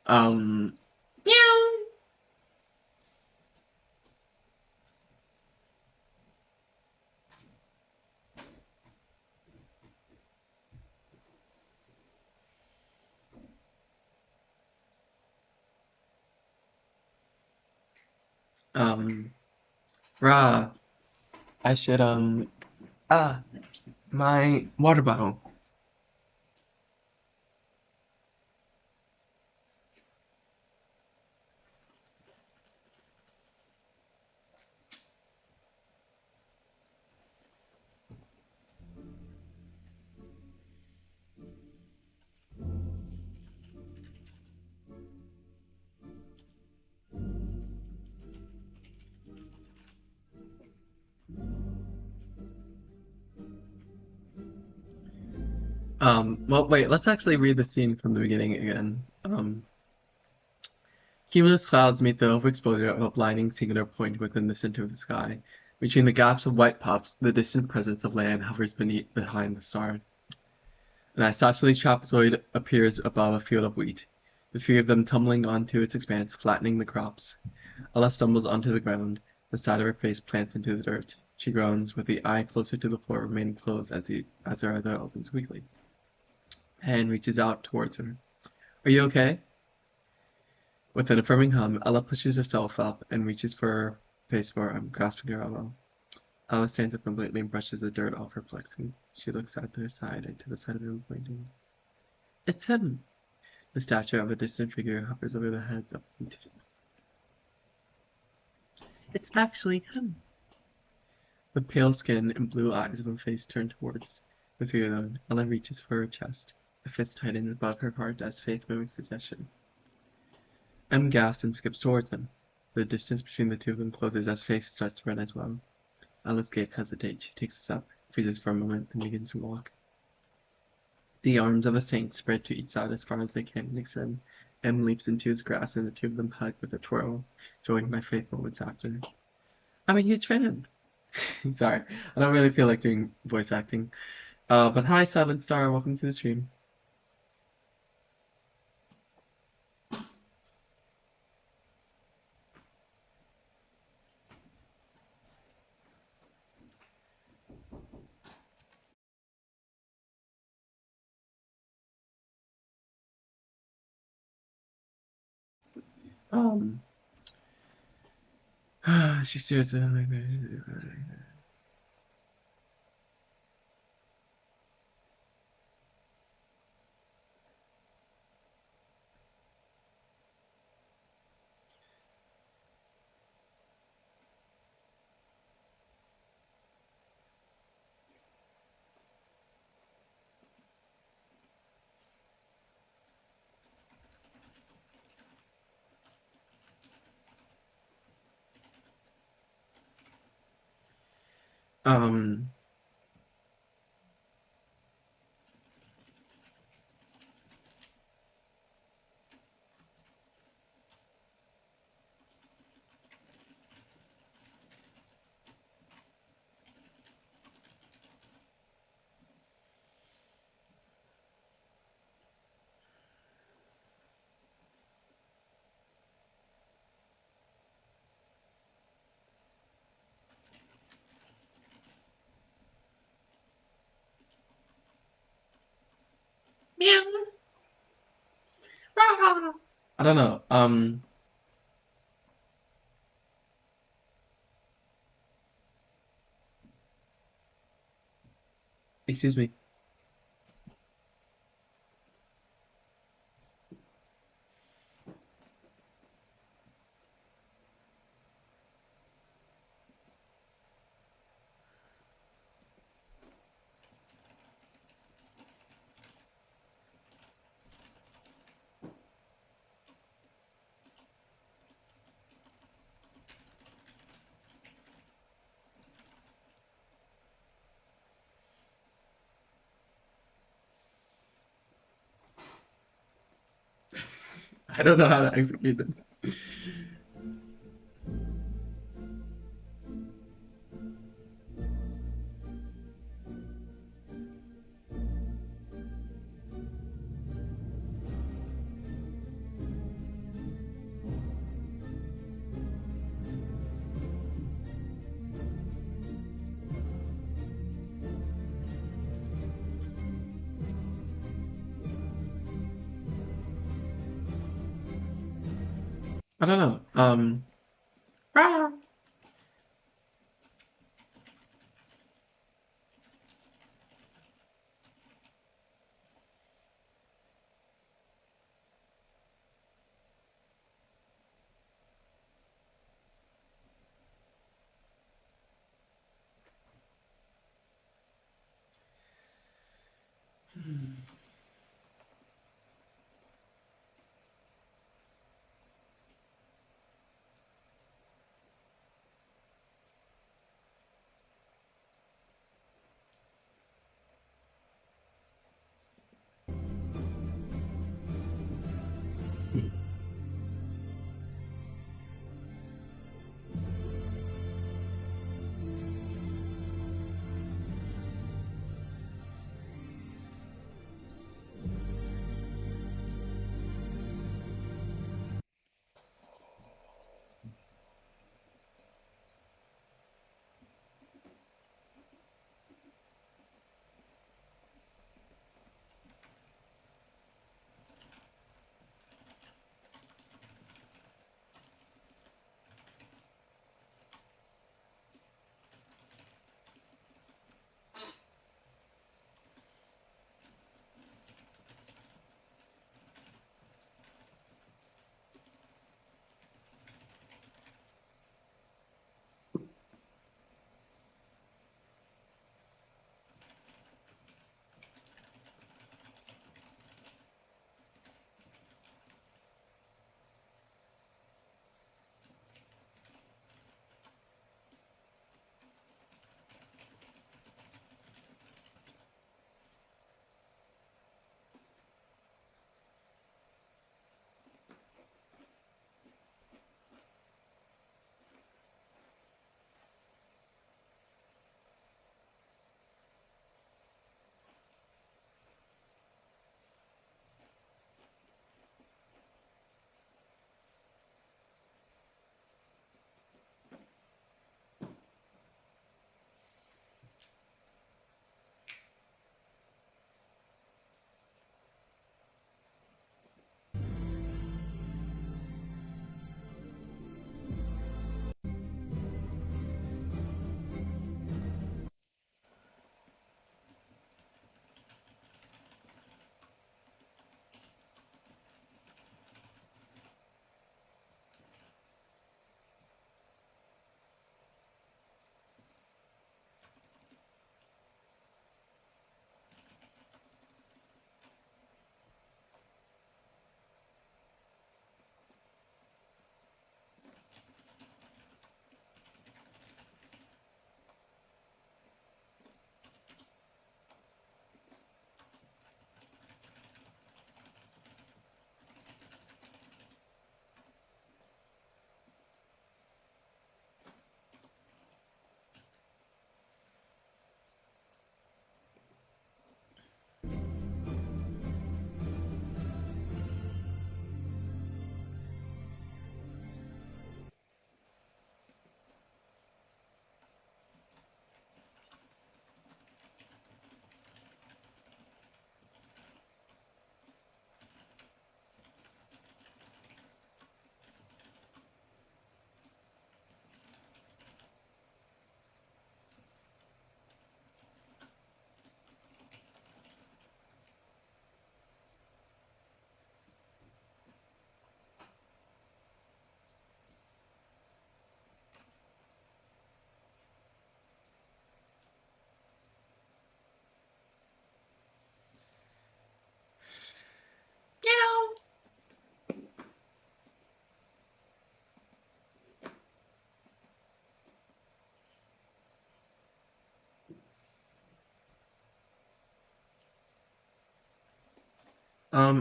um, meow. Um, rah. I should my water bottle. Well, wait. Let's actually read the scene from the beginning again. Cumulus clouds meet the overexposure of a blinding singular point within the center of the sky. Between the gaps of white puffs, the distant presence of land hovers behind the star. An isosceles trapezoid appears above a field of wheat, the three of them tumbling onto its expanse, flattening the crops. Ella stumbles onto the ground. The side of her face plants into the dirt. She groans, with the eye closer to the floor remaining closed as her other opens weakly. Anne reaches out towards her. Are you okay? With an affirming hum, Ella pushes herself up and reaches for her face for grasping her elbow. Ella stands up completely and brushes the dirt off her plexi. She looks out to her side and to the side of him, pointing. It's him! The statue of a distant figure hovers over the heads of the two. It's actually him! With pale skin and blue eyes of a face turned towards the three of them, Ella reaches for her chest. A fist tightens above her heart as Faith mimics the gesture. M gasps and skips towards him. The distance between the two of them closes as Faith starts to run as well. Ella's gait hesitates. She takes a step, freezes for a moment, then begins to walk. The arms of a saint spread to each side as far as they can extend. M leaps into his grasp and the two of them hug with a twirl, joined by Faith moments after. I'm a huge fan! Sorry, I don't really feel like doing voice acting. But hi, Silent Star, welcome to the stream. Um, she stares at him like this. Um, I don't know. Excuse me. I don't know how to execute this. I don't know.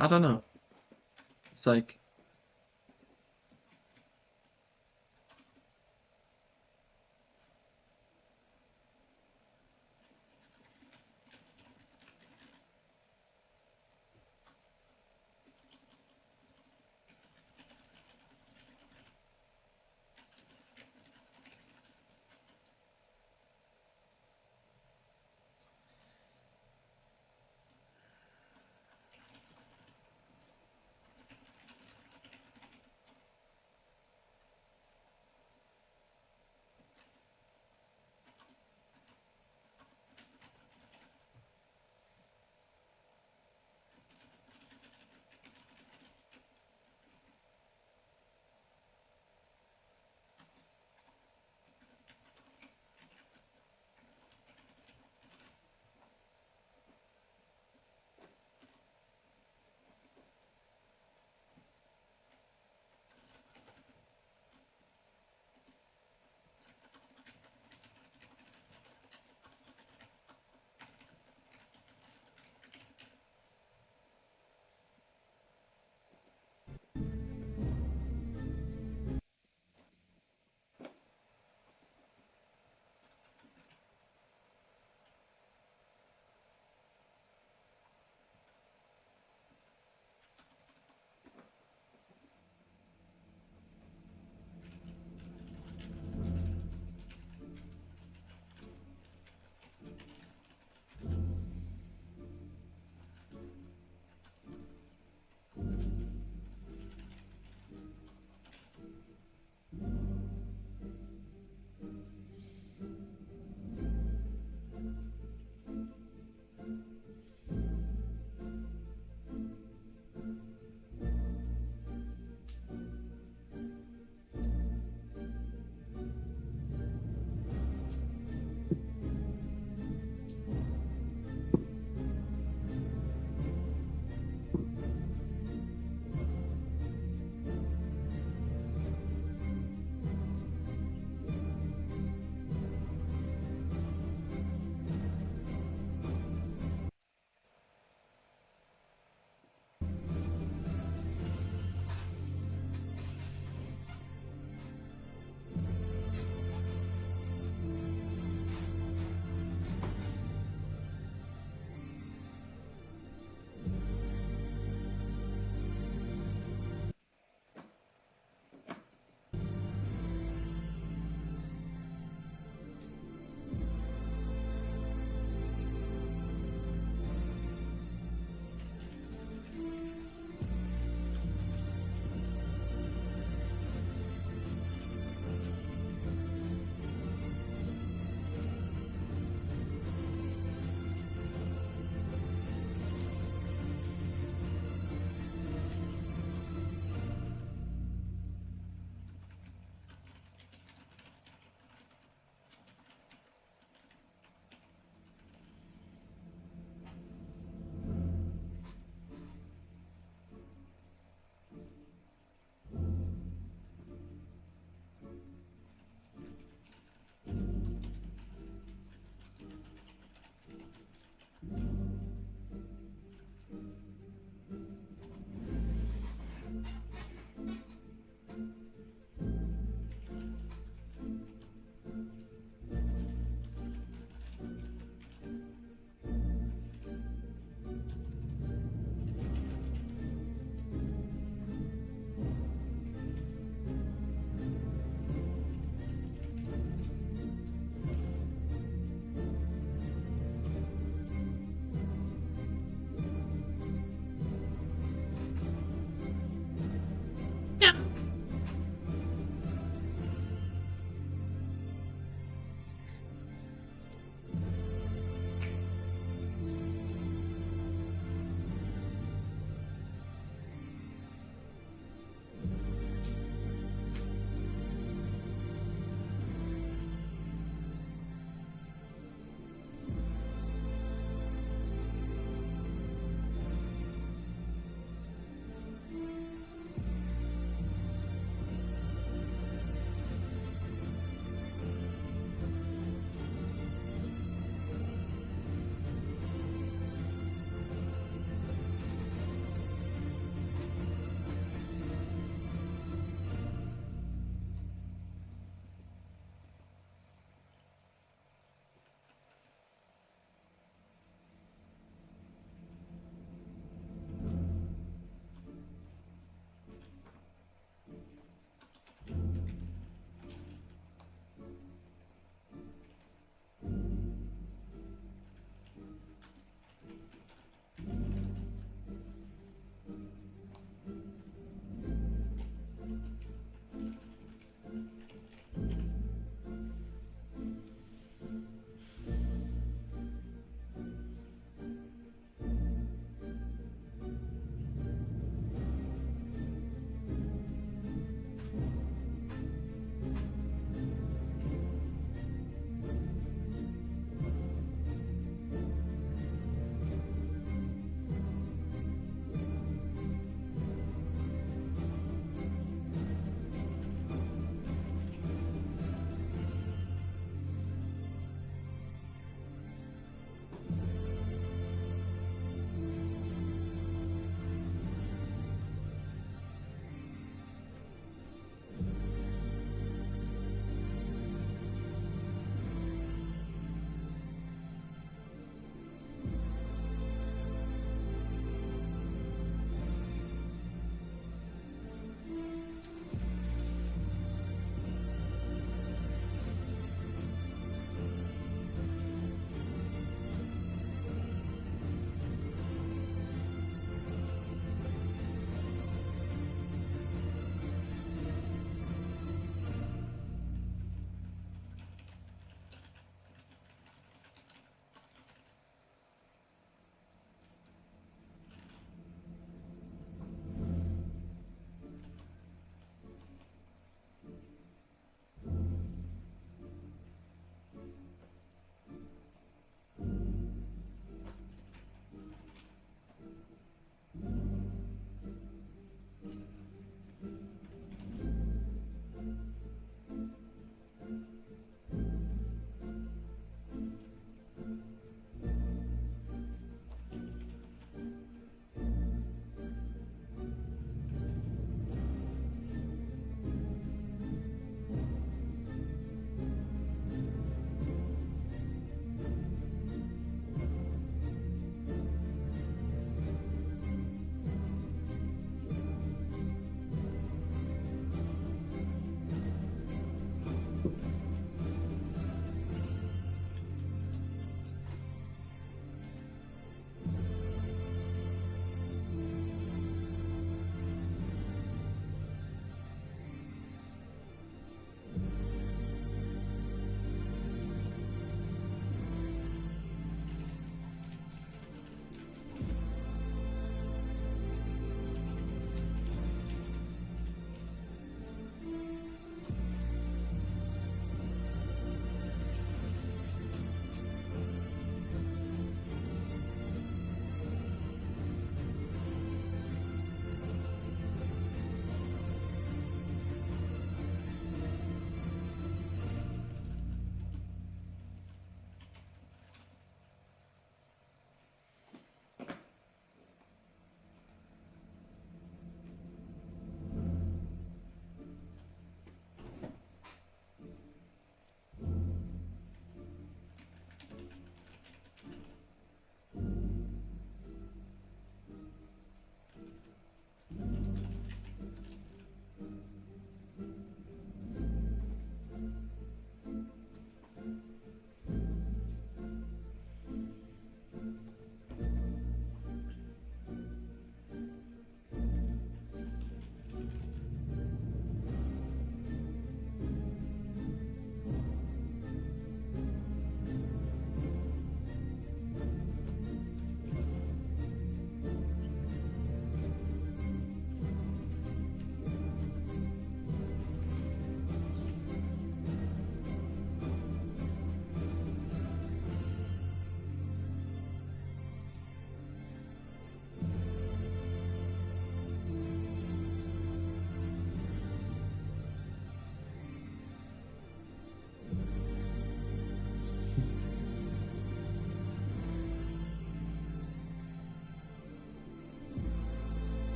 I don't know. It's like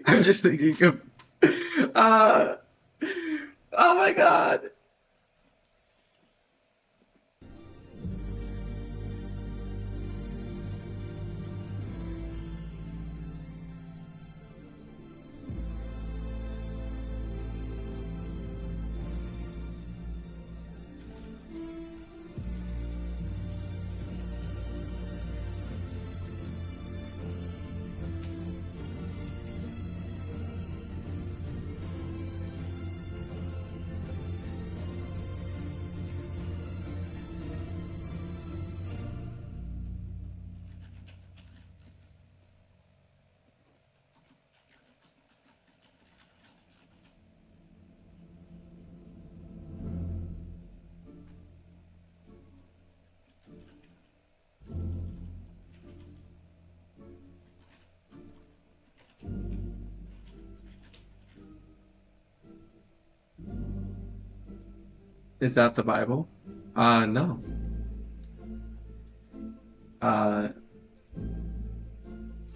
I'm just thinking of. Uh, oh my God. Is that the Bible? No. Uh,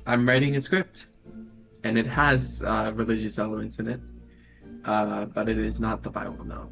I'm writing a script, and it has religious elements in it, but it is not the Bible, no.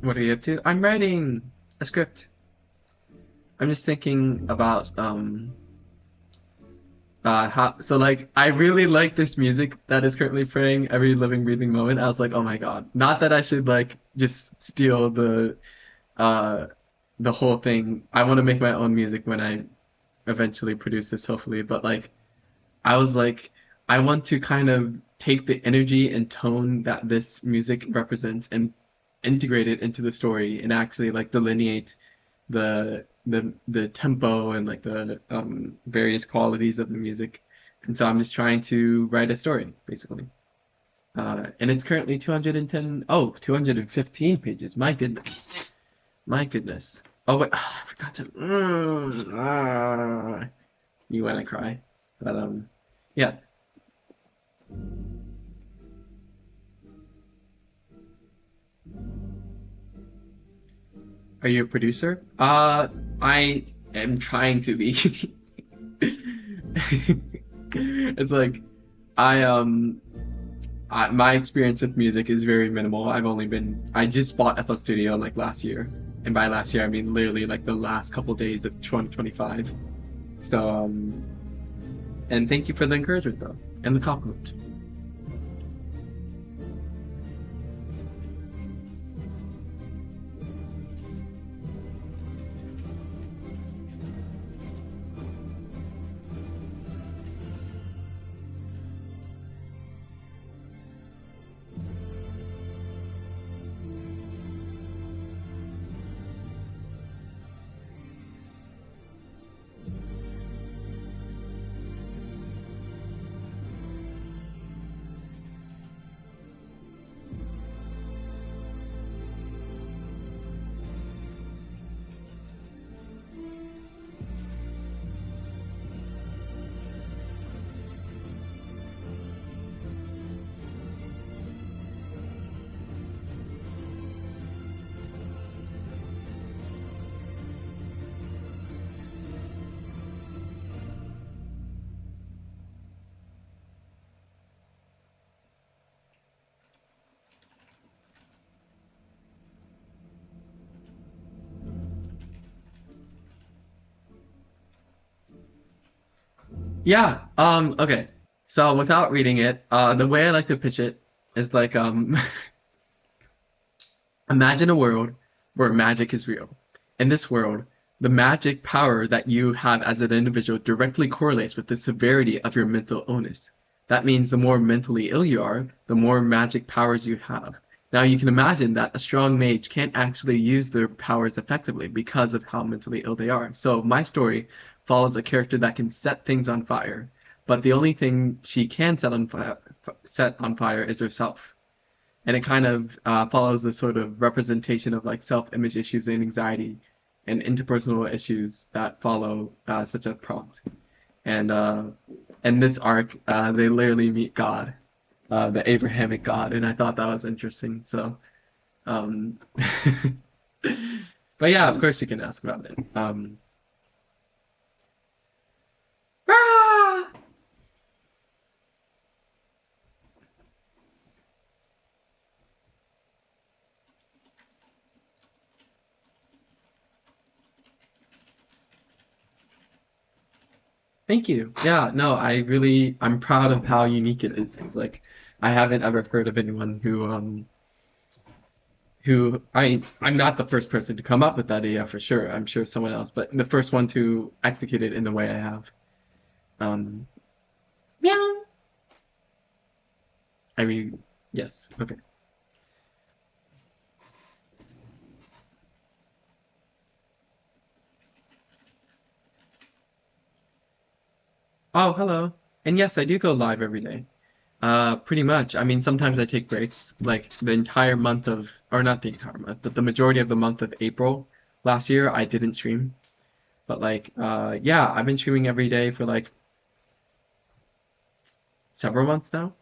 What are you up to? I'm writing a script. I'm just thinking about how, so like I really like this music that is currently playing every living breathing moment. I was like, oh my God. Not that I should like just steal uh the whole thing. I want to make my own music when I eventually produce this, hopefully, but like I was like, I want to kind of take the energy and tone that this music represents and integrate it into the story and actually like delineate the the tempo and like the various qualities of the music. And so I'm just trying to write a story, basically. And it's currently 215 pages. My goodness. My goodness. Oh, wait. I forgot to. You want to cry. But, yeah. Are you a producer? I am trying to be. It's like, I, um, my experience with music is very minimal. I just bought FL Studio like last year. And by last year, I mean literally like the last couple days of 2025. So, and thank you for the encouragement though, and the compliment. Yeah, okay. So without reading it, the way I like to pitch it is like, imagine a world where magic is real. In this world, the magic power that you have as an individual directly correlates with the severity of your mental illness. That means the more mentally ill you are, the more magic powers you have. Now you can imagine that a strong mage can't actually use their powers effectively because of how mentally ill they are. So my story follows a character that can set things on fire, but the only thing she can set on fire is herself. And it kind of follows the sort of representation of like self-image issues and anxiety and interpersonal issues that follow such a prompt. And in this arc, they literally meet God, the Abrahamic God, and I thought that was interesting. So, um, but yeah, of course you can ask about it. Ah! Thank you. Yeah, no, I'm proud of how unique it is. It's like I haven't ever heard of anyone I'm not the first person to come up with that idea for sure. I'm sure someone else, but the first one to execute it in the way I have. Um, meow. I mean, yes. Okay. Oh, hello. And yes, I do go live every day. Pretty much. I mean, sometimes I take breaks, like the entire month of, or not the entire month, but the majority of the month of April last year, I didn't stream. But like, yeah, I've been streaming every day for like several months now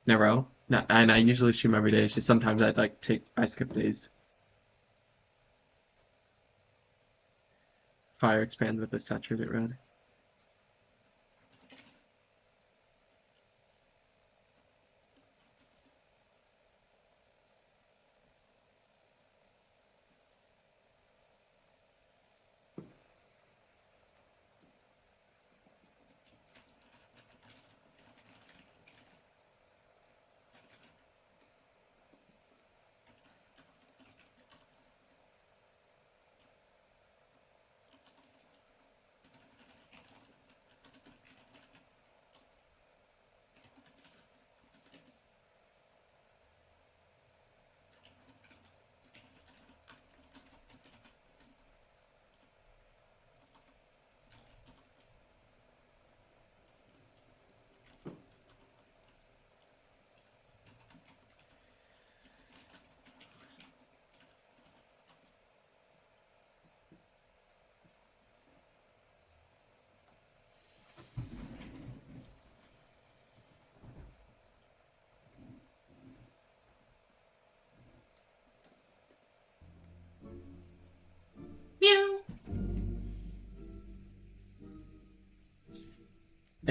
in a row. And I usually stream every day. It's just sometimes I skip days. Fire expand with a saturated red.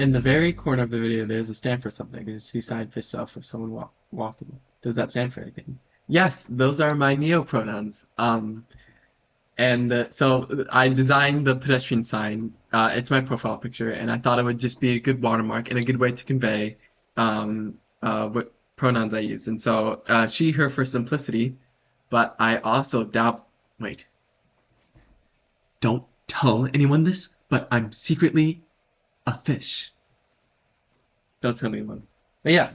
In the very corner of the video, there's a stand for something. You see side fish self of someone walking. Does that stand for anything? Yes, those are my neopronouns. And so I designed the pedestrian sign. It's my profile picture, and I thought it would just be a good watermark and a good way to convey what pronouns I use. And so she, her for simplicity, but I also doubt. Wait. Don't tell anyone this, but I'm secretly a fish. Don't tell anyone. But yeah,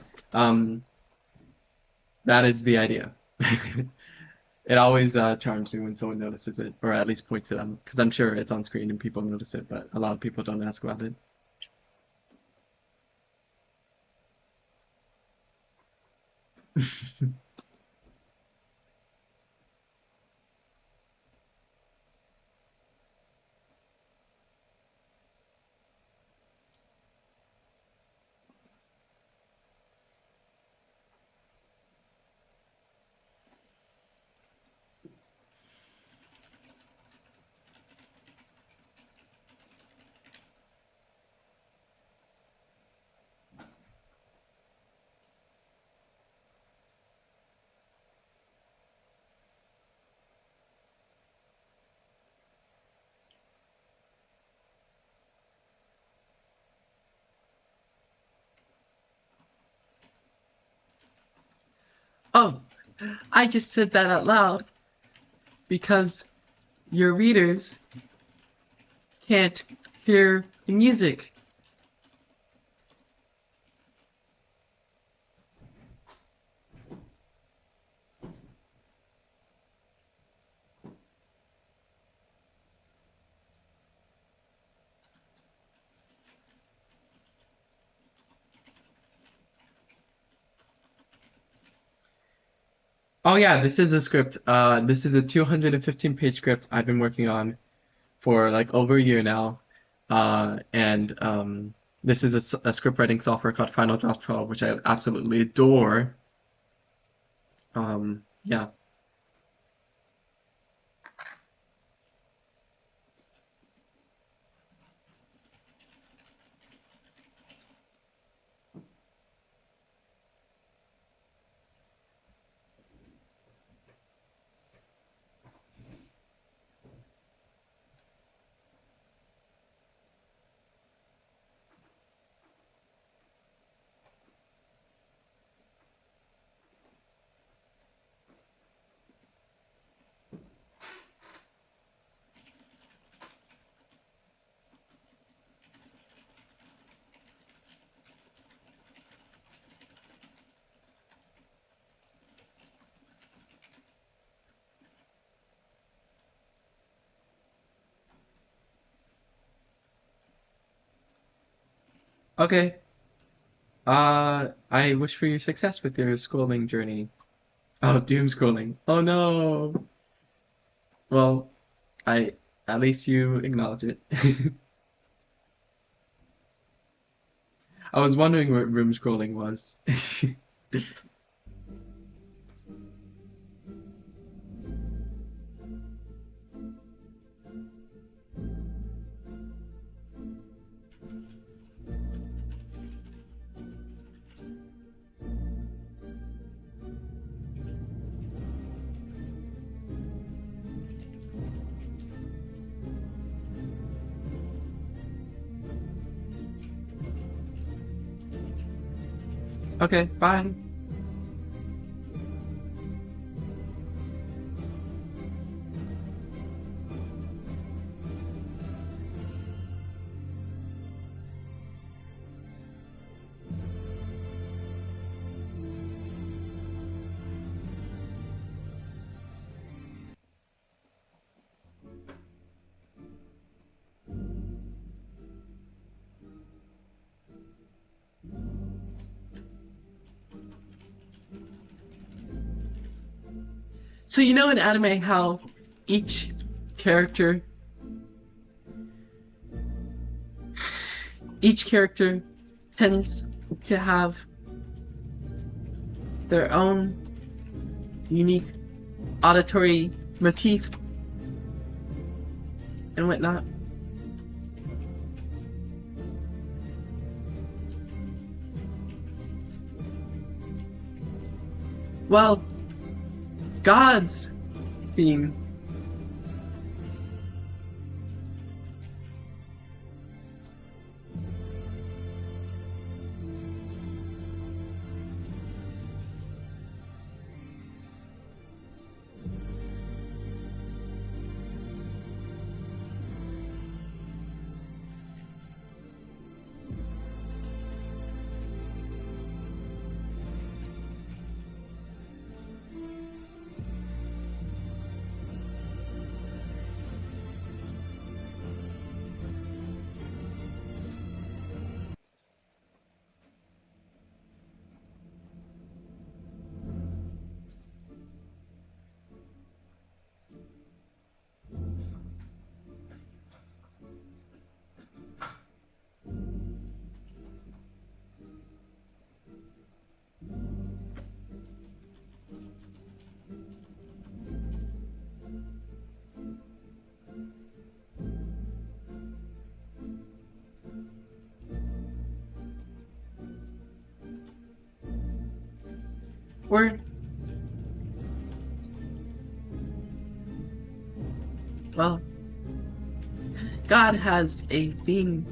that is the idea. It always charms me when someone notices it, or at least points it out, because I'm sure it's on screen and people notice it, but a lot of people don't ask about it. Oh, I just said that out loud because your readers can't hear the music. Oh yeah, this is a script. This is a 215-page script I've been working on for like over a year now. And this is a script writing software called Final Draft 12, which I absolutely adore. Yeah. Okay. I wish for your success with your schooling journey. Oh, doom scrolling. Oh no. Well, I at least you acknowledge it. I was wondering what room scrolling was. Okay, bye. So you know in anime how each character tends to have their own unique auditory motif and whatnot. Well, God's theme. Where, well, God has a theme.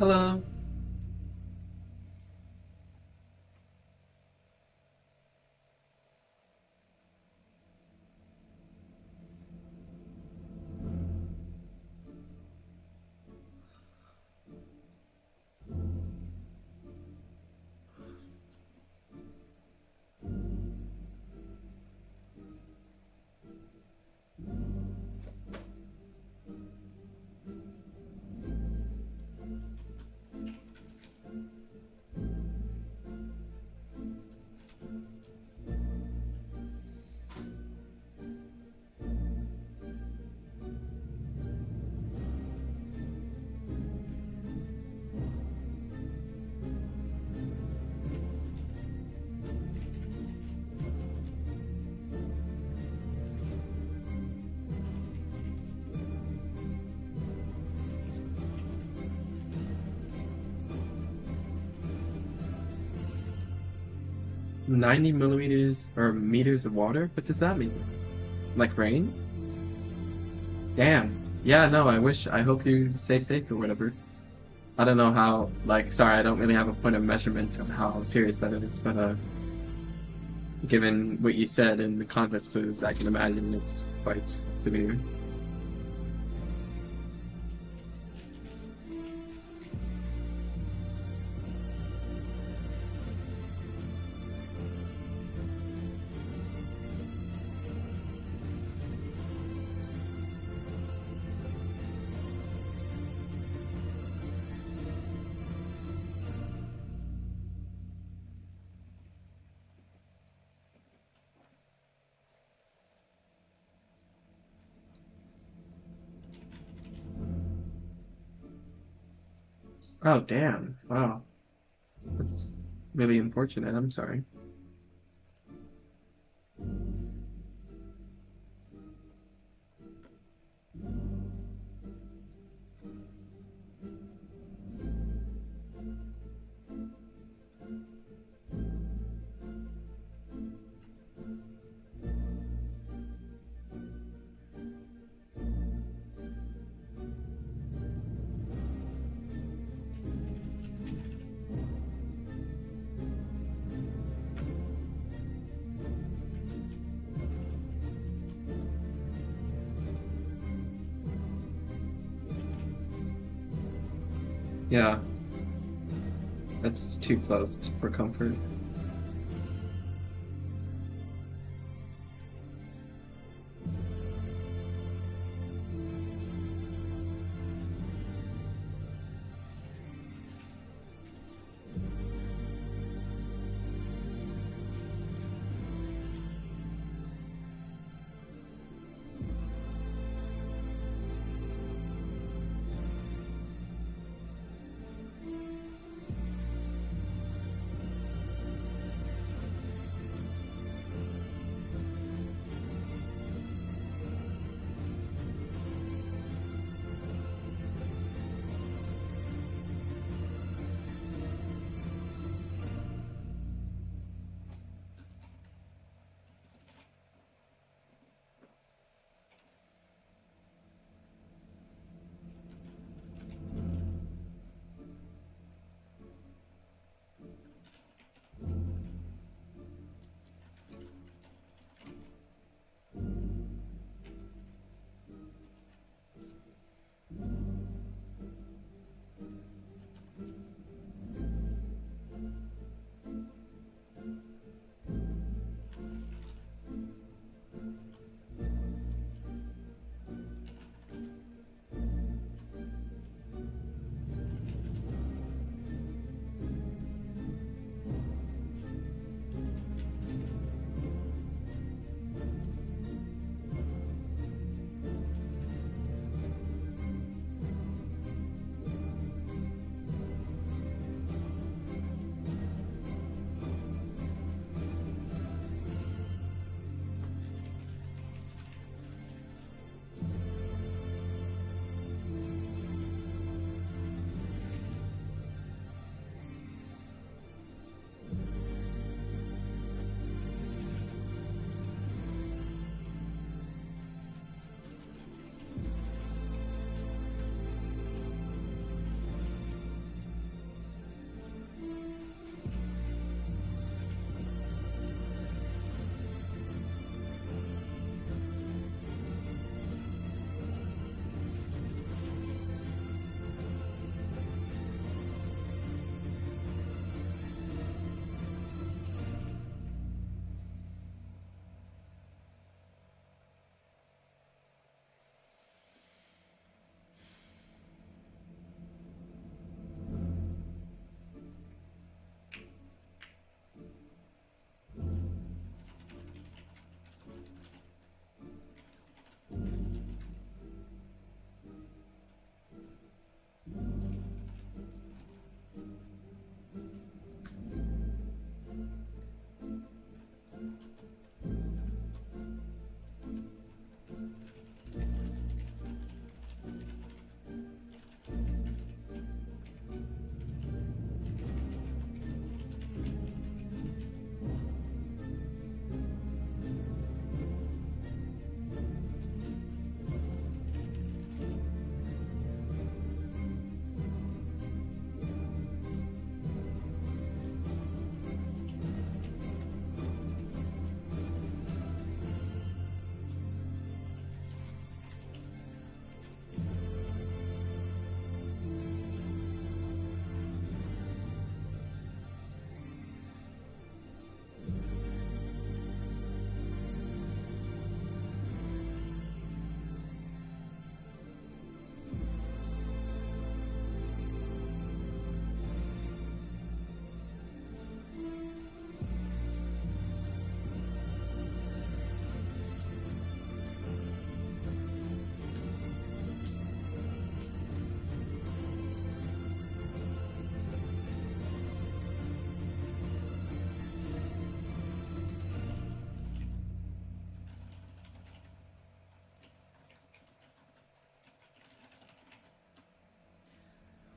Hello. $90 millimeters or meters of water? What does that mean? Like rain? Damn. Yeah, no, I hope you stay safe or whatever. I don't know how, like, sorry, I don't really have a point of measurement of how serious that is, but, given what you said and the context, I can imagine it's quite severe. Oh, damn. Wow. That's really unfortunate. I'm sorry. Yeah, that's too close for comfort.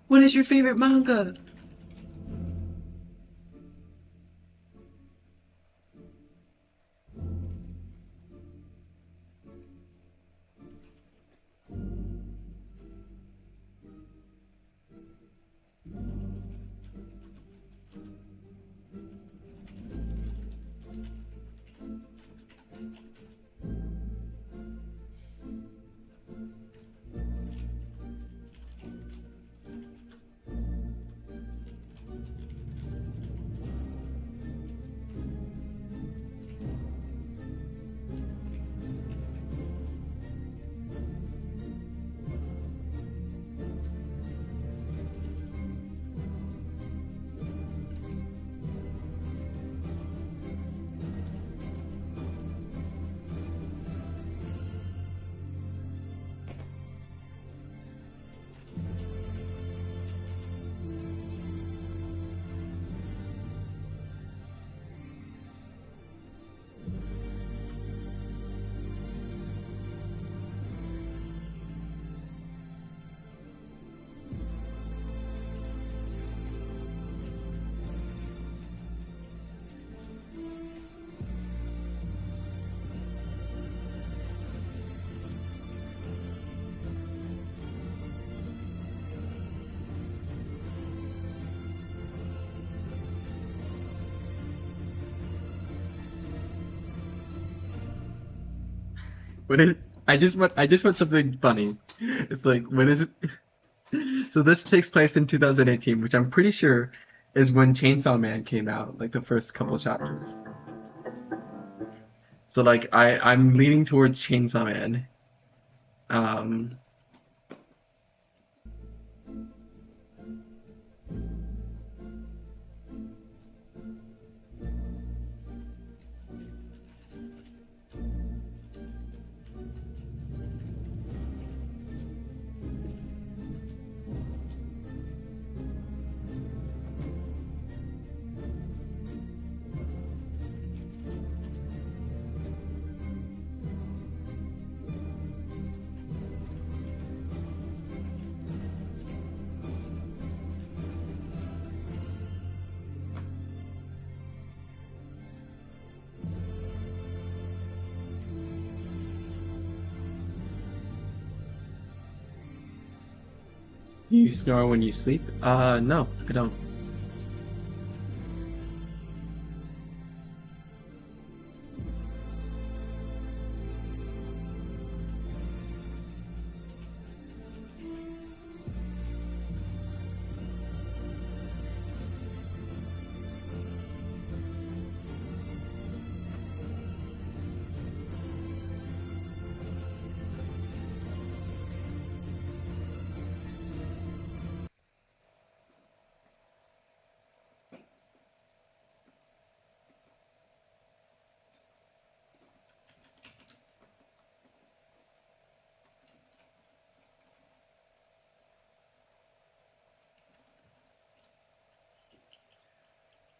What is your favorite manga? What is? I just want something funny. It's like when is it? So this takes place in 2018, which I'm pretty sure is when Chainsaw Man came out, like the first couple chapters. So like I'm leaning towards Chainsaw Man. Um, you snore when you sleep? No, I don't.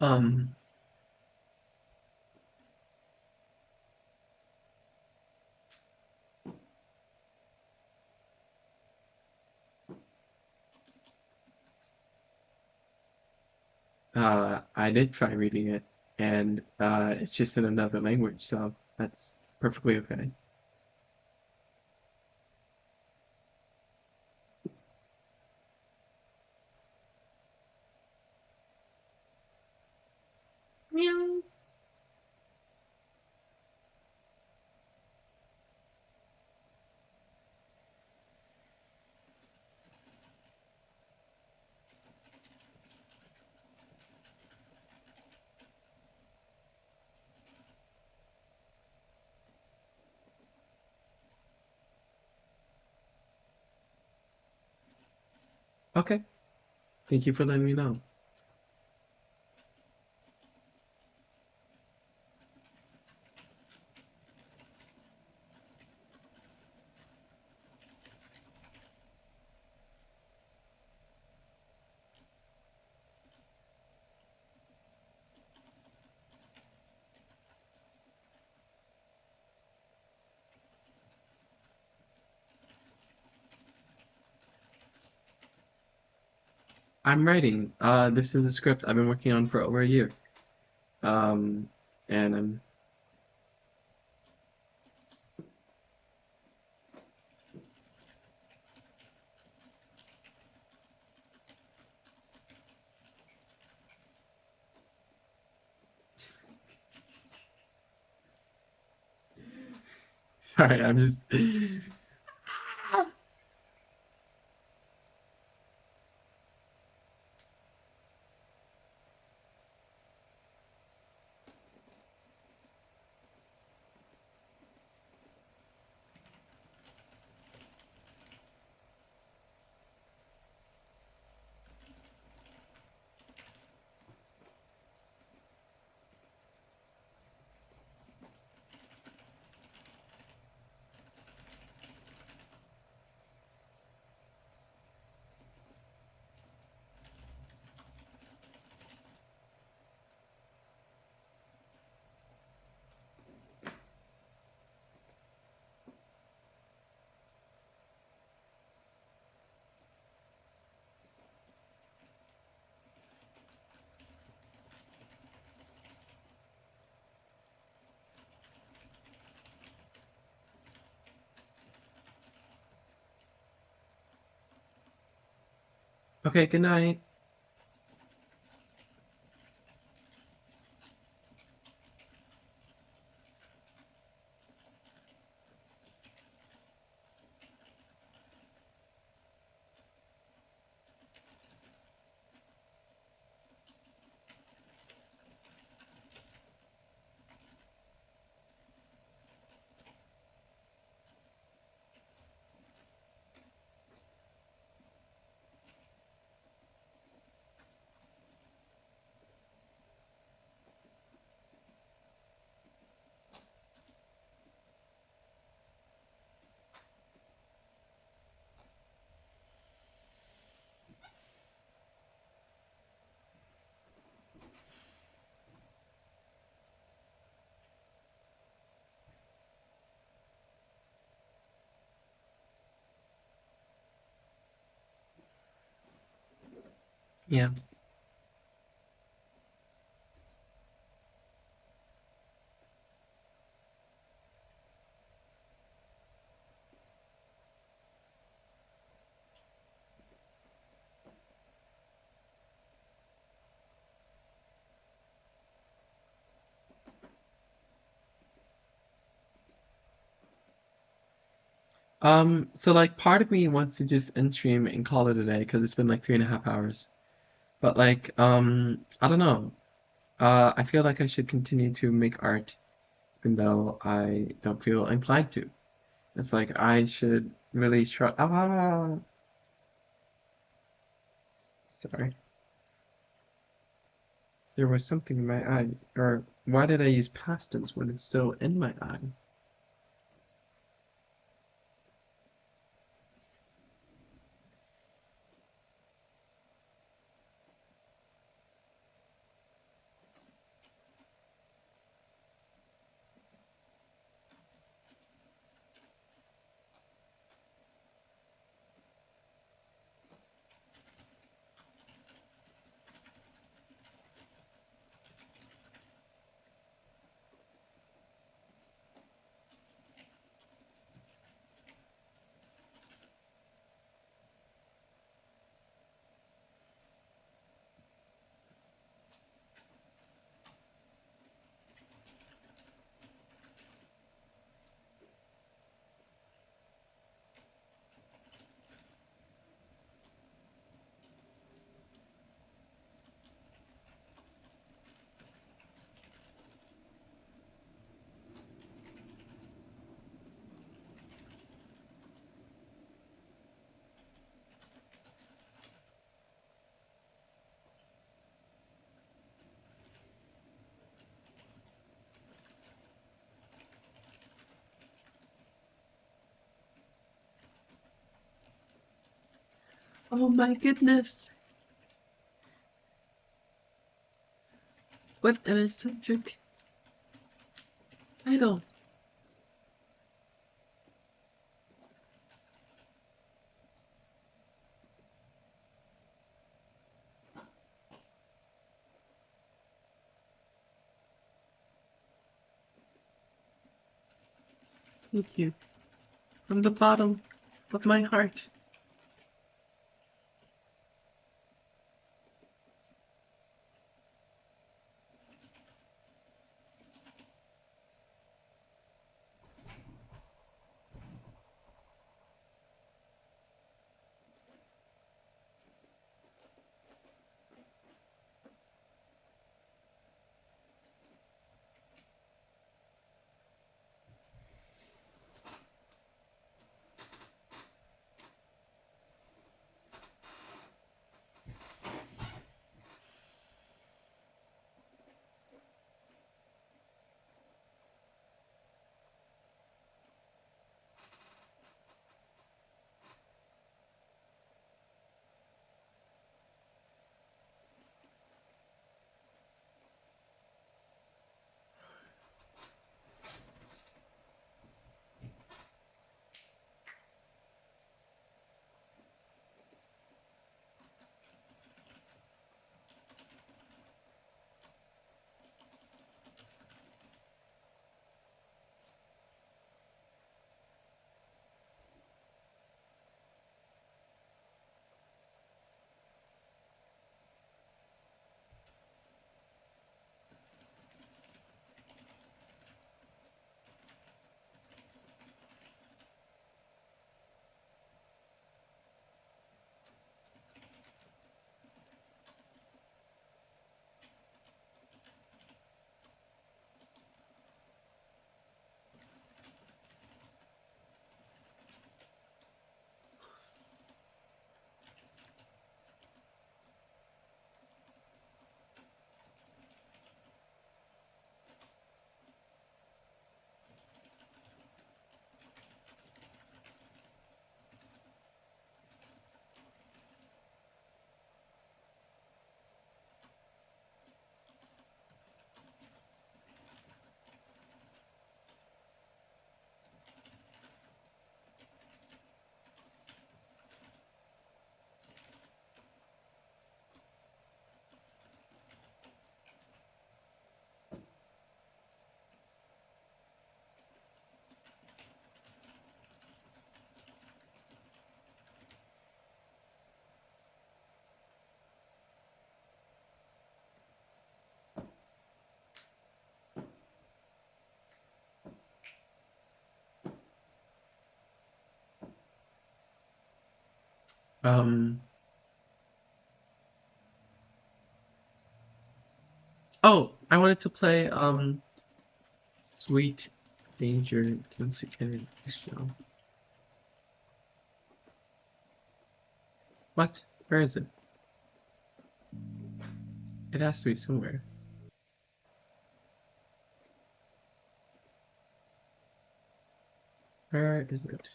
Um, I did try reading it, and it's just in another language, so that's perfectly okay. Meow. Okay, thank you for letting me know. I'm writing. This is a script I've been working on for over a year. Um, and I'm sorry, I'm just okay, good night. Yeah. So like part of me wants to just end stream and call it a day because it's been like 3.5 hours. But like, I don't know. I feel like I should continue to make art even though I don't feel inclined to. It's like I should really try. Sorry. There was something in my eye. Or why did I use past tense when it's still in my eye? Oh my goodness! What an eccentric idol! Thank you. From the bottom of my heart. Um. Oh, I wanted to play Sweet Danger Consecutive Show. What? Where is it? It has to be somewhere. Where is it?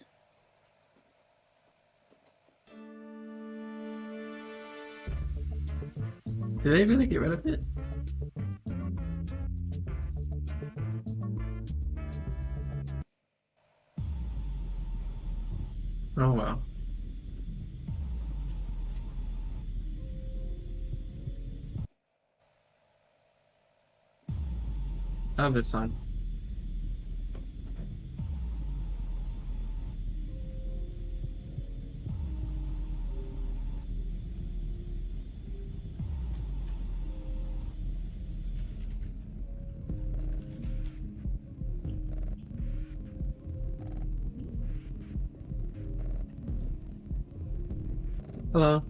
Did they really get rid of it? Oh wow. I love this song. Hello.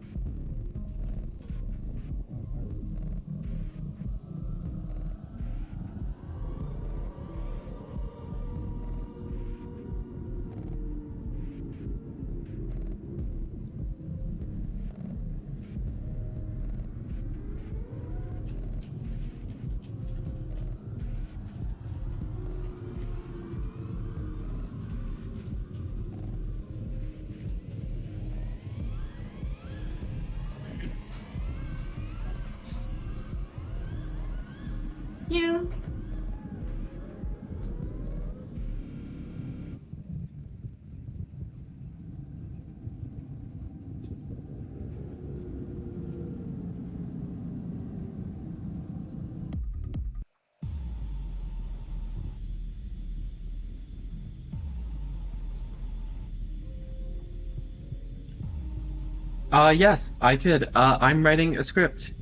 Yes, I could. I'm writing a script.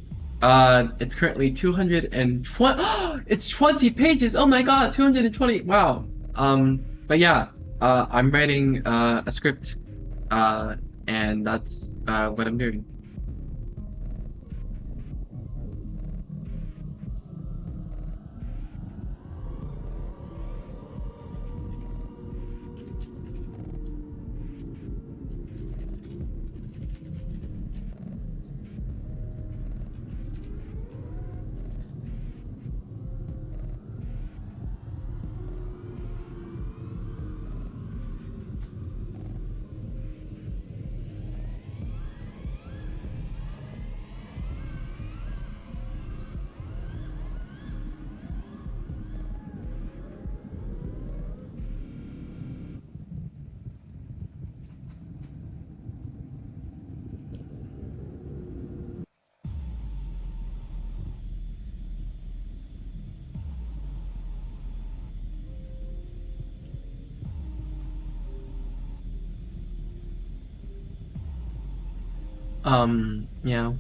It's currently 220. It's 20 pages. Oh my God, 220. Wow. But yeah, I'm writing a script. Uh, and that's what I'm doing. Yeah.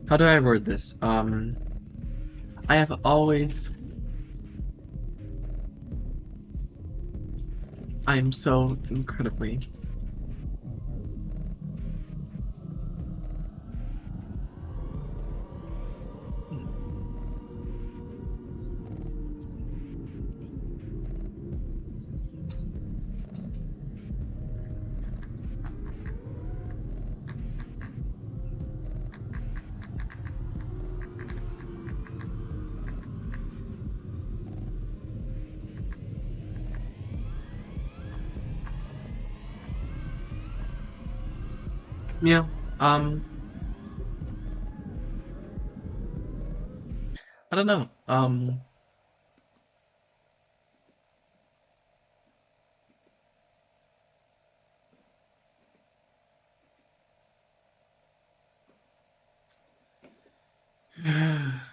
How do I word this? I have always. I'm so incredibly. Yeah. Um, I don't know.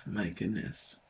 My goodness.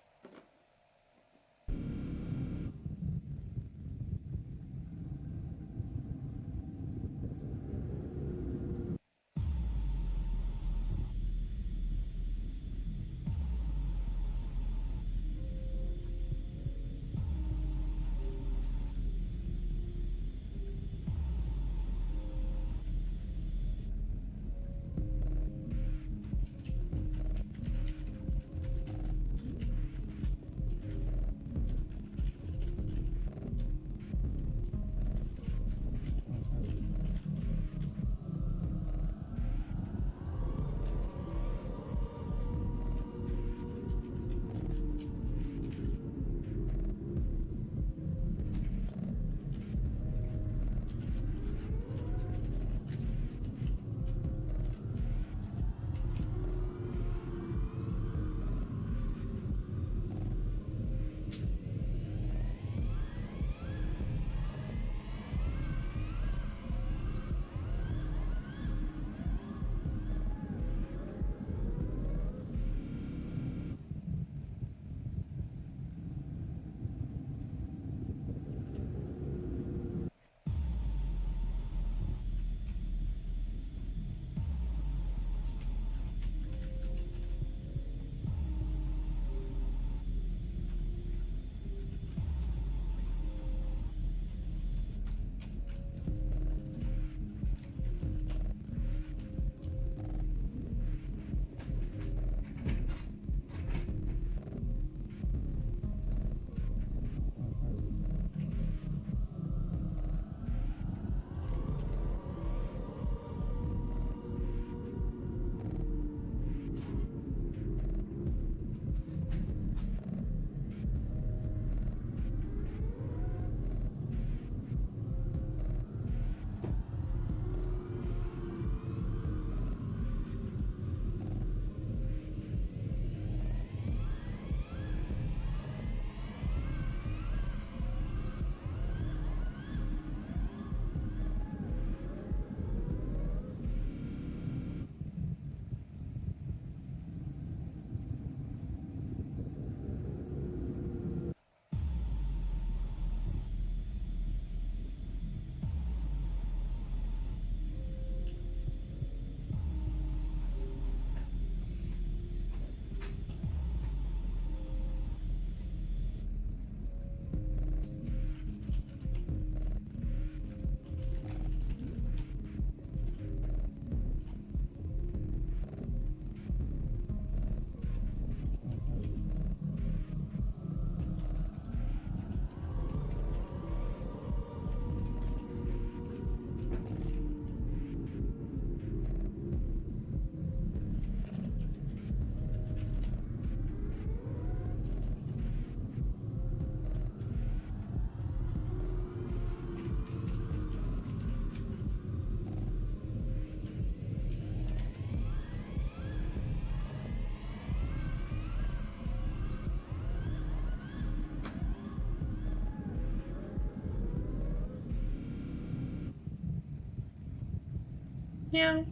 Meow.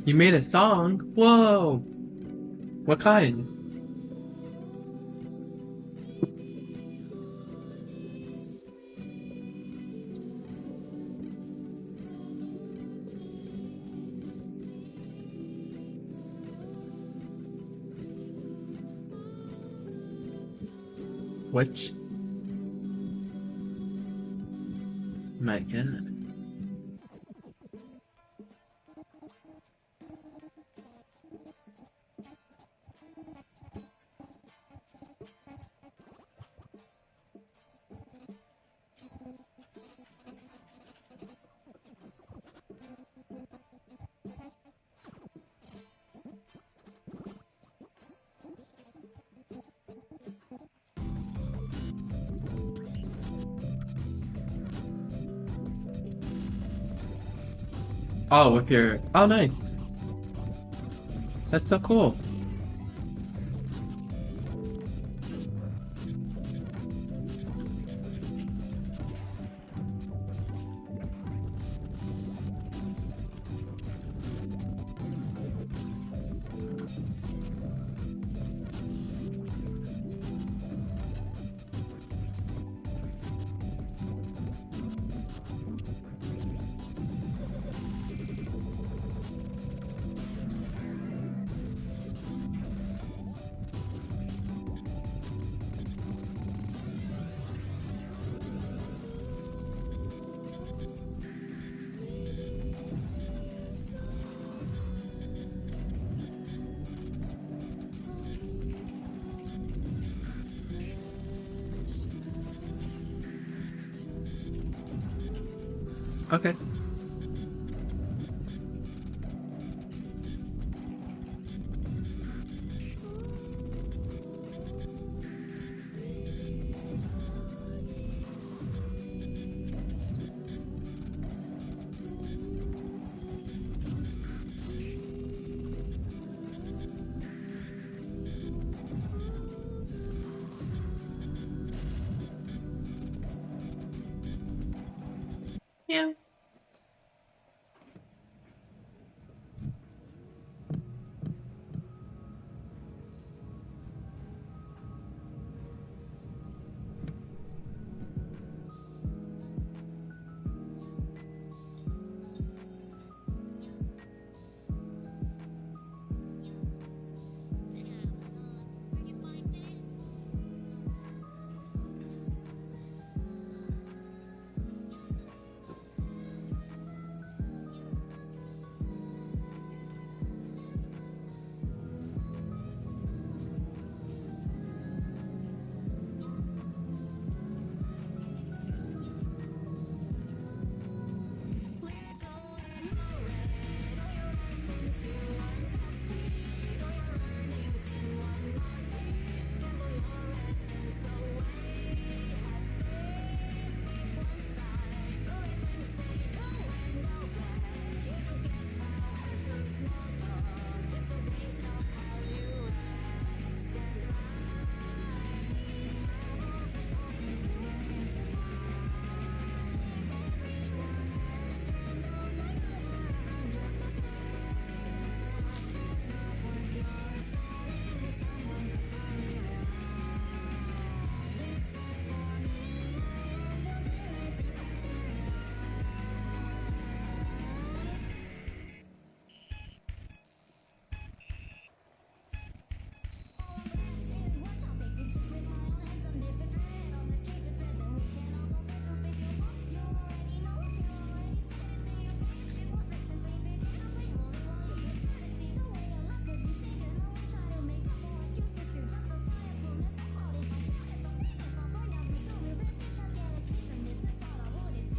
You made a song? Whoa! What kind? Which? My God. Oh, with your... Oh, nice. That's so cool. Okay. Yeah.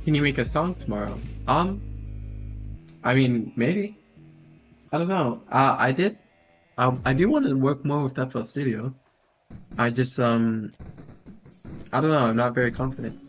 Can you make a song tomorrow? I mean, maybe. I don't know. I did. I do want to work more with FL Studio. I just, I don't know. I'm not very confident.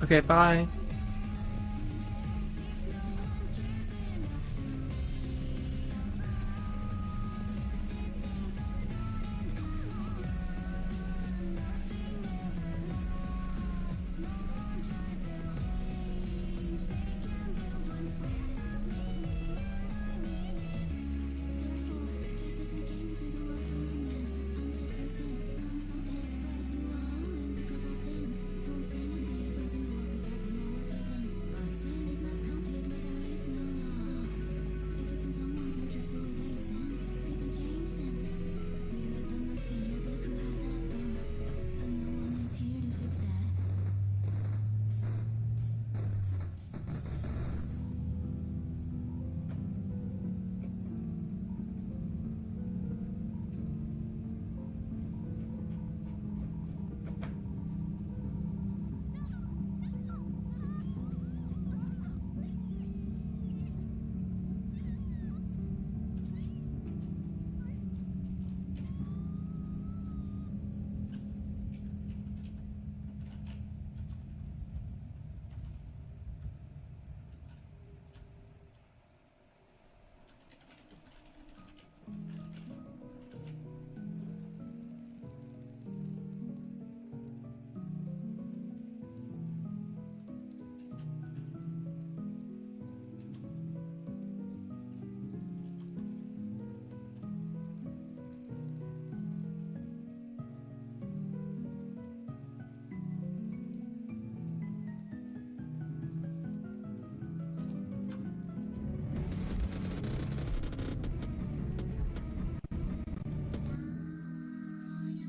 Okay, bye.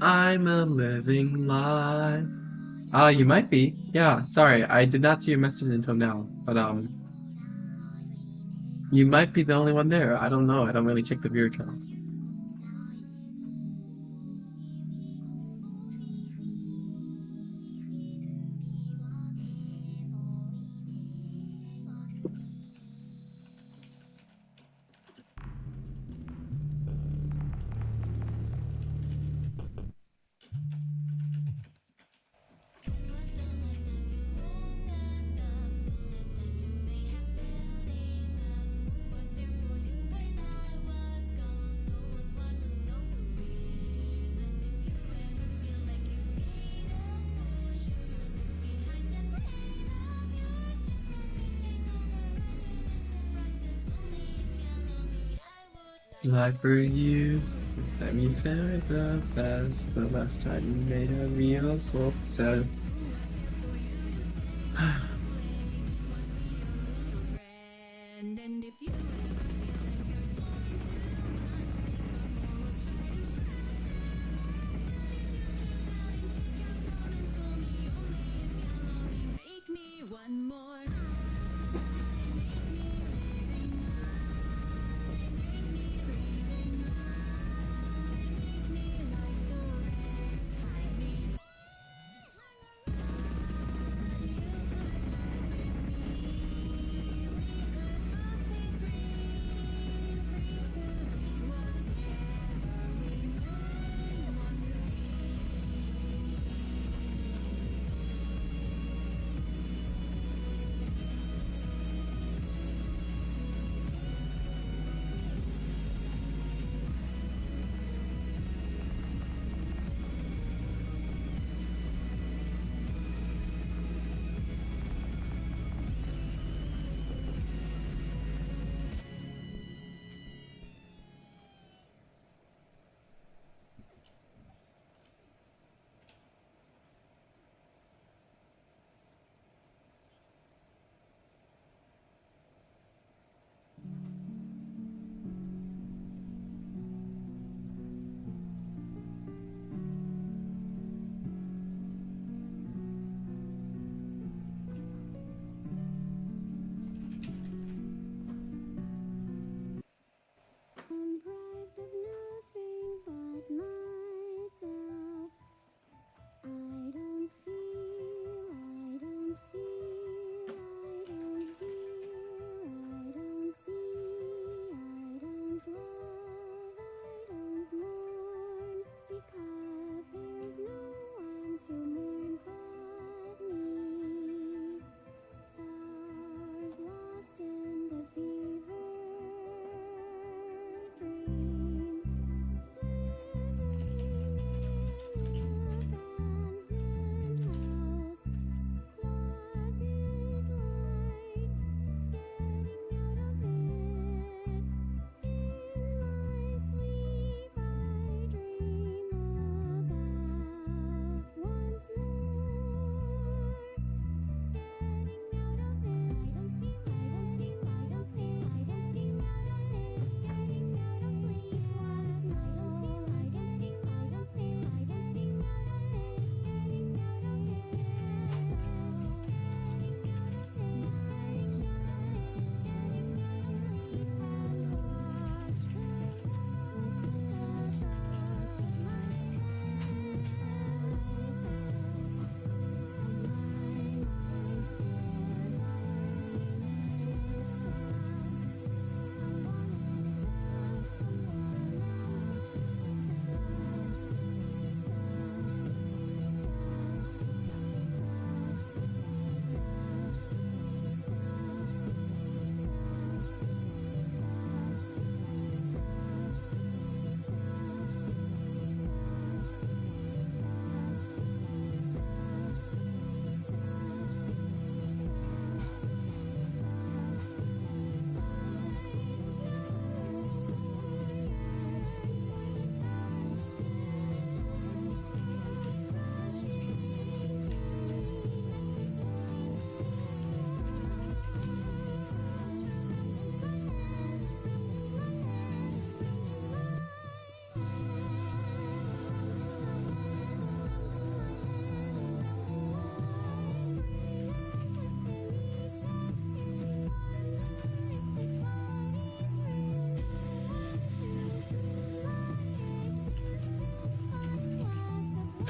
I'm a living lie. You might be. Yeah, sorry, I did not see your message until now. But you might be the only one there. I don't know. I don't really check the viewer count. Like for you, the time you fared the best, the last time you made a real success.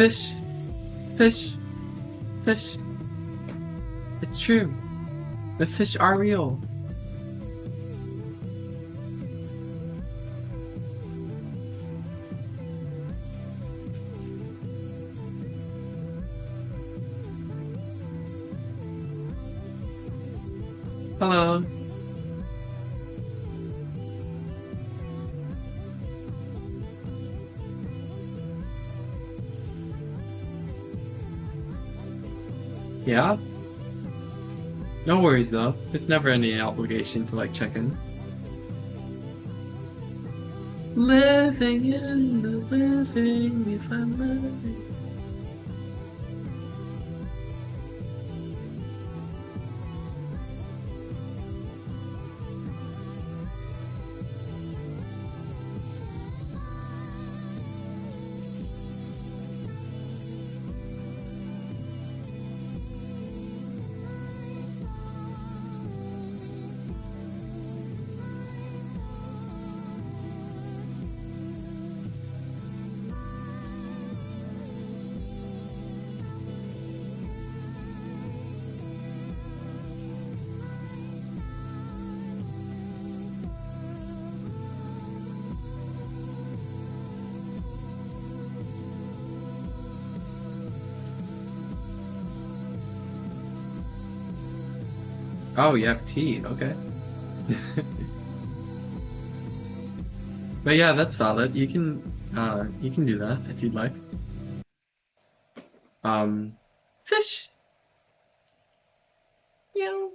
Fish, fish, fish. It's true. The fish are real. Hello. Yeah? No worries though. It's never any obligation to like check in. Living in the living, we find living. Oh, you have tea. Okay. But yeah, that's valid. You can do that if you'd like. Um, fish. Meow.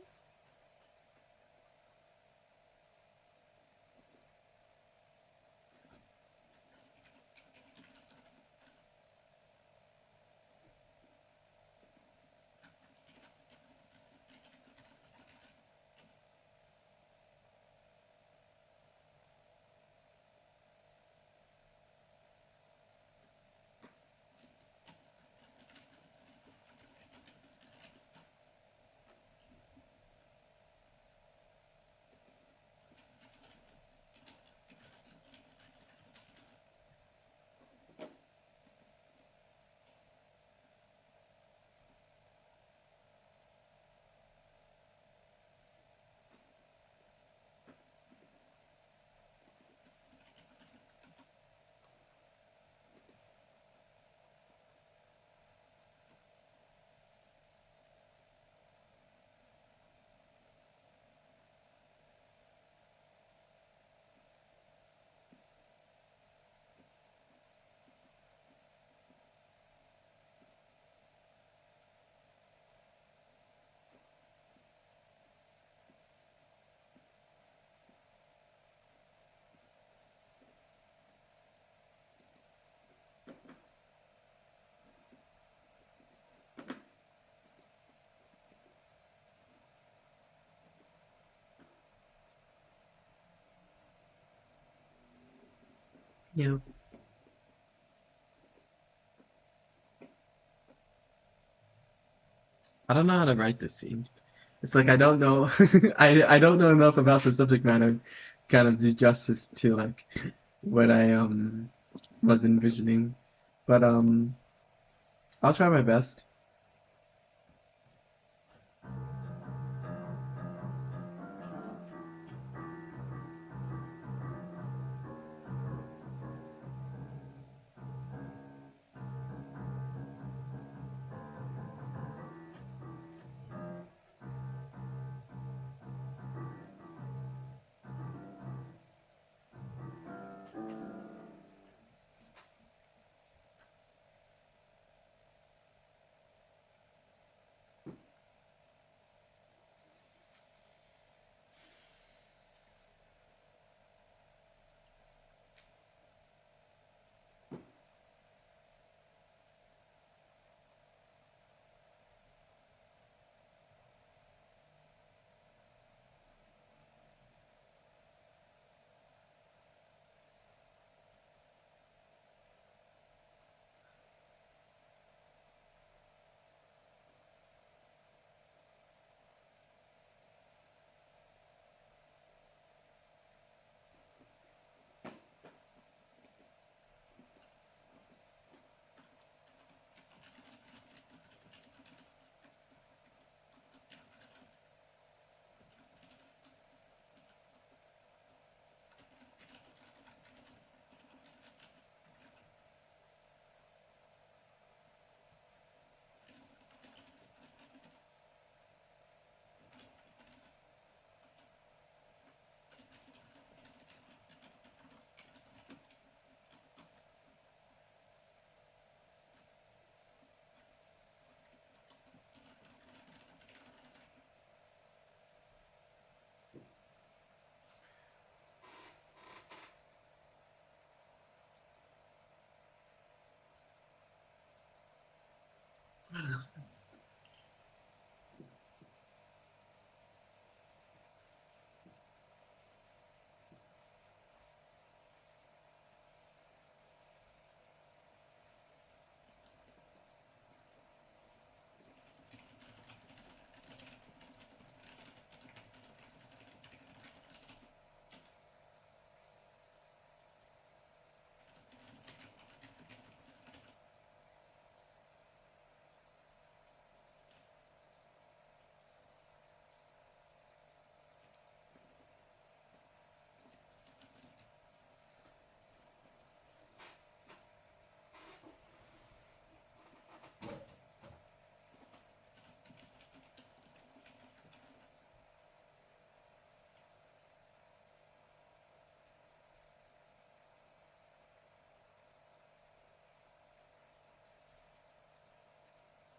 Yeah. I don't know how to write this scene. It's like I don't know I don't know enough about the subject matter to kind of do justice to like what I was envisioning. But I'll try my best.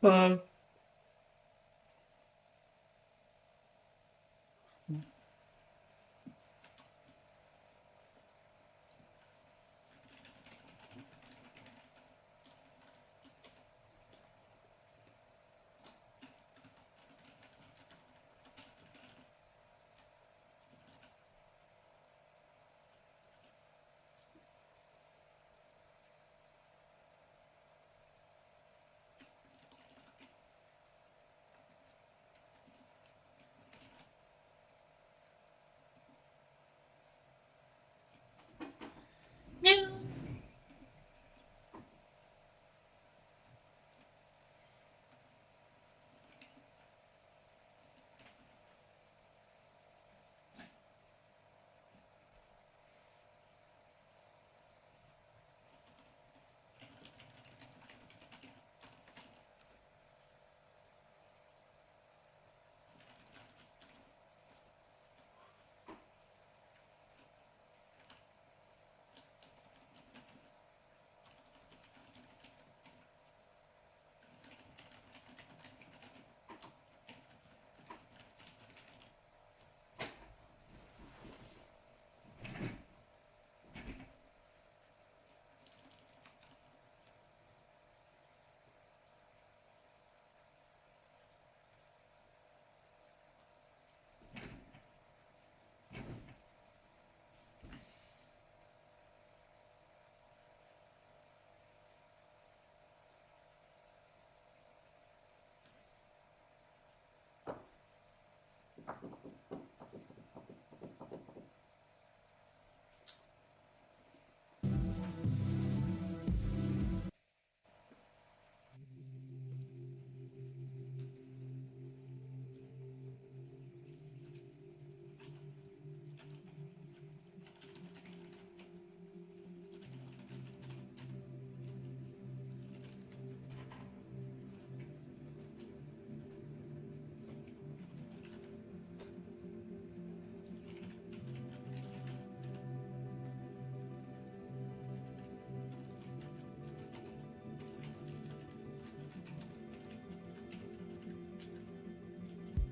Uh,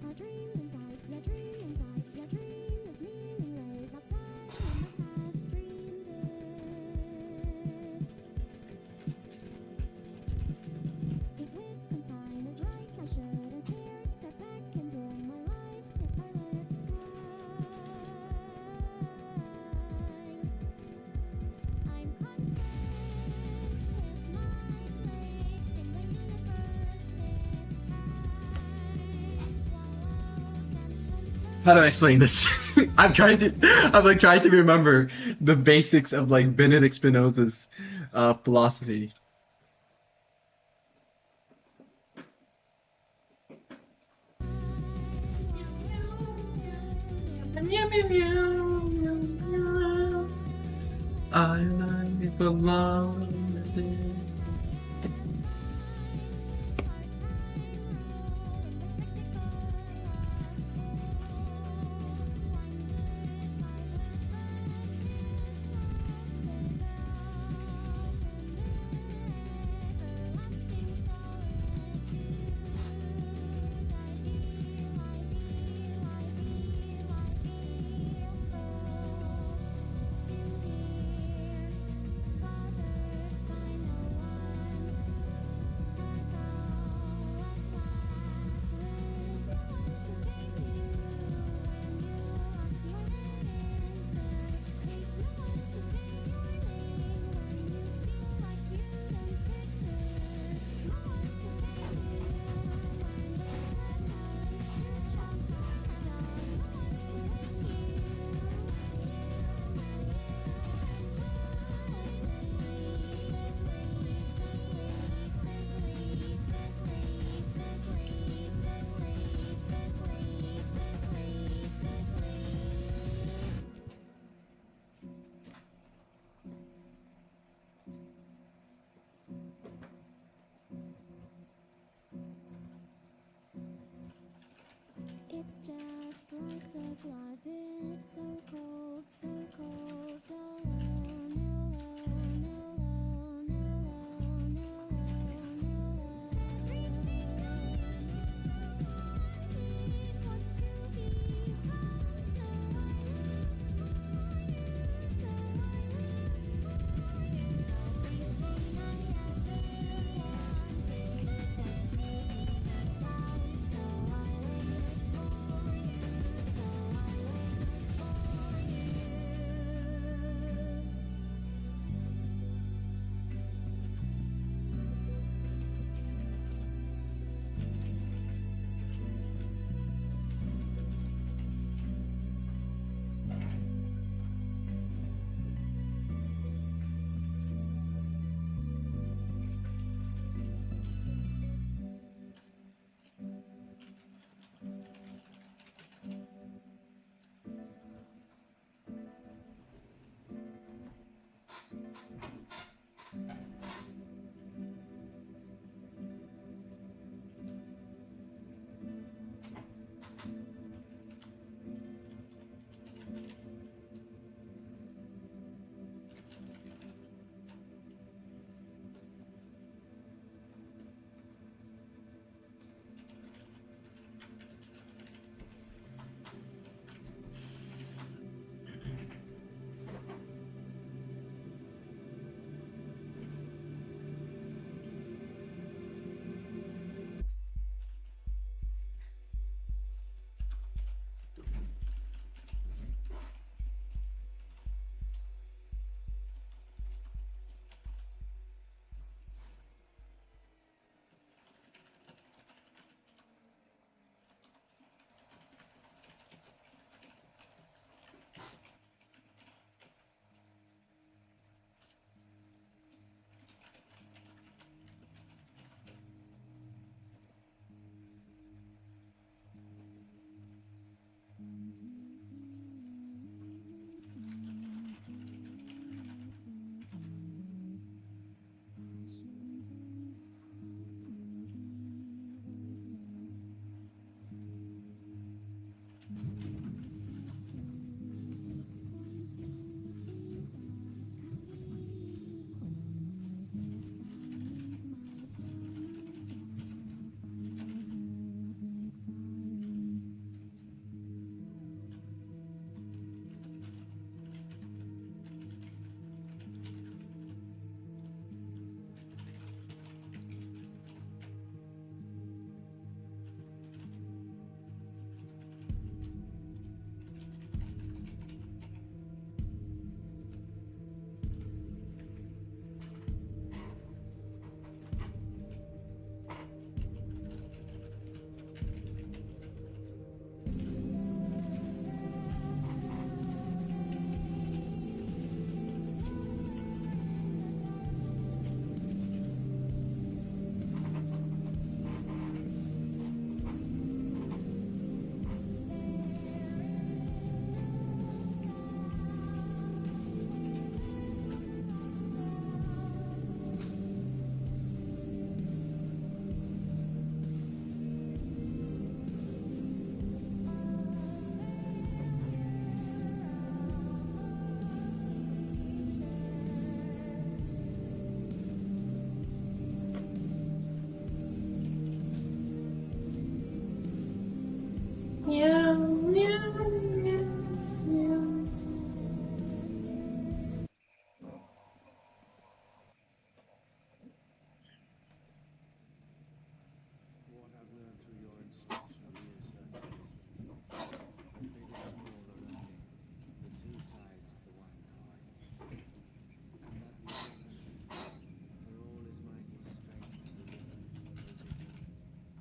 I dream inside, yeah, dream inside, yeah, dream of meaningless outside. You must have dreamed it. If Wittgenstein is right, I shouldn't care. Step back into my life, the starless sky. I'm content with my place in the universe this time. Swallowed and how do I explain this? I'm like trying to remember the basics of like Benedict Spinoza's philosophy. I belong within. It's just like the closet, so cold, so cold, alone, alone, alone, alone, alone, alone. Meow, meow, meow, meow. What I've learned through your instructional research is that big and small are only the two sides to the one coin, and that the elephant, for all his mighty strength, is indifferent, basically,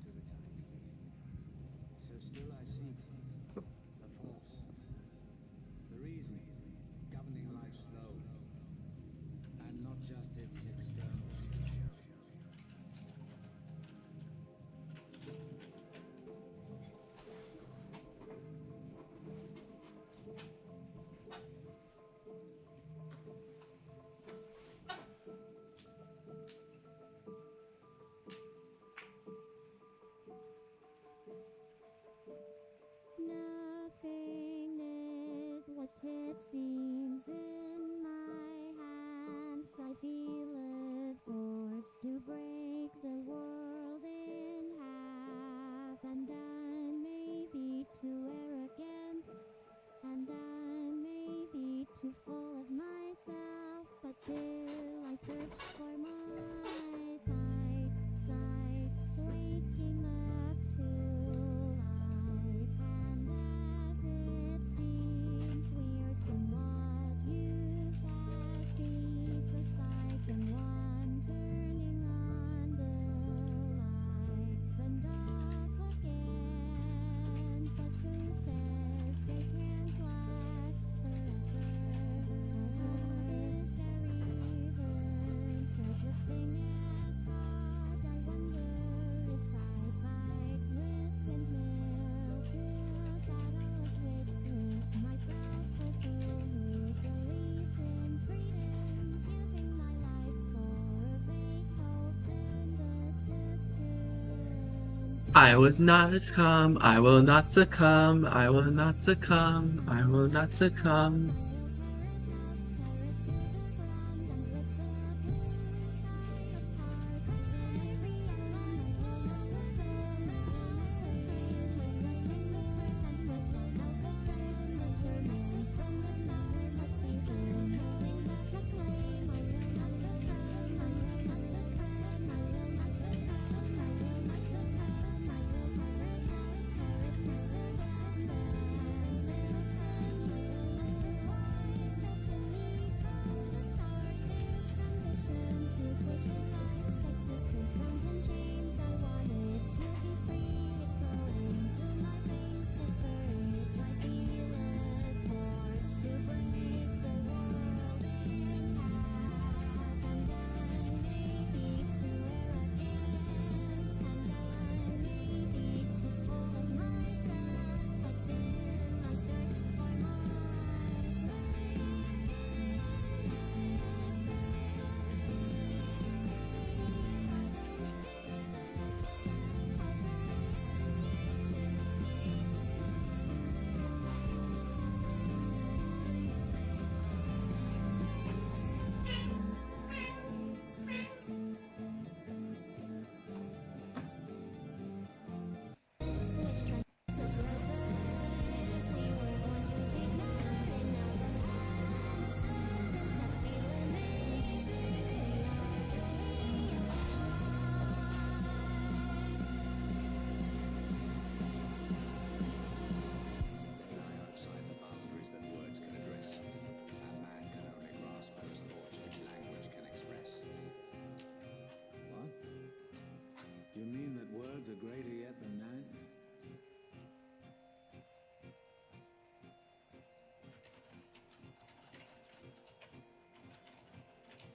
to the tiny flea. So still I seek the force, the reason governing life's flow, and not just its external show. Nothing is what it seems in my hands. I feel a force to break the world in half. And I may be too arrogant, and I may be too full of myself, but still I search for my sight, waking up to light. And as it seems, we're somewhat used as pieces by someone turning on the lights and off again. But who says they can't last forever? Is there even such a thing as God? I wonder if I fight with windmills, will battle of wits with myself, a fool who believes in freedom, giving my life for a vague hope in the distance. I was not succumb, I will not succumb, I will not succumb, I will not succumb.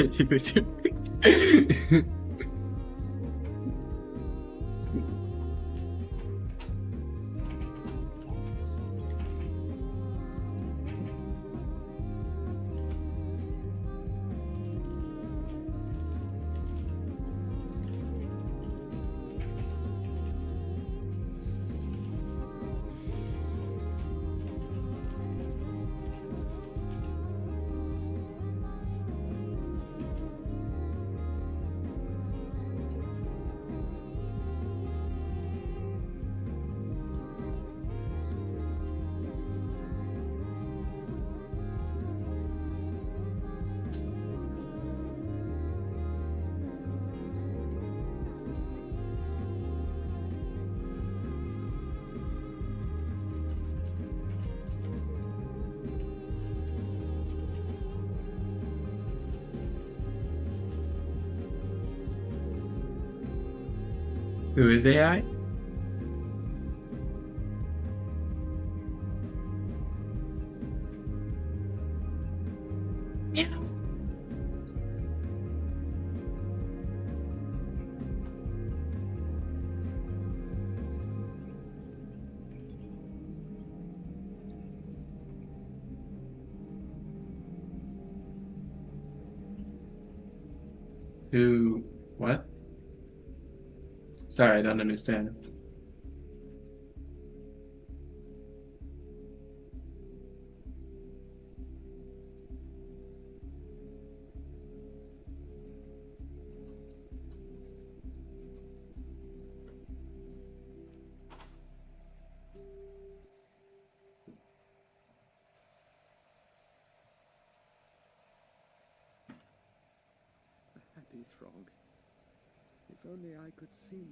can't do this. Who is AI? Who? What? Sorry, I don't understand. A happy throng. If only I could see,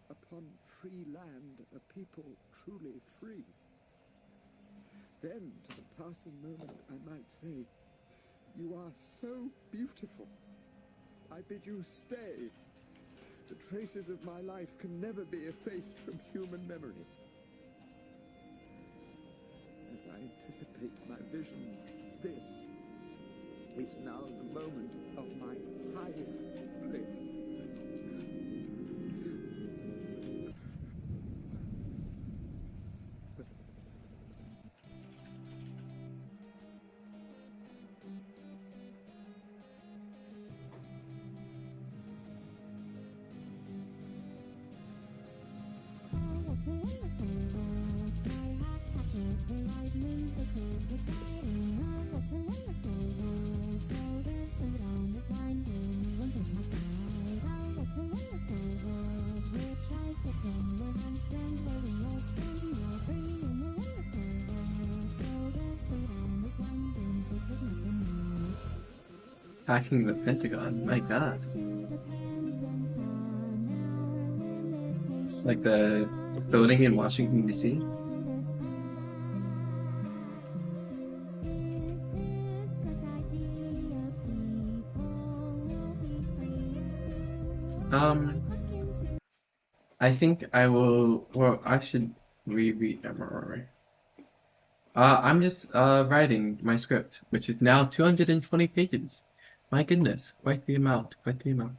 upon free land, a people truly free. Then, to the passing moment, I might say, you are so beautiful. I bid you stay. The traces of my life can never be effaced from human memory. As I anticipate my vision, this is now the moment of my highest bliss. Hacking the Pentagon. My God. Like the building in Washington, D.C. I think I will. Well, I should reread. I'm just writing my script, which is now 220 pages. My goodness, quite the amount, quite the amount.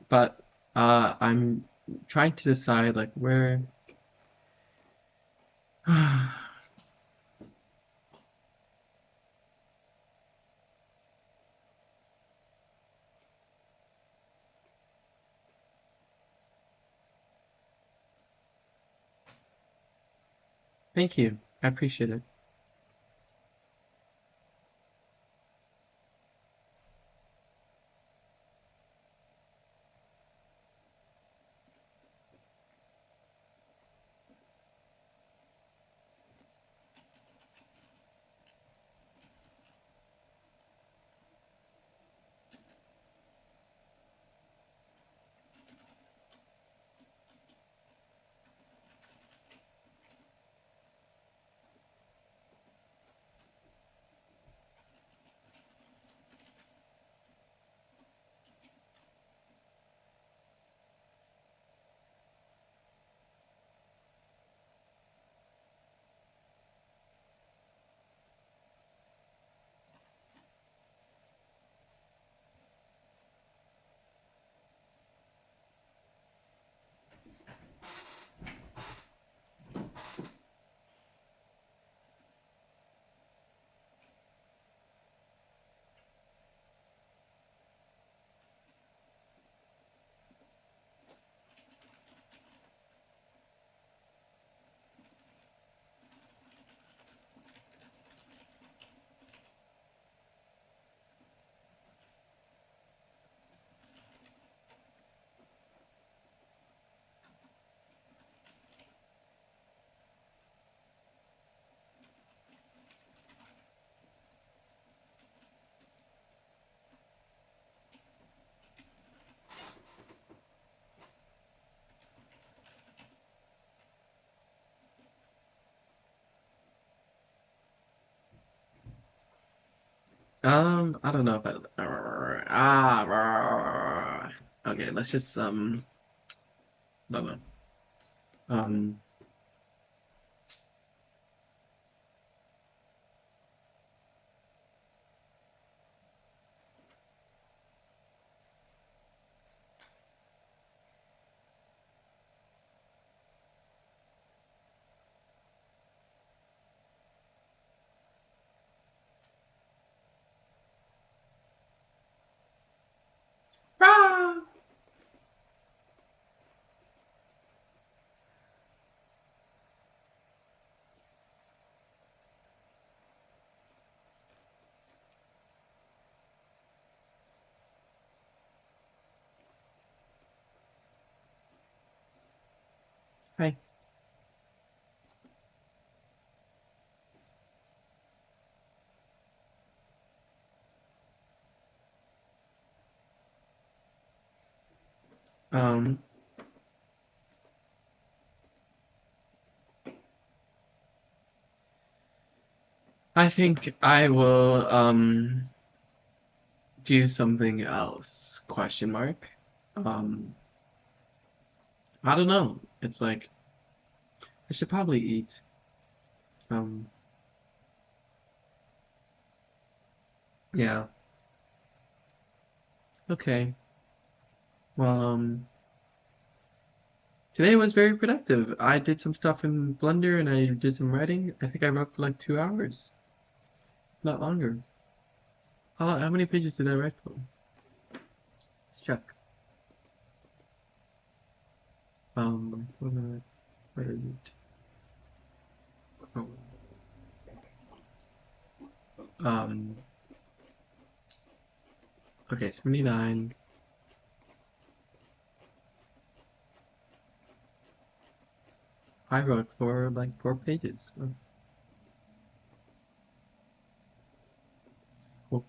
But I'm trying to decide like where. Thank you. I appreciate it. I don't know if okay, let's just I don't know. Um, ah, hi. Um, I think I will do something else? Question mark. Um, I don't know. It's like I should probably eat. Um, yeah. Okay. Well, today was very productive. I did some stuff in Blender and I did some writing. I think I wrote for like 2 hours, not longer. How many pages did I write for? Let's check. Where is it? Oh, um, okay, 79. I wrote for like 4 pages. Oh, cool.